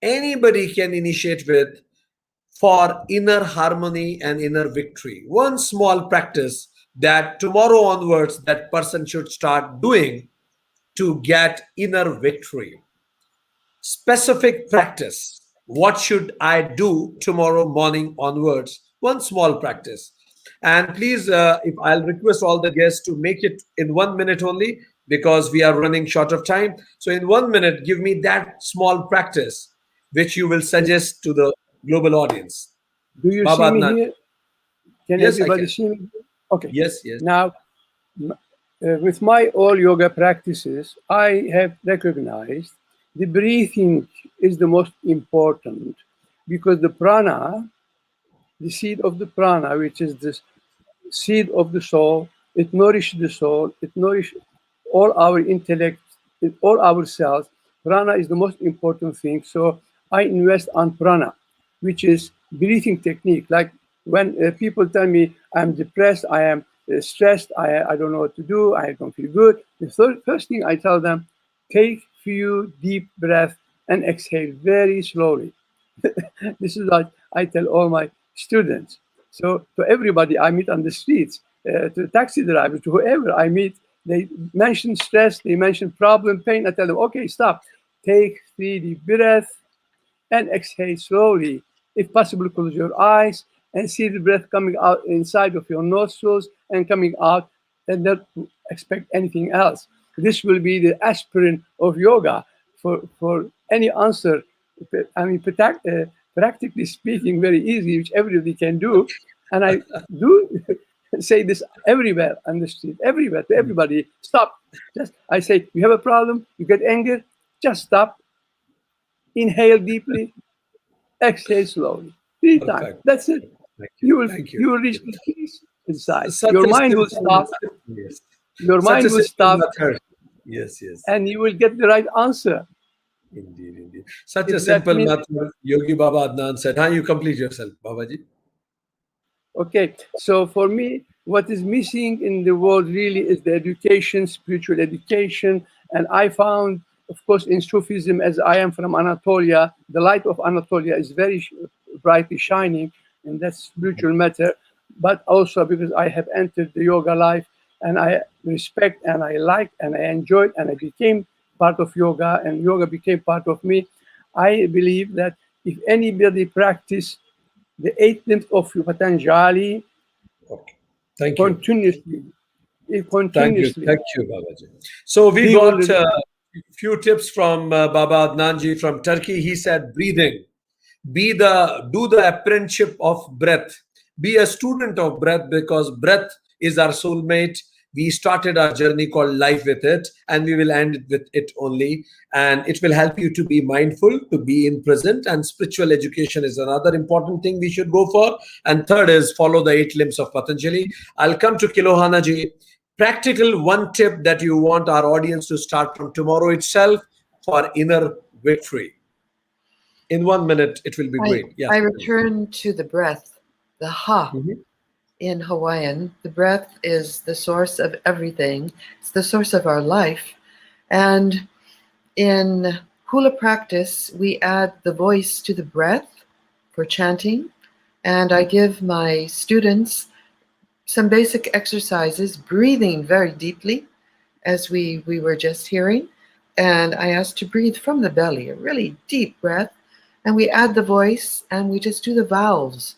Speaker 1: Anybody can initiate with for inner harmony and inner victory. One small practice that tomorrow onwards that person should start doing to get inner victory. Specific practice. What should I do tomorrow morning onwards? One small practice. And please, if I'll request all the guests to make it in 1 minute only, because we are running short of time. So in 1 minute, give me that small practice which you will suggest to the global audience.
Speaker 19: Do you
Speaker 1: Baba
Speaker 19: see me
Speaker 1: Adnan.
Speaker 19: here? Can
Speaker 1: Yes, I
Speaker 19: everybody
Speaker 1: can.
Speaker 19: see me? Okay.
Speaker 1: Yes.
Speaker 19: Now, with my all yoga practices, I have recognized the breathing is the most important, because the prana, the seed of the prana, which is the seed of the soul, it nourishes the soul, it nourishes all our intellect, all our cells. Prana is the most important thing. So I invest on prana, which is breathing technique. Like when people tell me I'm depressed, I am stressed, I don't know what to do, I don't feel good. The first thing I tell them, take few deep breaths and exhale very slowly. This is what I tell all my students. So to everybody I meet on the streets, to taxi drivers, to whoever I meet, they mention stress, they mention problem, pain. I tell them, okay, stop. Take 3 deep breaths and exhale slowly. If possible, close your eyes and see the breath coming out inside of your nostrils and coming out, and don't expect anything else. This will be the aspirin of yoga for any answer. I mean, practically speaking, very easy, which everybody can do. And I do say this everywhere on the street, everywhere, to everybody, stop. Just, I say, you have a problem, you get anger, just stop. Inhale deeply, exhale slowly, 3 times. That's it. You will reach the peace inside. Your mind will stop.
Speaker 1: Yes.
Speaker 19: Your
Speaker 1: Such
Speaker 19: mind
Speaker 1: a
Speaker 19: will
Speaker 1: simple
Speaker 19: stop.
Speaker 1: method. Yes.
Speaker 19: And you will get the right answer.
Speaker 1: Indeed. Such
Speaker 19: If
Speaker 1: a
Speaker 19: that
Speaker 1: simple
Speaker 19: means-
Speaker 1: method. Yogi Baba Adnan said, you complete yourself, Babaji.
Speaker 19: Okay, so for me, what is missing in the world really is the education, spiritual education. And I found, of course, in Sufism, as I am from Anatolia, the light of Anatolia is very brightly shining in that spiritual matter. but also because I have entered the yoga life and I respect and I like and I enjoyed and I became part of yoga and yoga became part of me. I believe that if anybody practice the 8 limbs of Patanjali
Speaker 1: Thank you.
Speaker 19: continuously,
Speaker 1: Thank you, Babaji. So we
Speaker 19: He
Speaker 1: got
Speaker 19: already-
Speaker 1: a few tips from Baba Adnanji from Turkey. He said, breathing. Do the apprenticeship of breath. Be a student of breath, because breath is our soulmate. We started our journey called life with it, and we will end it with it only. And it will help you to be mindful, to be in present. And spiritual education is another important thing we should go for. And third is follow the 8 limbs of Patanjali. I'll come to Kilohana ji. Practical one tip that you want our audience to start from tomorrow itself for inner victory. In 1 minute, it will be great. Yes.
Speaker 18: I return to the breath, the ha. In Hawaiian, the breath is the source of everything. It's the source of our life. And in hula practice, we add the voice to the breath for chanting. And I give my students some basic exercises, breathing very deeply, as we were just hearing. And I ask to breathe from the belly, a really deep breath. And we add the voice and we just do the vowels.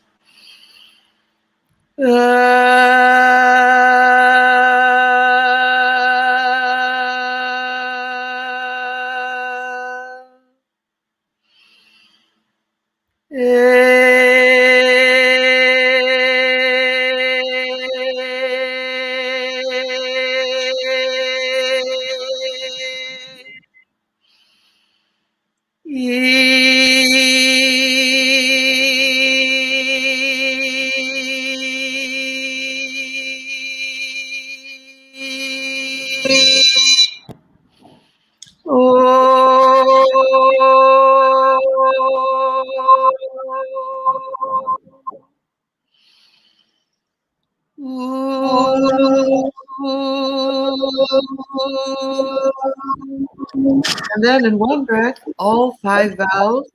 Speaker 18: And then in one breath, all 5 vowels.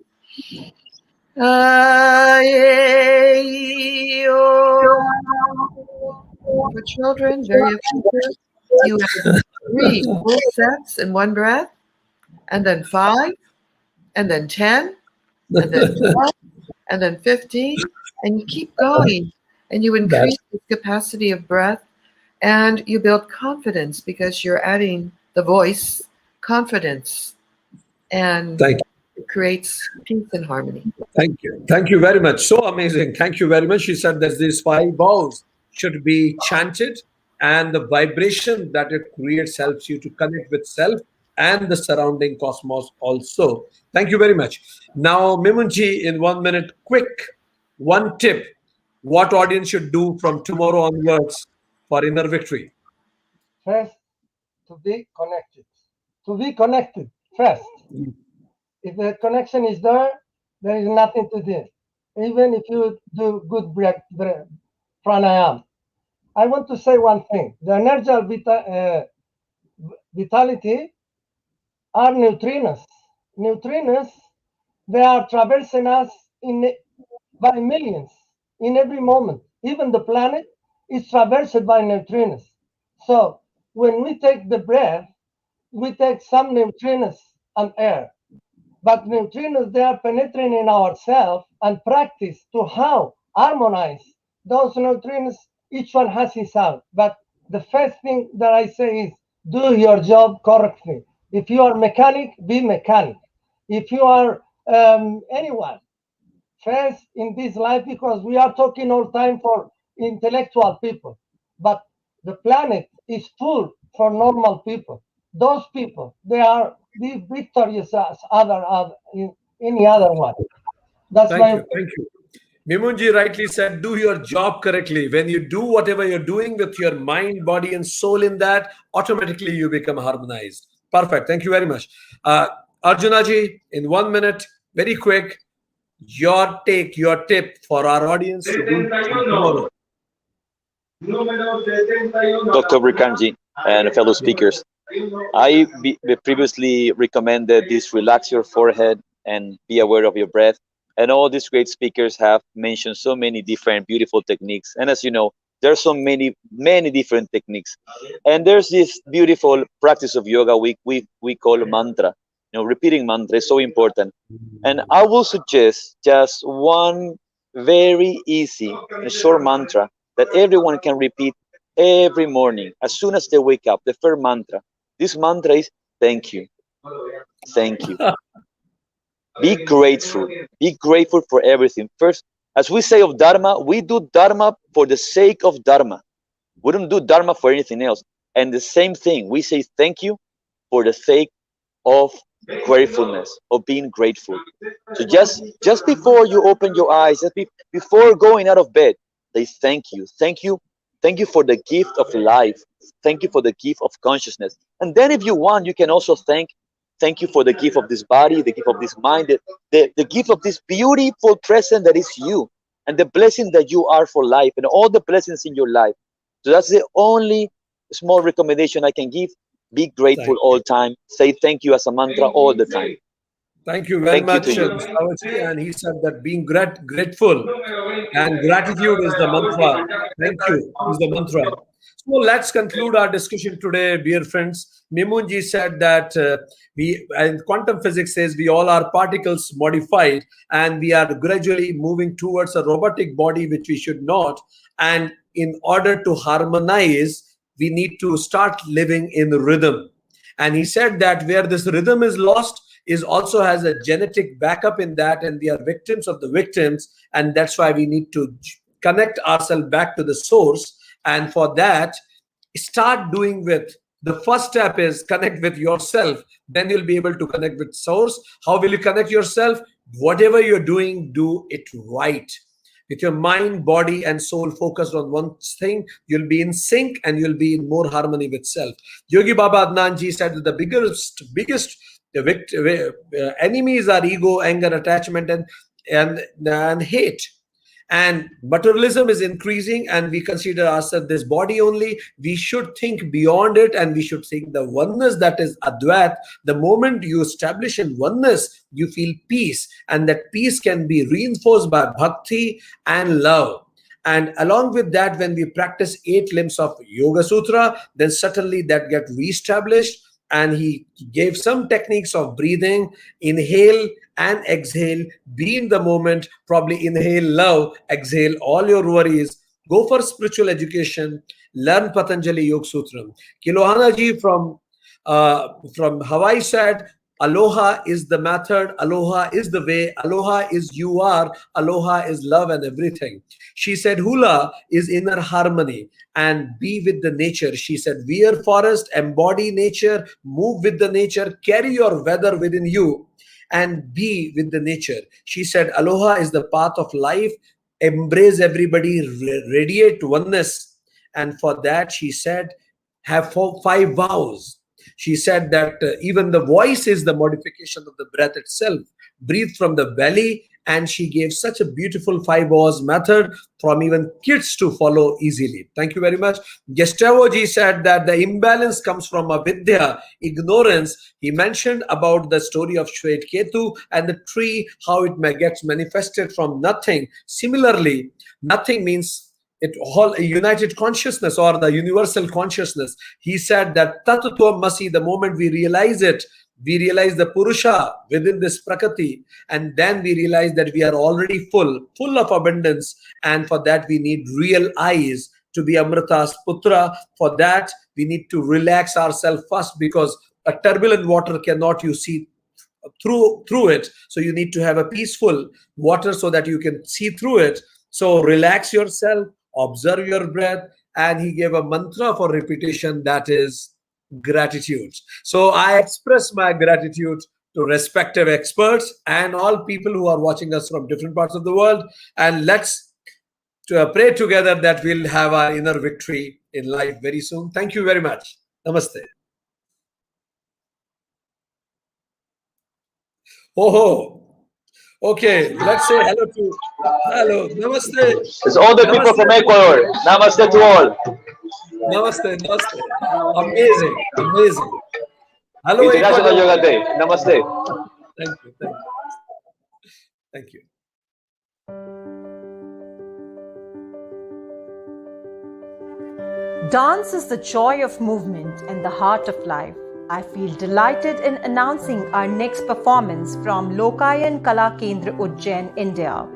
Speaker 18: For children, very effective. You have 3 full sets in one breath, and then 5, and then 10, and then 12, and then 15, and you keep going, and you increase the capacity of breath, and you build confidence because you're adding the voice, confidence, and
Speaker 1: Thank
Speaker 18: it creates peace and harmony.
Speaker 1: Thank you. Thank you very much. So amazing. Thank you very much. She said that these 5 vowels should be chanted, and the vibration that it creates helps you to connect with self and the surrounding cosmos also. Thank you very much. Now, Mimunji, in 1 minute, quick, one tip, what audience should do from tomorrow onwards for inner victory?
Speaker 20: First, to be connected. To be connected first. If the connection is there, there is nothing to do. Even if you do good breath pranayama. I want to say one thing. The energy vitality are neutrinos. Neutrinos, they are traversing us by millions in every moment. Even the planet is traversed by neutrinos. So when we take the breath, we take some neutrinos and air. But neutrinos, they are penetrating in ourselves and practice to how harmonize those neutrinos. Each one has his own. But the first thing that I say is do your job correctly. If you are mechanic, be mechanic. If you are anyone, first in this life, because we are talking all time for intellectual people, but the planet is full for normal people. Those people, they are the victorious as any other one. That's
Speaker 1: Thank you. Mimunji rightly said, do your job correctly. When you do whatever you're doing with your mind, body, and soul in that, automatically you become harmonized. Perfect. Thank you very much. Arjunaji, in 1 minute, very quick, your tip for our audience to do tomorrow.
Speaker 21: Dr. Brikanji and fellow speakers, I previously recommended this: relax your forehead and be aware of your breath. And all these great speakers have mentioned so many different beautiful techniques. And as you know, there are so many different techniques. And there's this beautiful practice of yoga we call mantra. Repeating mantra is so important. And I will suggest just one very easy and short mantra that everyone can repeat every morning as soon as they wake up. The first mantra. This mantra is thank you. Thank you. Be grateful. Be grateful for everything. First, as we say of Dharma, we do Dharma for the sake of Dharma. We don't do Dharma for anything else. And the same thing, we say thank you for the sake of gratefulness, of being grateful. So just before you open your eyes, before going out of bed, say thank you. Thank you. Thank you for the gift of life. Thank you for the gift of consciousness. And then if you want, you can also thank you for the gift of this body, the gift of this mind, the gift of this beautiful present that is you, and the blessing that you are for life, and all the blessings in your life. So that's the only small recommendation I can give. Be grateful all the time. Say thank you as a mantra all the time.
Speaker 1: Thank you very much, Gustavo-ji. And he said that being grateful and gratitude is the mantra. Thank you is the mantra. So let's conclude our discussion today, dear friends. Mimunji said that and quantum physics says we all are particles modified, and we are gradually moving towards a robotic body, which we should not. And in order to harmonize, we need to start living in rhythm. And he said that where this rhythm is lost, is also has a genetic backup in that, and we are victims of the victims, and that's why we need to connect ourselves back to the source. And for that, start doing with the first step is connect with yourself. Then you'll be able to connect with source. How will you connect yourself? Whatever you're doing, do it right. With your mind, body, and soul focused on one thing, you'll be in sync and you'll be in more harmony with self. Yogi Baba Adnan ji said that the biggest enemies are ego, anger, attachment, and hate. And materialism is increasing, and we consider ourselves this body only. We should think beyond it, and we should think the oneness that is Advait. The moment you establish in oneness, you feel peace, and that peace can be reinforced by bhakti and love. And along with that, when we practice 8 limbs of Yoga Sutra, then certainly that get reestablished. And he gave some techniques of breathing, inhale and exhale, be in the moment, probably inhale love, exhale all your worries, go for spiritual education, learn Patanjali Yoga Sutra. Kilohana ji from Hawaii said, aloha is the method, aloha is the way, aloha is you are, aloha is love and everything. She said hula is inner harmony and be with the nature. She said wear forest, embody nature, move with the nature, carry your weather within you and be with the nature. She said aloha is the path of life, embrace everybody, radiate oneness. And for that she said have 5 vows. She said that even the voice is the modification of the breath itself. Breathe from the belly, and she gave such a beautiful 5 vows method from even kids to follow easily. Thank you very much. Gustavo ji said that the imbalance comes from avidya, ignorance. He mentioned about the story of Shwet Ketu and the tree, how it gets manifested from nothing. Similarly, nothing means it all a united consciousness or the universal consciousness. He said that Tattva Masi, the moment we realize it, we realize the Purusha within this Prakriti, and then we realize that we are already full of abundance, and for that we need real eyes to be Amrita's Putra. For that we need to relax ourselves first, because a turbulent water cannot you see through it. So you need to have a peaceful water so that you can see through it. So relax yourself, observe your breath, and he gave a mantra for repetition, that is gratitude. So I express my gratitude to respective experts and all people who are watching us from different parts of the world. And let's pray together that we'll have our inner victory in life very soon. Thank you very much. Namaste. Oh. Okay, let's say hello, namaste.
Speaker 21: It's all the people from Ecuador. Namaste to all.
Speaker 1: Namaste. Amazing. Hello,
Speaker 21: International
Speaker 1: Ecuador.
Speaker 21: Yoga Day. Namaste.
Speaker 1: Thank you.
Speaker 6: Dance is the joy of movement and the heart of life. I feel delighted in announcing our next performance from Lokayan Kala Kendra Ujjain, India.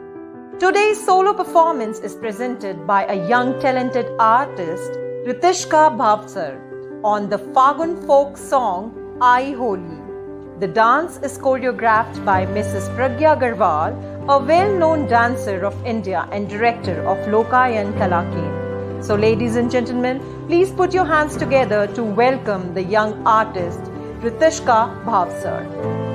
Speaker 6: Today's solo performance is presented by a young talented artist, Ritishka Bhavsar, on the Fagun folk song Ai Holi. The dance is choreographed by Mrs. Pragya Garwal, a well-known dancer of India and director of Lokayan Kala Kendra. So ladies and gentlemen, please put your hands together to welcome the young artist, Ritishka Bhavsar.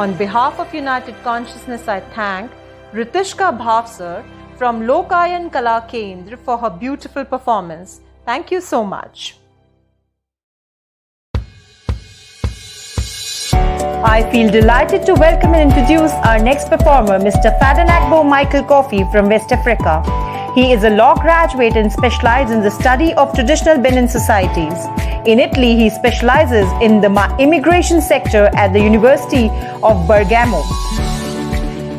Speaker 6: On behalf of United Consciousness, I thank Ritishka Bhavsar from Lokayan Kala Kendra for her beautiful performance. Thank you so much. I feel delighted to welcome and introduce our next performer, Mr. Fadanagbo Michael Coffey from West Africa. He is a law graduate and specializes in the study of traditional Benin societies. In Italy, he specializes in the immigration sector at the University of Bergamo.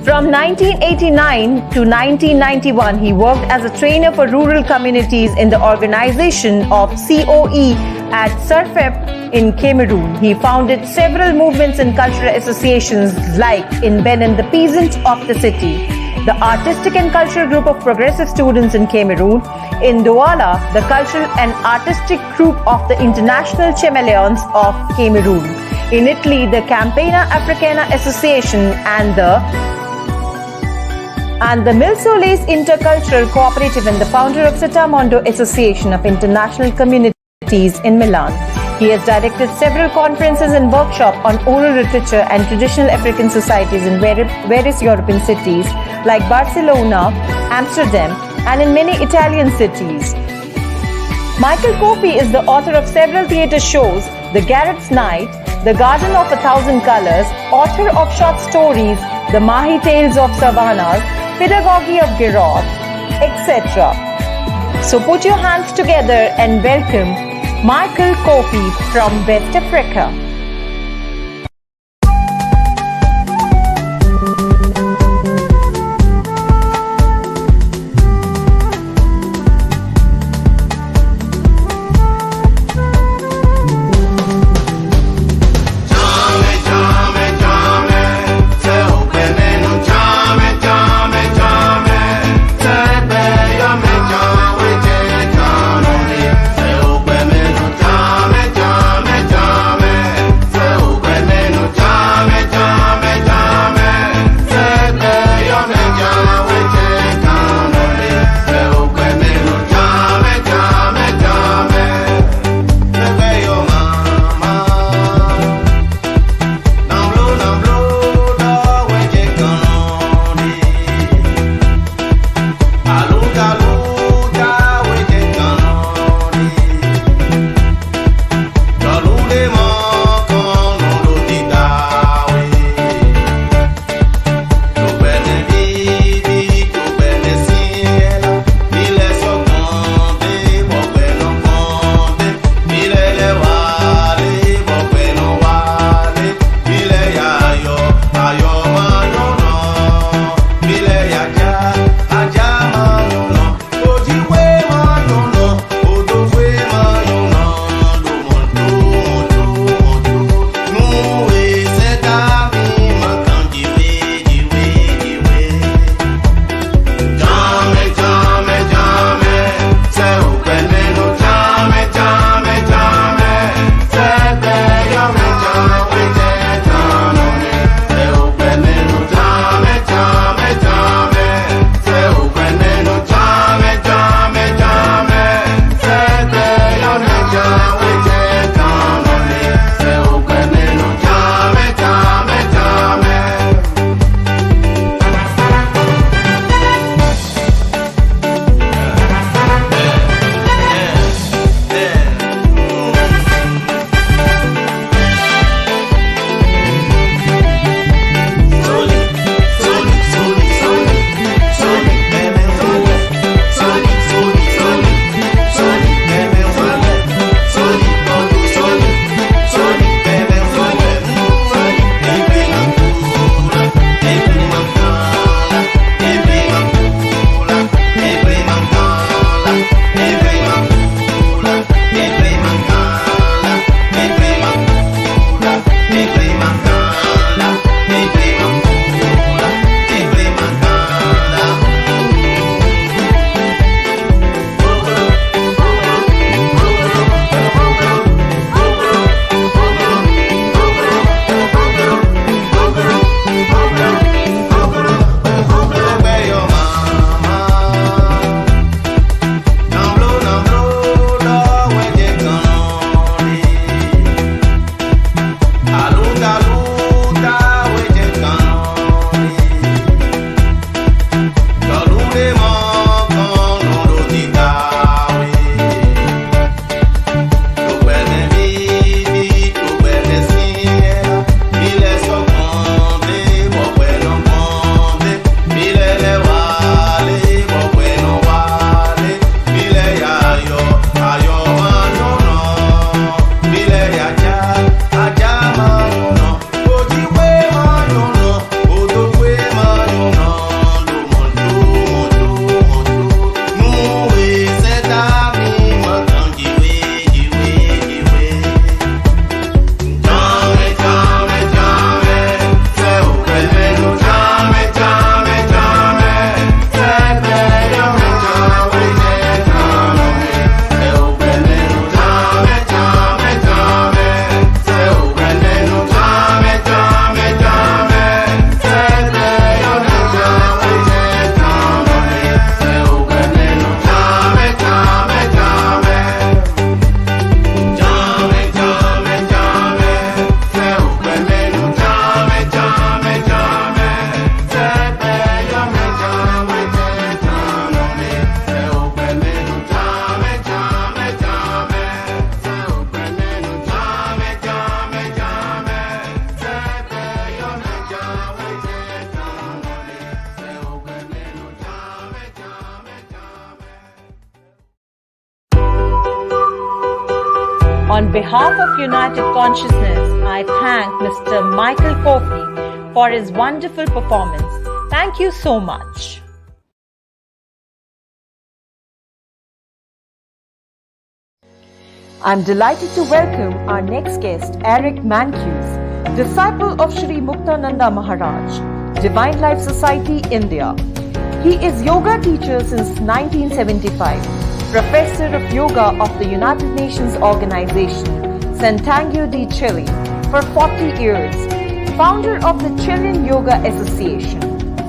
Speaker 6: From 1989 to 1991, he worked as a trainer for rural communities in the organization of COE at Surfep in Cameroon. He founded several movements and cultural associations like in Benin, the Peasants of the City, the Artistic and Cultural Group of Progressive Students in Cameroon, in Douala, the Cultural and Artistic Group of the International Chameleons of Cameroon, in Italy, the Campagna Africana Association and the Milsoles Intercultural Cooperative, and the founder of Setamondo Association of International Communities in Milan. He has directed several conferences and workshops on oral literature and traditional African societies in various European cities like Barcelona, Amsterdam, and in many Italian cities. Michael Coffey is the author of several theatre shows, The Garret's Night, The Garden of 1,000 Colors, author of short stories, The Mahi Tales of Savannas, Pedagogy of Giraud, etc. So put your hands together and welcome Michael Coffey from West Africa.
Speaker 9: Jame,
Speaker 6: On behalf of United Consciousness, I thank Mr. Michael Kofi for his wonderful performance. Thank you so much. I'm delighted to welcome our next guest, Eric Mancues, disciple of Sri Muktananda Maharaj, Divine Life Society, India. He is yoga teacher since 1975, professor of yoga of the United Nations Organization, Santiago de Chile, for 40 years, founder of the Chilean Yoga Association,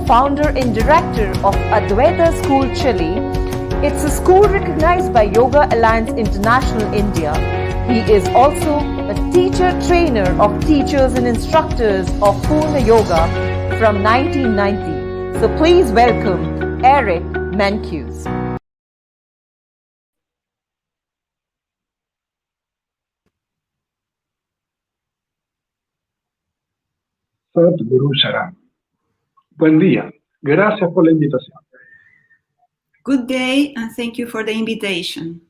Speaker 6: founder and director of Advaita School Chile. It's a school recognized by Yoga Alliance International India. He is also a teacher trainer of teachers and instructors of Purna Yoga from 1990. So please welcome Eric Mancues.
Speaker 2: Sadhguru Sharan. Buen día. Gracias por la invitación.
Speaker 22: Good day, and thank you for the invitation.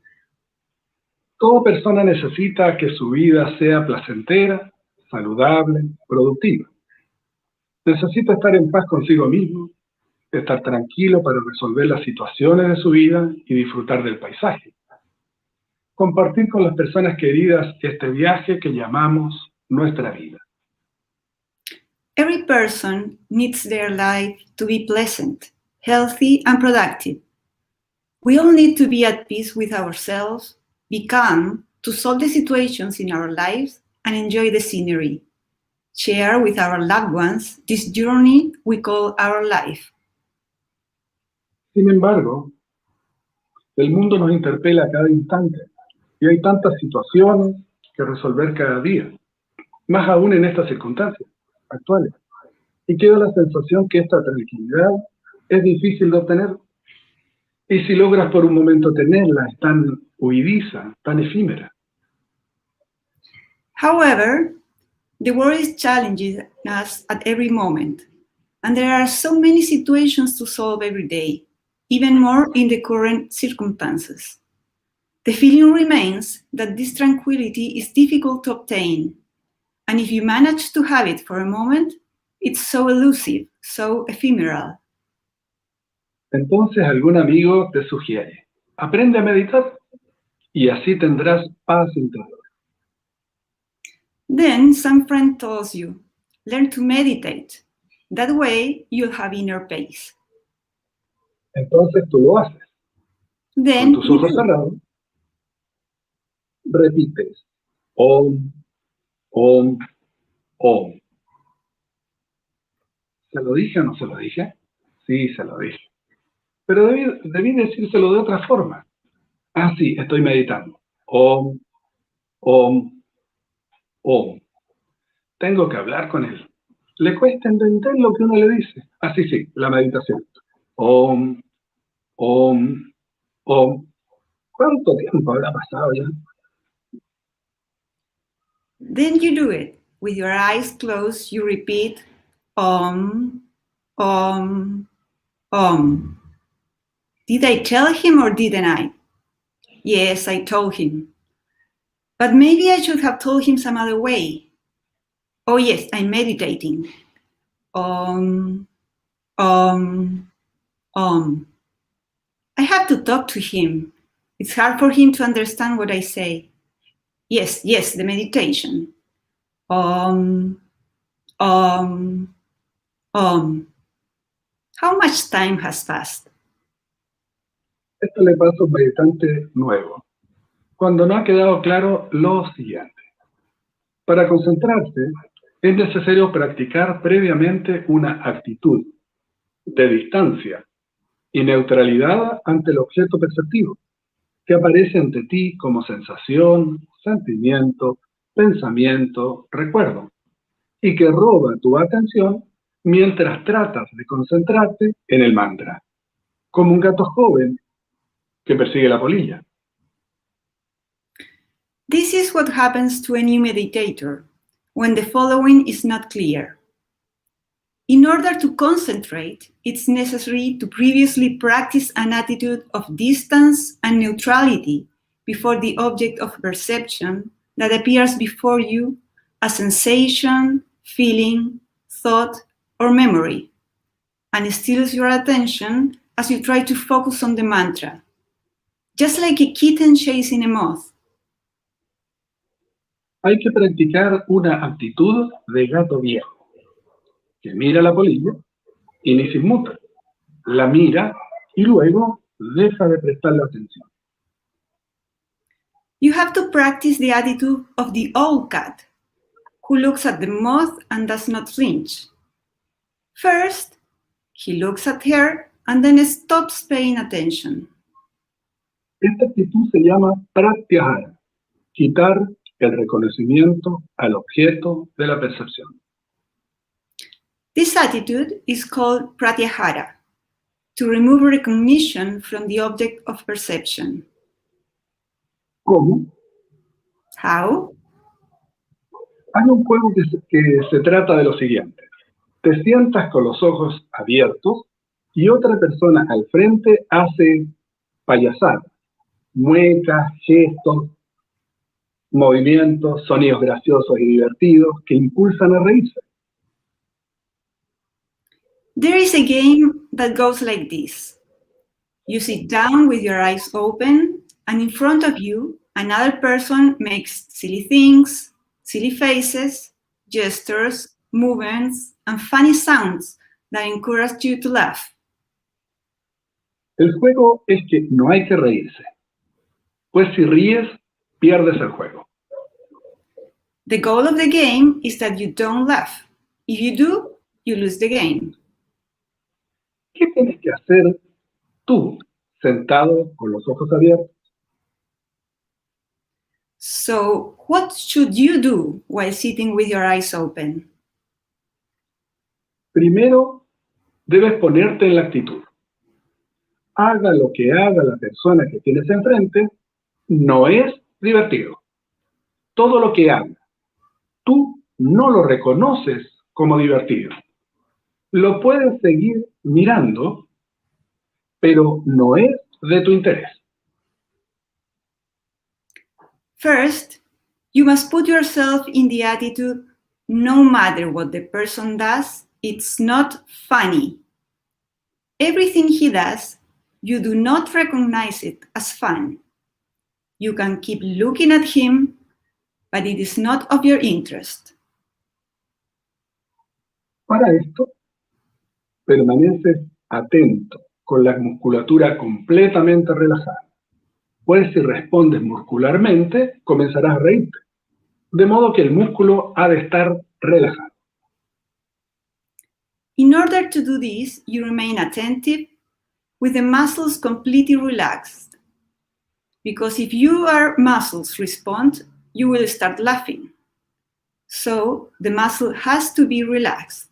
Speaker 2: Toda persona necesita que su vida sea placentera, saludable, productiva. Necesita estar en paz consigo mismo, estar tranquilo para resolver las situaciones de su vida y disfrutar del paisaje. Compartir con las personas queridas este viaje que llamamos nuestra vida.
Speaker 22: Every person needs their life to be pleasant, healthy, and productive. We all need to be at peace with ourselves, be calm to solve the situations in our lives, and enjoy the scenery. Share with our loved ones this journey we call our life.
Speaker 2: Sin embargo, el mundo nos interpela a cada instante y hay tantas situaciones que resolver cada día, más aún en estas circunstancias actuales. Y queda la sensación que esta tranquilidad es difícil de obtener. Y si logras por un momento tenerla, es tan huidiza, tan efímera.
Speaker 22: However, the world is challenging us at every moment, and there are so many situations to solve every day, even more in the current circumstances. The feeling remains that this tranquility is difficult to obtain, and if you manage to have it for a moment, it's so elusive, so ephemeral.
Speaker 2: Entonces algún amigo te sugiere, aprende a meditar y así tendrás paz interior.
Speaker 22: Then some friend tells you, learn to meditate. That way you'll have inner peace.
Speaker 2: Entonces tú lo haces.
Speaker 22: Then
Speaker 2: con tus ojos cerrados, repites Om, Om, Om. ¿Se lo dije o no se lo dije? Sí, se lo dije. Pero debí decírselo de otra forma. Ah, sí, estoy meditando. Om, Om, Om. Tengo que hablar con él. Le cuesta entender lo que uno le dice. Ah, sí, sí, la meditación. Om, Om, Om. ¿Cuánto tiempo habrá pasado ya?
Speaker 22: Then you do it. With your eyes closed, you repeat Om, Om, Om. Did I tell him or didn't I? Yes, I told him. But maybe I should have told him some other way. Oh yes, I'm meditating. Om, Om, Om. I have to talk to him. It's hard for him to understand what I say. Yes, the meditation. Om, Om, Om. How much time has passed?
Speaker 2: Esto le pasa a un meditante nuevo, cuando no ha quedado claro lo siguiente. Para concentrarse, es necesario practicar previamente una actitud de distancia y neutralidad ante el objeto perceptivo, que aparece ante ti como sensación, sentimiento, pensamiento, recuerdo, y que roba tu atención mientras tratas de concentrarte en el mantra, como un gato joven que persigue la polilla.
Speaker 22: This is what happens to a new meditator when the following is not clear. In order to concentrate, it's necessary to previously practice an attitude of distance and neutrality before the object of perception that appears before you, a sensation, feeling, thought, or memory, and it steals your attention as you try to focus on the mantra, just like a kitten chasing a moth.
Speaker 2: Hay que practicar una actitud de gato viejo, que mira la polilla y ni se inmuta, la mira y luego deja de prestarle atención.
Speaker 22: You have to practice the attitude of the old cat, who looks at the moth and does not flinch. First, he looks at her and then stops paying attention.
Speaker 2: Esta actitud se llama pratyahara, quitar el reconocimiento al objeto de la percepción.
Speaker 22: This attitude is called pratyahara, to remove recognition from the object of perception.
Speaker 2: ¿Cómo?
Speaker 22: How?
Speaker 2: Hay un juego que se trata de lo siguiente. Te sientas con los ojos abiertos y otra persona al frente hace payasadas, muecas, gestos, movimientos, sonidos graciosos y divertidos que impulsan a reírse.
Speaker 22: There is a game that goes like this. You sit down with your eyes open, and in front of you, another person makes silly things, silly faces, gestures, movements, and funny sounds that encourage you to laugh.
Speaker 2: El juego es que no hay que reírse, pues si ríes, pierdes el juego.
Speaker 22: The goal of the game is that you don't laugh. If you do, you lose the game.
Speaker 2: ¿Qué tienes que hacer tú, sentado con los ojos abiertos?
Speaker 22: So, what should you do while sitting with your eyes open?
Speaker 2: Primero, debes ponerte en la actitud. Haga lo que haga la persona que tienes enfrente, no es divertido. Todo lo que haga, tú no lo reconoces como divertido. Lo puedes seguir mirando, pero no es de tu interés.
Speaker 22: First, you must put yourself in the attitude, no matter what the person does, it's not funny. Everything he does, you do not recognize it as fun. You can keep looking at him, but it is not of your interest.
Speaker 2: Para esto, permaneces atento, con la musculatura completamente relajada. Pues si respondes muscularmente, comenzarás a reírte. De modo que el músculo ha de estar relajado.
Speaker 22: In order to do this, you remain attentive with the muscles completely relaxed. Because if your muscles respond, you will start laughing. So the muscle has to be relaxed.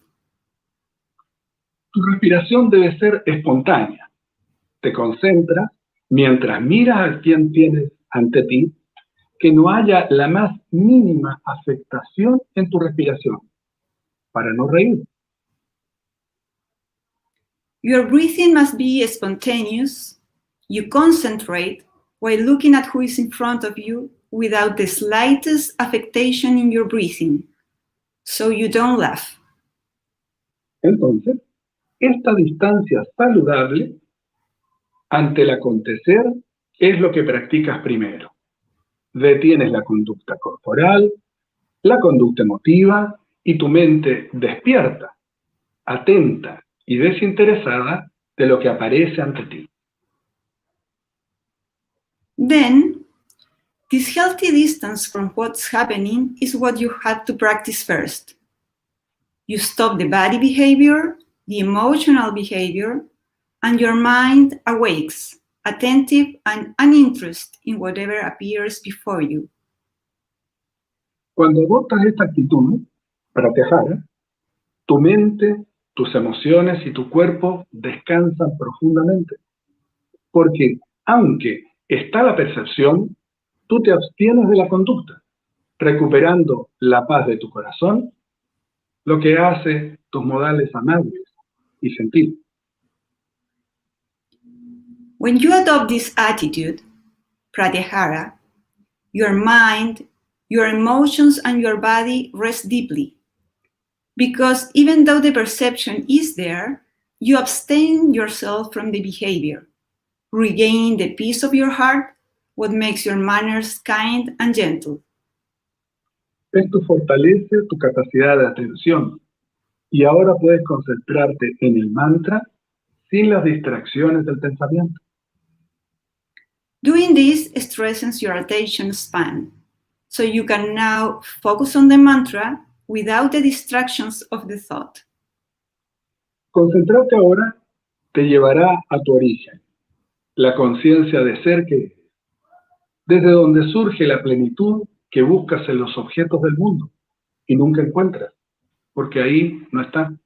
Speaker 2: Tu respiración debe ser espontánea. Te concentras mientras miras a quien tienes ante ti, que no haya la más mínima afectación en tu respiración, para no reír.
Speaker 22: Your breathing must be spontaneous. You concentrate while looking at who is in front of you without the slightest affectation in your breathing, so you don't laugh.
Speaker 2: Entonces, esta distancia saludable ante el acontecer es lo que practicas primero. Detienes la conducta corporal, la conducta emotiva y tu mente despierta, atenta y desinteresada de lo que aparece ante ti.
Speaker 22: Then, this healthy distance from what's happening is what you have to practice first. You stop the body behavior, the emotional behavior, and your mind awakes, attentive and uninterested in whatever appears before you.
Speaker 2: Cuando adoptas esta actitud, pratyahara, tu mente, tus emociones y tu cuerpo descansan profundamente. Porque, aunque está la percepción, tú te abstienes de la conducta, recuperando la paz de tu corazón, lo que hace tus modales amables y sentidos.
Speaker 22: When you adopt this attitude, pratyahara, your mind, Your emotions and your body rest deeply. Because even though the perception is there, you abstain yourself from the behavior, regaining the peace of your heart, what makes your manners kind and gentle.
Speaker 2: Esto fortalece tu capacidad de atención y ahora puedes concentrarte en el mantra sin las distracciones del pensamiento.
Speaker 22: Doing this strengthens your attention span, so you can now focus on the mantra without the distractions of the thought.
Speaker 2: Concentrarte ahora te llevará a tu origen, la conciencia de ser que eres, desde donde surge la plenitud que buscas en los objetos del mundo y nunca encuentras, porque ahí no está.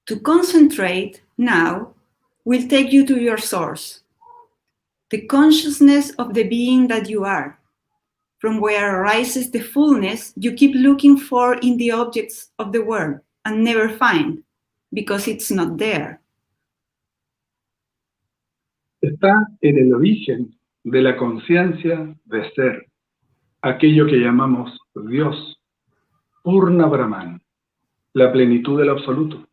Speaker 22: To concentrate now will take you to your source, the consciousness of the being that you are, from where arises the fullness you keep looking for in the objects of the world and never find, because it's not there.
Speaker 2: Está en el origen de la conciencia de ser, aquello que llamamos Dios, Purna Brahman, la plenitud del absoluto.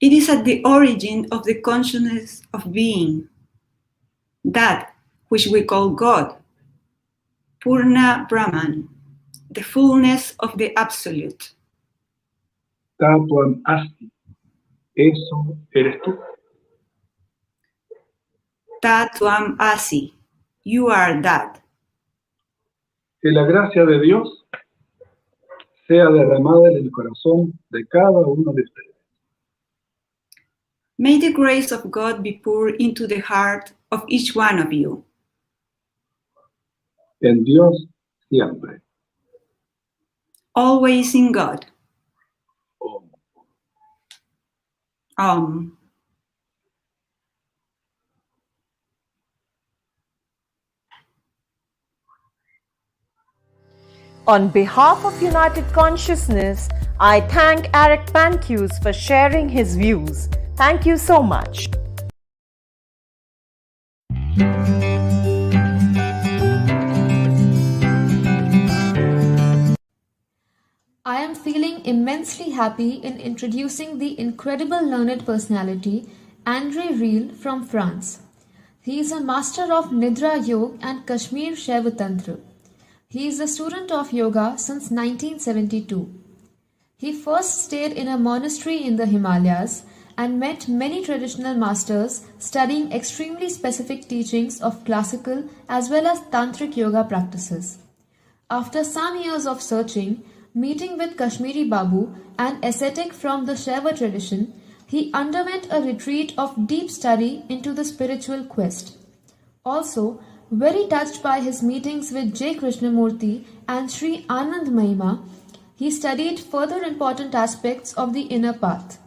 Speaker 22: It is at the origin of the consciousness of being, that which we call God, Purna Brahman, the fullness of the absolute.
Speaker 2: Tatuam asti, eso eres tú.
Speaker 22: Tatuam asi, you are that.
Speaker 2: Que la gracia de Dios sea derramada en el corazón de cada uno de ustedes.
Speaker 22: May the grace of God be poured into the heart of each one of you.
Speaker 2: En Dios siempre.
Speaker 22: Always in God.
Speaker 6: On behalf of United Consciousness, I thank Eric Pancuse for sharing his views. Thank you so much.
Speaker 3: I am feeling immensely happy in introducing the incredible learned personality, André Riel from France. He is a master of Nidra Yoga and Kashmir Shaiva Tantra. He is a student of yoga since 1972. He first stayed in a monastery in the Himalayas and met many traditional masters studying extremely specific teachings of classical as well as tantric yoga practices. After some years of searching, meeting with Kashmiri Babu, an ascetic from the Shaiva tradition, he underwent a retreat of deep study into the spiritual quest. Also, very touched by his meetings with J. Krishnamurti and Sri Anand Mahima, he studied further important aspects of the inner path.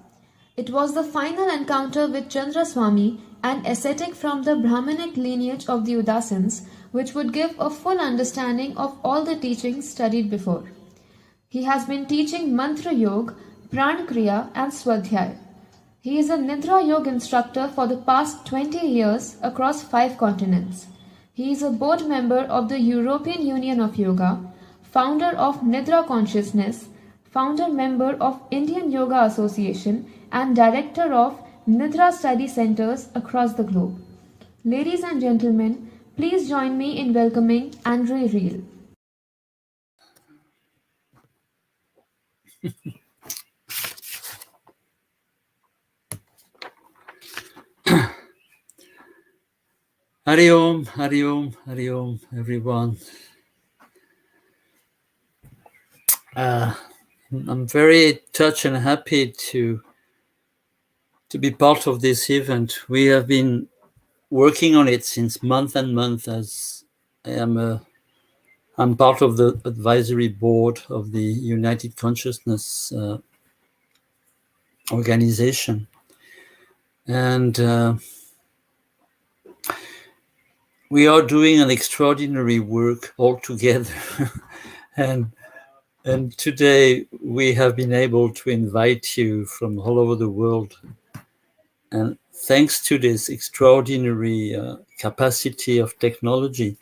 Speaker 3: It was the final encounter with Chandra Swami, an ascetic from the Brahmanic lineage of the Udasins, which would give a full understanding of all the teachings studied before. He has been teaching Mantra Yoga, Pran Kriya and Swadhyay. He is a Nidra Yoga instructor for the past 20 years across 5 continents. He is a board member of the European Union of Yoga, founder of Nidra Consciousness, founder member of Indian Yoga Association, and director of Nidra Study Centers across the globe. Ladies and gentlemen, please join me in welcoming André Riel.
Speaker 4: Hari Om, Hari Om, Hari Om, everyone. I'm very touched and happy to be part of this event. We have been working on it since month and month, as I'm part of the advisory board of the United Consciousness organization. And we are doing an extraordinary work all together. And today we have been able to invite you from all over the world. And thanks to this extraordinary capacity of technology,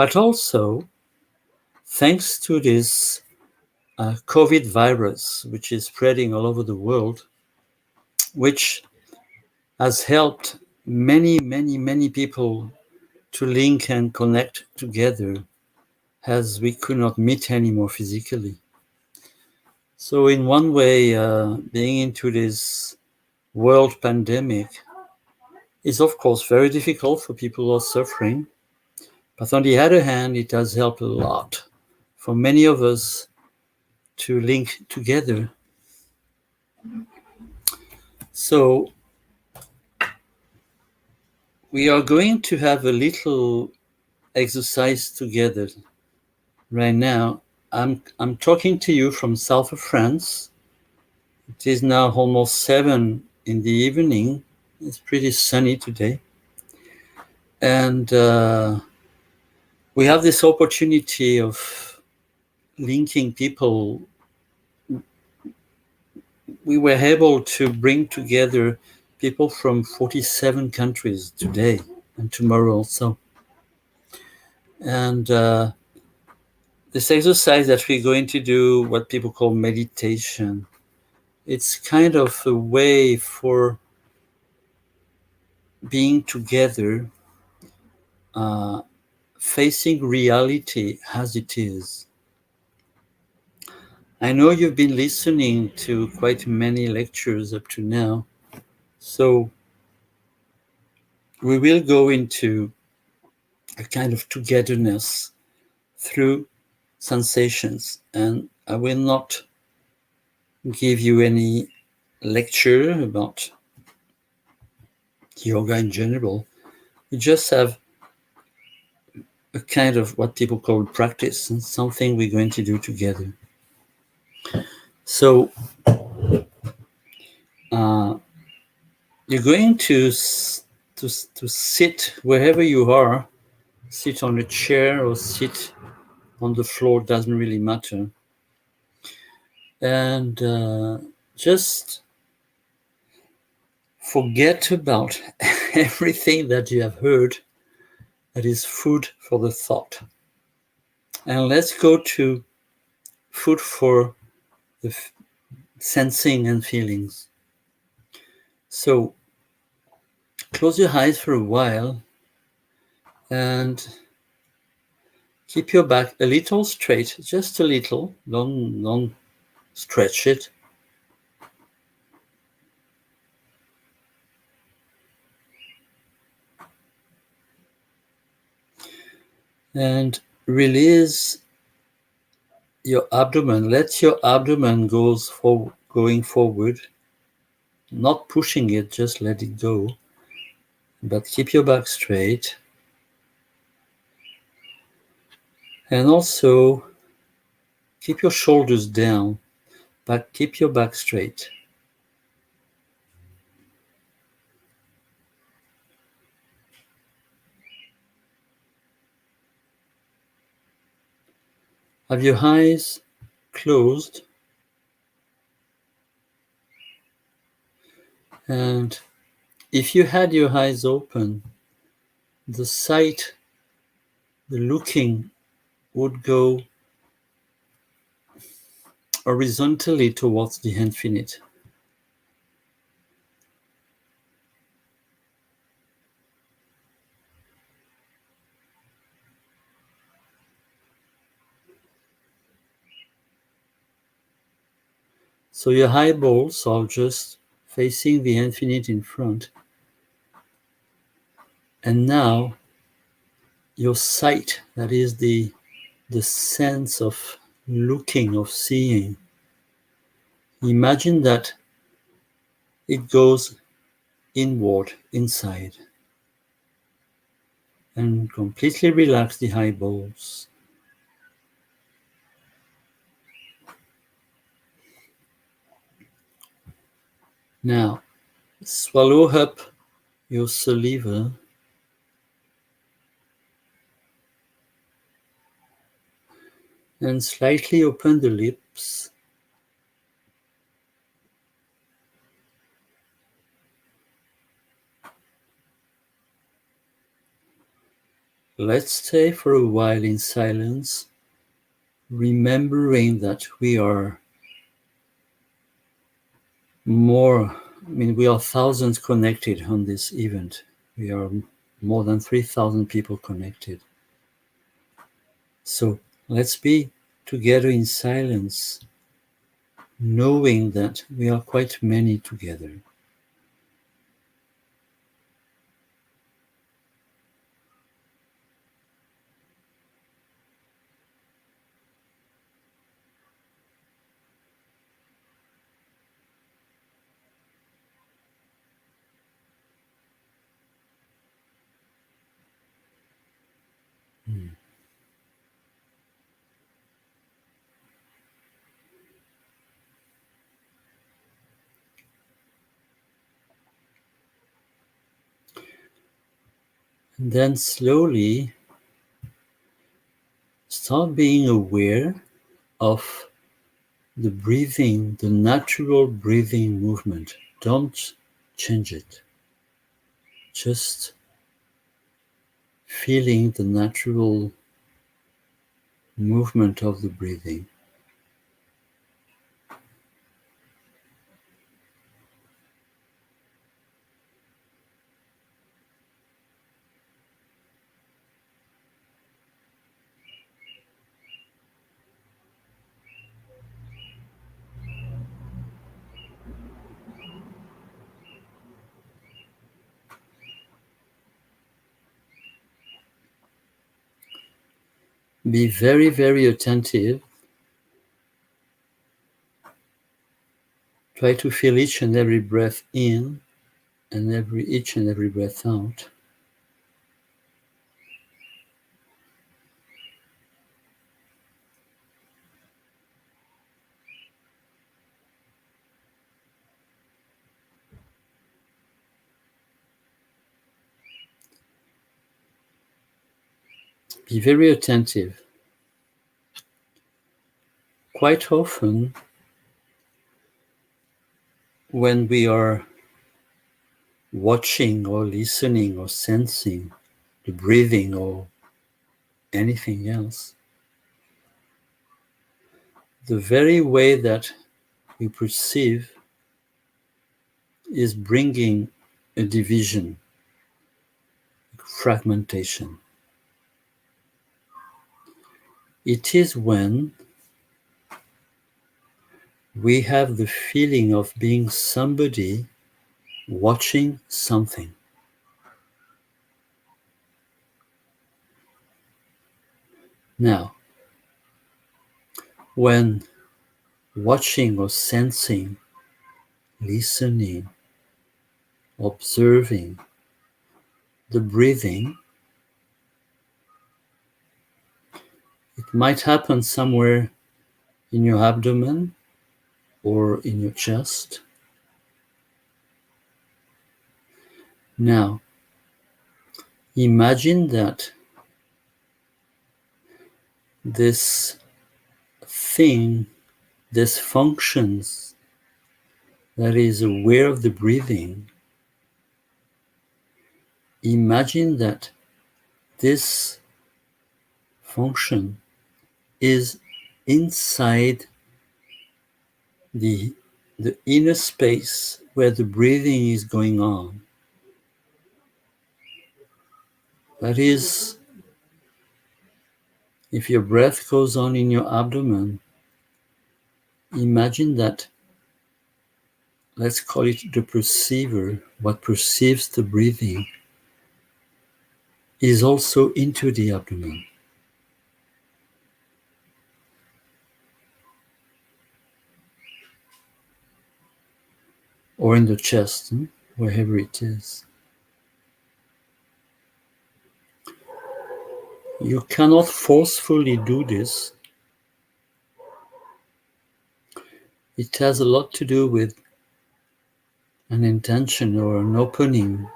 Speaker 4: But also, thanks to this COVID virus, which is spreading all over the world, which has helped many people to link and connect together, as we could not meet anymore physically. So in one way, being into this world pandemic is of course very difficult for people who are suffering. But on the other hand, it has helped a lot for many of us to link together. So we are going to have a little exercise together right now. I'm talking to you from south of France. It is now almost 7 in the evening. It's pretty sunny today. And we have this opportunity of linking people. We were able to bring together people from 47 countries today and tomorrow also. And this exercise that we're going to do, what people call meditation, it's kind of a way for being together, facing reality as it is. I know you've been listening to quite many lectures up to now, so we will go into a kind of togetherness through sensations, and I will not give you any lecture about yoga in general. We just have a kind of what people call practice and something we're going to do together. So you're going to sit wherever you are, sit on a chair or sit on the floor, doesn't really matter. And just forget about everything that you have heard that is food for the thought. And let's go to food for the sensing and feelings. So close your eyes for a while and keep your back a little straight, just a little, don't stretch it. And release your abdomen. Let your abdomen going forward, not pushing it, just let it go. But keep your back straight. And also keep your shoulders down, but keep your back straight. Have your eyes closed. And if you had your eyes open, the sight, the looking would go horizontally towards the infinite. So your eyeballs are just facing the infinite in front. And now your sight, that is the sense of looking, of seeing, imagine that it goes inward, inside. And completely relax the eyeballs. Now, swallow up your saliva and slightly open the lips. Let's stay for a while in silence, remembering that we are we are thousands connected on this event. We are more than 3,000 people connected. So let's be together in silence, knowing that we are quite many together. And then slowly start being aware of the breathing, the natural breathing movement. Don't change it. Just feeling the natural movement of the breathing. Be very, very attentive. Try to feel each and every breath in and each and every breath out. Be very attentive. Quite often, when we are watching or listening or sensing the breathing or anything else, the very way that we perceive is bringing a division, fragmentation. It is when we have the feeling of being somebody watching something. Now, when watching or sensing, listening, observing the breathing, it might happen somewhere in your abdomen or in your chest. Now, imagine that this thing, this functions that is aware of the breathing, imagine that this function is inside the inner space where the breathing is going on. That is, if your breath goes on in your abdomen, imagine that, let's call it the perceiver, what perceives the breathing, is also into the abdomen. Or in the chest, wherever it is. You cannot forcefully do this. It has a lot to do with an intention or an opening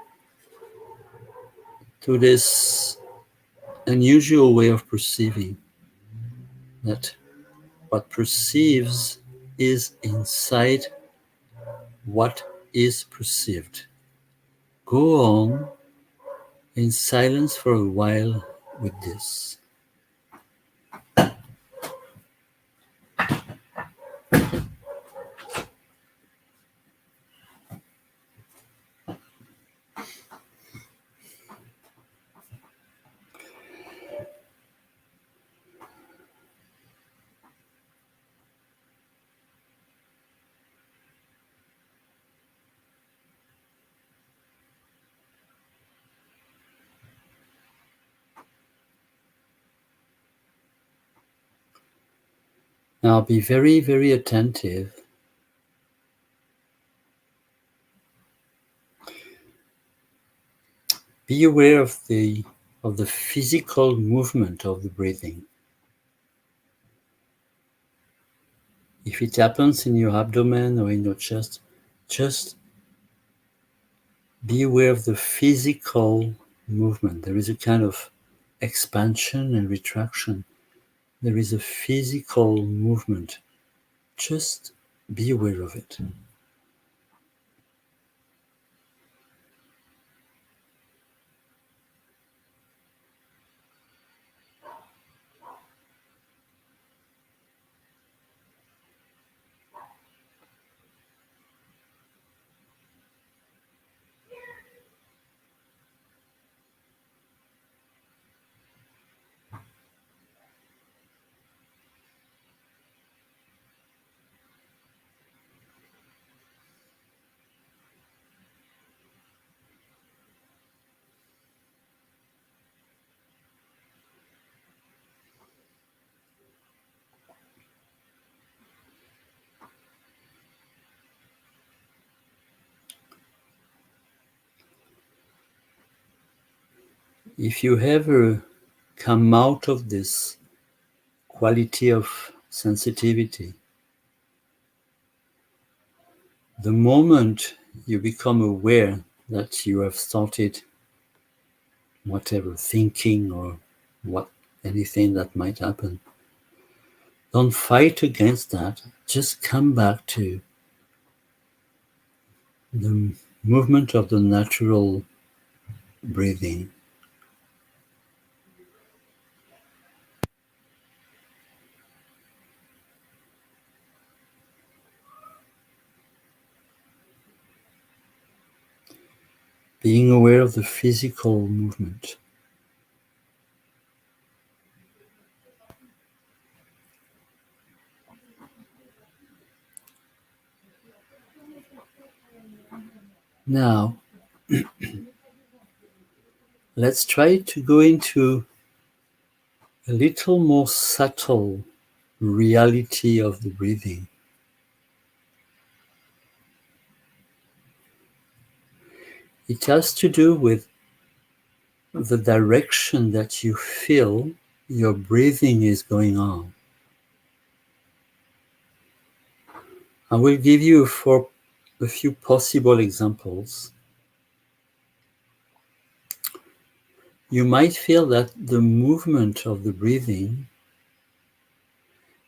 Speaker 4: to this unusual way of perceiving, that what perceives is inside what is perceived. Go on in silence for a while, with this. Now be very, very attentive. Be aware of the physical movement of the breathing. If it happens in your abdomen or in your chest, just be aware of the physical movement. There is a kind of expansion and retraction. There is a physical movement. Just be aware of it. If you ever come out of this quality of sensitivity, the moment you become aware that you have started whatever thinking or anything that might happen, don't fight against that. Just come back to the movement of the natural breathing. Being aware of the physical movement. Now, let's try to go into a little more subtle reality of the breathing. It has to do with the direction that you feel your breathing is going on. I will give you a few possible examples. You might feel that the movement of the breathing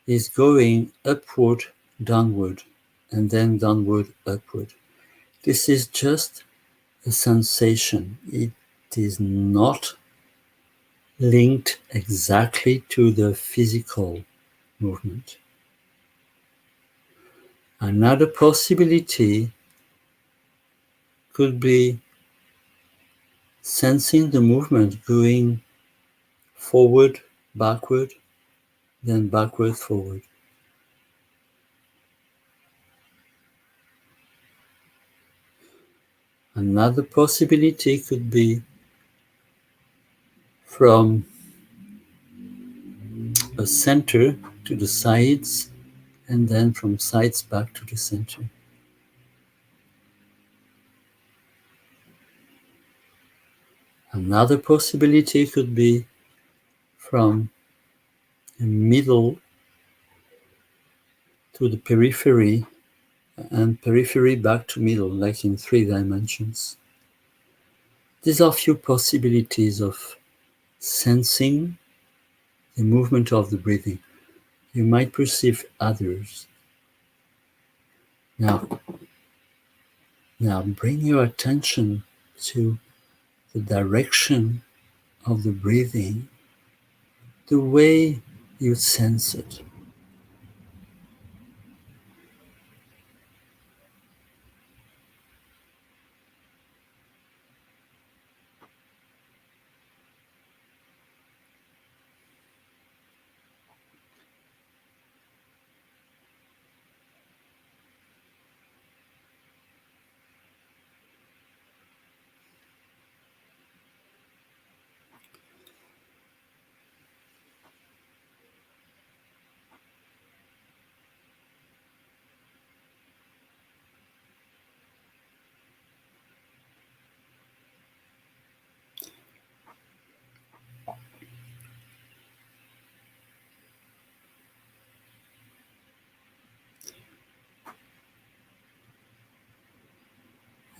Speaker 4: is going upward, downward, and then downward, upward. This is just a sensation. It is not linked exactly to the physical movement. Another possibility could be sensing the movement going forward, backward, then backward, forward. Another possibility could be from a center to the sides, and then from sides back to the center. Another possibility could be from the middle to the periphery, and periphery back to middle, like in 3 dimensions. These are few possibilities of sensing the movement of the breathing. You might perceive others. Now bring your attention to the direction of the breathing the way you sense it.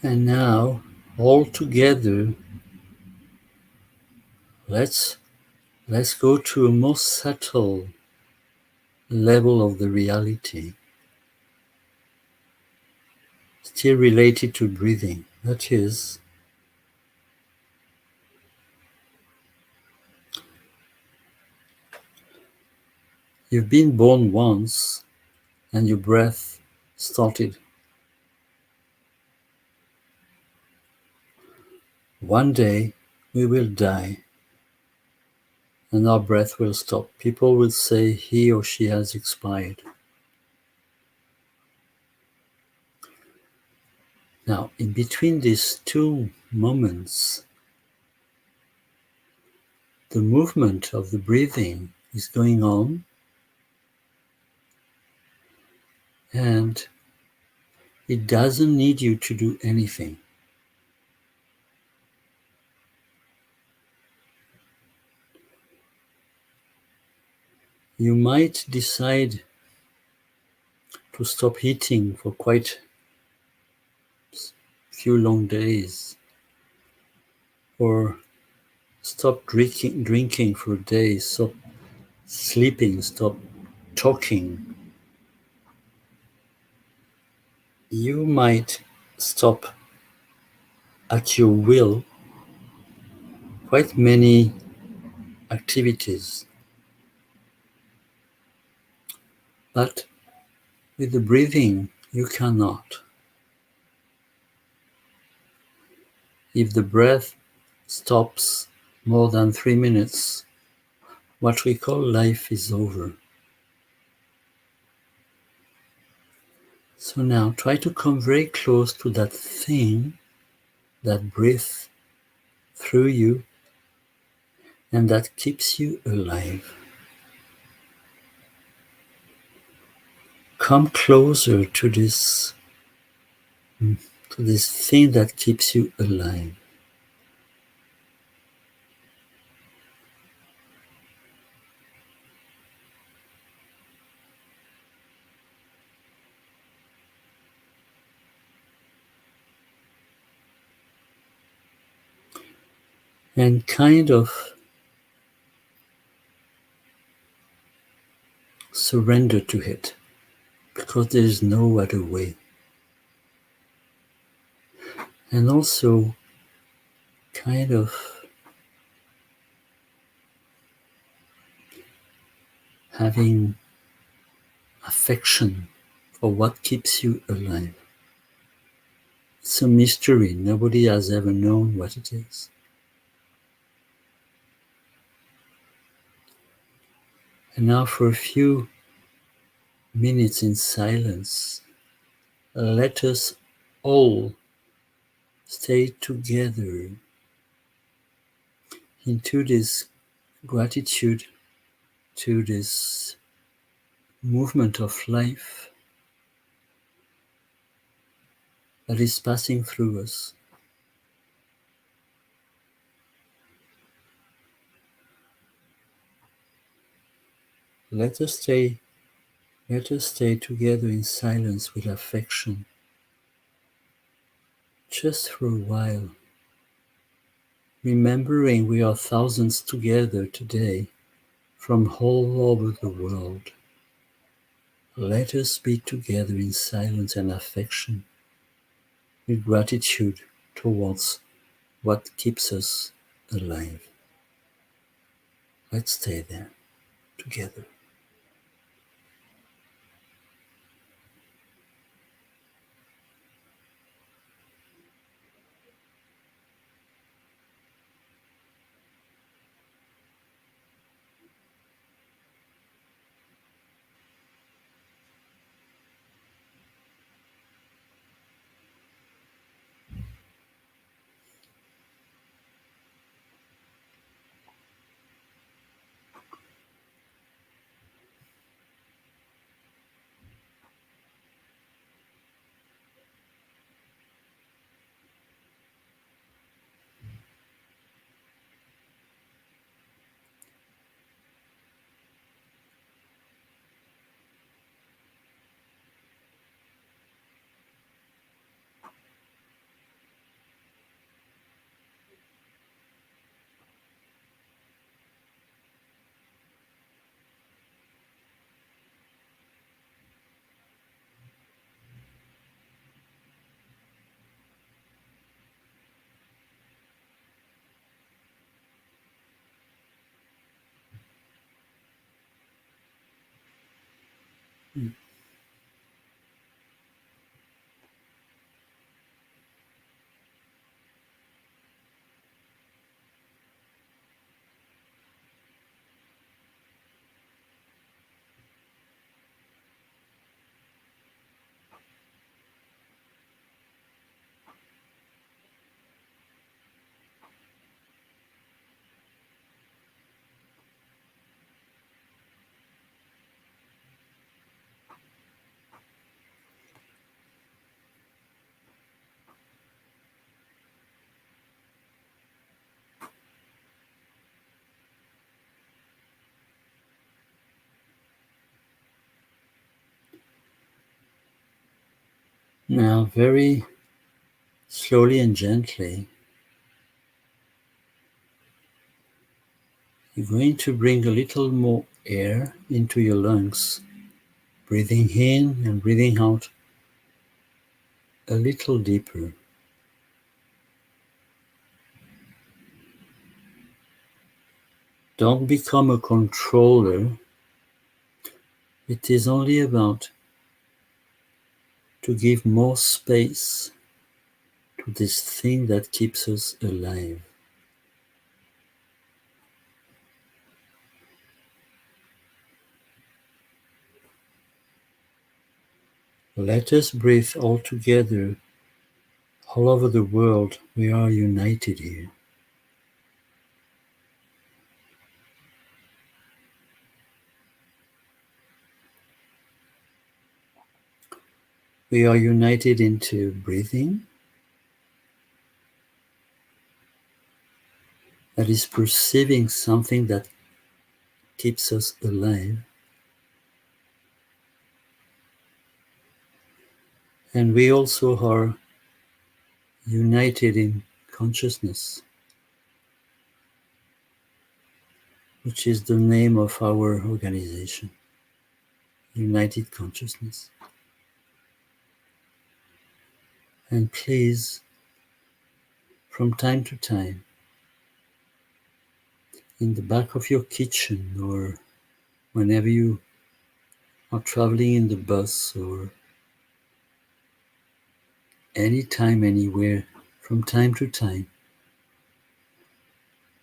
Speaker 4: And now, all together, let's go to a more subtle level of the reality, still related to breathing. That is, you've been born once and your breath started. One day we will die and our breath will stop. People will say he or she has expired. Now, in between these two moments, the movement of the breathing is going on, and it doesn't need you to do anything. You might decide to stop eating for quite a few long days, or stop drinking for days, stop sleeping, stop talking. You might stop at your will quite many activities, but with the breathing you cannot. If the breath stops more than 3 minutes, what we call life is over. So now try to come very close to that thing that breathes through you and that keeps you alive. Come closer to this thing that keeps you alive. And kind of surrender to it, because there is no other way. And also kind of having affection for what keeps you alive. It's a mystery. Nobody has ever known what it is. And now for a few minutes in silence, let us all stay together into this gratitude to this movement of life that is passing through us. Let us stay together in silence with affection, just for a while, remembering we are thousands together today from all over the world. Let us be together in silence and affection, with gratitude towards what keeps us alive. Let's stay there. together. Now, very slowly and gently, you're going to bring a little more air into your lungs, breathing in and breathing out a little deeper. Don't become a controller. It is only about to give more space to this thing that keeps us alive. Let us breathe all together, all over the world. We are united here. We are united into breathing, that is perceiving something that keeps us alive. And we also are united in consciousness, which is the name of our organization, United Consciousness. And please, from time to time, in the back of your kitchen or whenever you are traveling in the bus or anytime, anywhere, from time to time,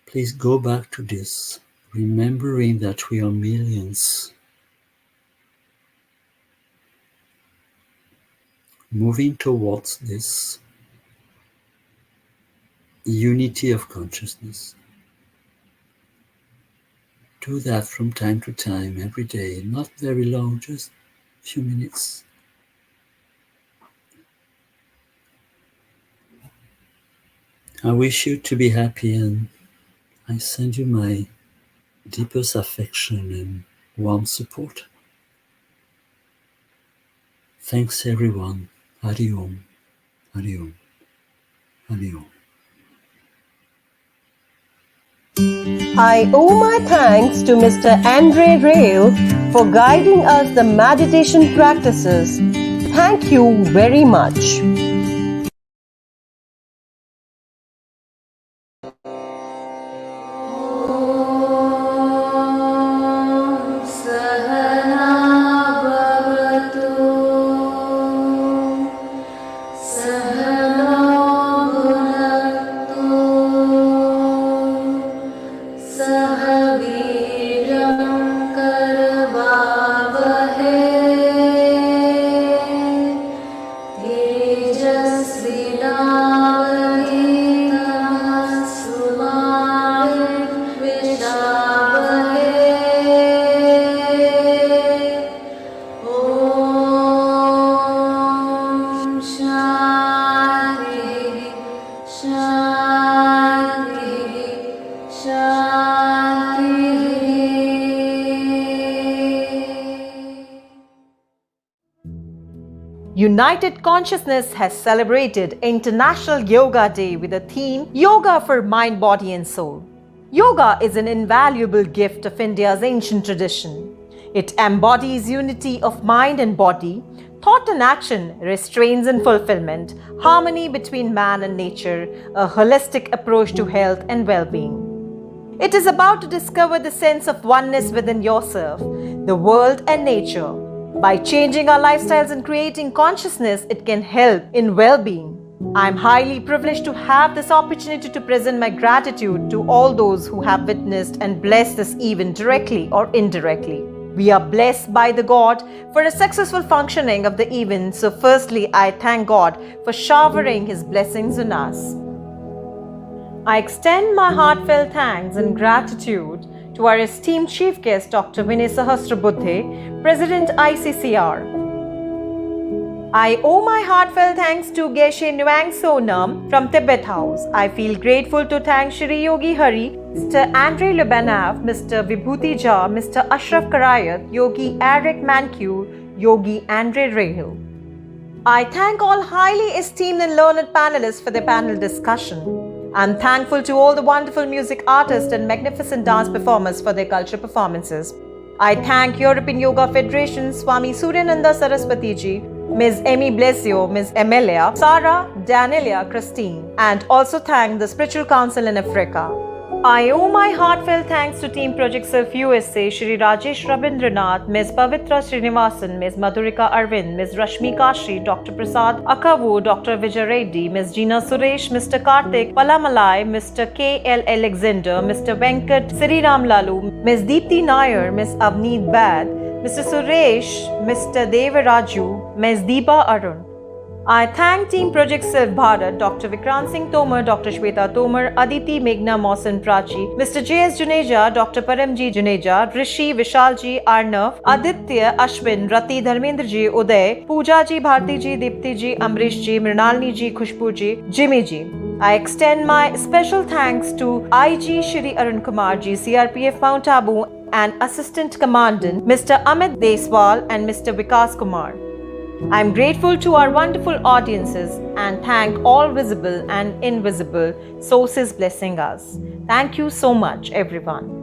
Speaker 4: please go back to this, remembering that we are millions, moving towards this unity of consciousness. Do that from time to time, every day, not very long, just a few minutes. I wish you to be happy, and I send you my deepest affection and warm support. Thanks everyone. Hari Om. Hari Om. Hari Om.
Speaker 6: I owe my thanks to Mr. Andre Rail for guiding us the meditation practices. Thank you very much. United Consciousness has celebrated International Yoga Day with the theme Yoga for Mind, Body and Soul. Yoga is an invaluable gift of India's ancient tradition. It embodies unity of mind and body, thought and action, restraints and fulfillment, harmony between man and nature, a holistic approach to health and well-being. It is about to discover the sense of oneness within yourself, the world and nature. By changing our lifestyles and creating consciousness, it can help in well-being. I am highly privileged to have this opportunity to present my gratitude to all those who have witnessed and blessed this event directly or indirectly. We are blessed by the God for a successful functioning of the event. So firstly, I thank God for showering His blessings on us. I extend my heartfelt thanks and gratitude to our esteemed chief guest, Dr. Vinay Sahasrabudhe, President ICCR. I owe my heartfelt thanks to Geshe Nyuang Sonam from Tibet House. I feel grateful to thank Shri Yogi Hari, Mr. Andrei Lubanav, Mr. Vibhuti Jha, Mr. Ashraf Karayat, Yogi Eric Mancure, Yogi Andre Rahil. I thank all highly esteemed and learned panelists for their panel discussion. I'm thankful to all the wonderful music artists and magnificent dance performers for their cultural performances. I thank European Yoga Federation, Swami Suryananda Saraswati Ji, Ms. Amy Blesio, Ms. Emilia, Sarah, Danielia, Christine, and also thank the Spiritual Council in Africa. I owe my heartfelt thanks to Team Project Self USA, Shri Rajesh Rabindranath, Ms. Pavitra Srinivasan, Ms. Madhurika Arvind, Ms. Rashmi Kashi, Dr. Prasad Akavu, Dr. Vijay Reddy, Ms. Gina Suresh, Mr. Karthik Palamalai, Mr. K.L. Alexander, Mr. Venkat Sriram Lalu, Ms. Deepthi Nair, Ms. Avneet Bad, Mr. Suresh, Mr. Devaraju, Ms. Deepa Arun. I thank Team Project Self Bharat, Dr. Vikrant Singh Tomar, Dr. Shweta Tomar, Aditi Meghna Mausan Prachi, Mr. J.S. Juneja, Dr. Paramji Juneja, Rishi Vishalji Arnav, Aditya Ashwin, Rati Dharmendra Ji, Uday, Pooja Ji, Bharti Ji, Dipti Ji, Amrish Ji, Mrinalini Ji, Khushbu Ji, Jimmy Ji. I extend my special thanks to IG Shri Arun Kumar Ji, CRPF Mount Abu, and Assistant Commandant Mr. Amit Deswal and Mr. Vikas Kumar. I am grateful to our wonderful audiences and thank all visible and invisible sources blessing us. Thank you so much, everyone.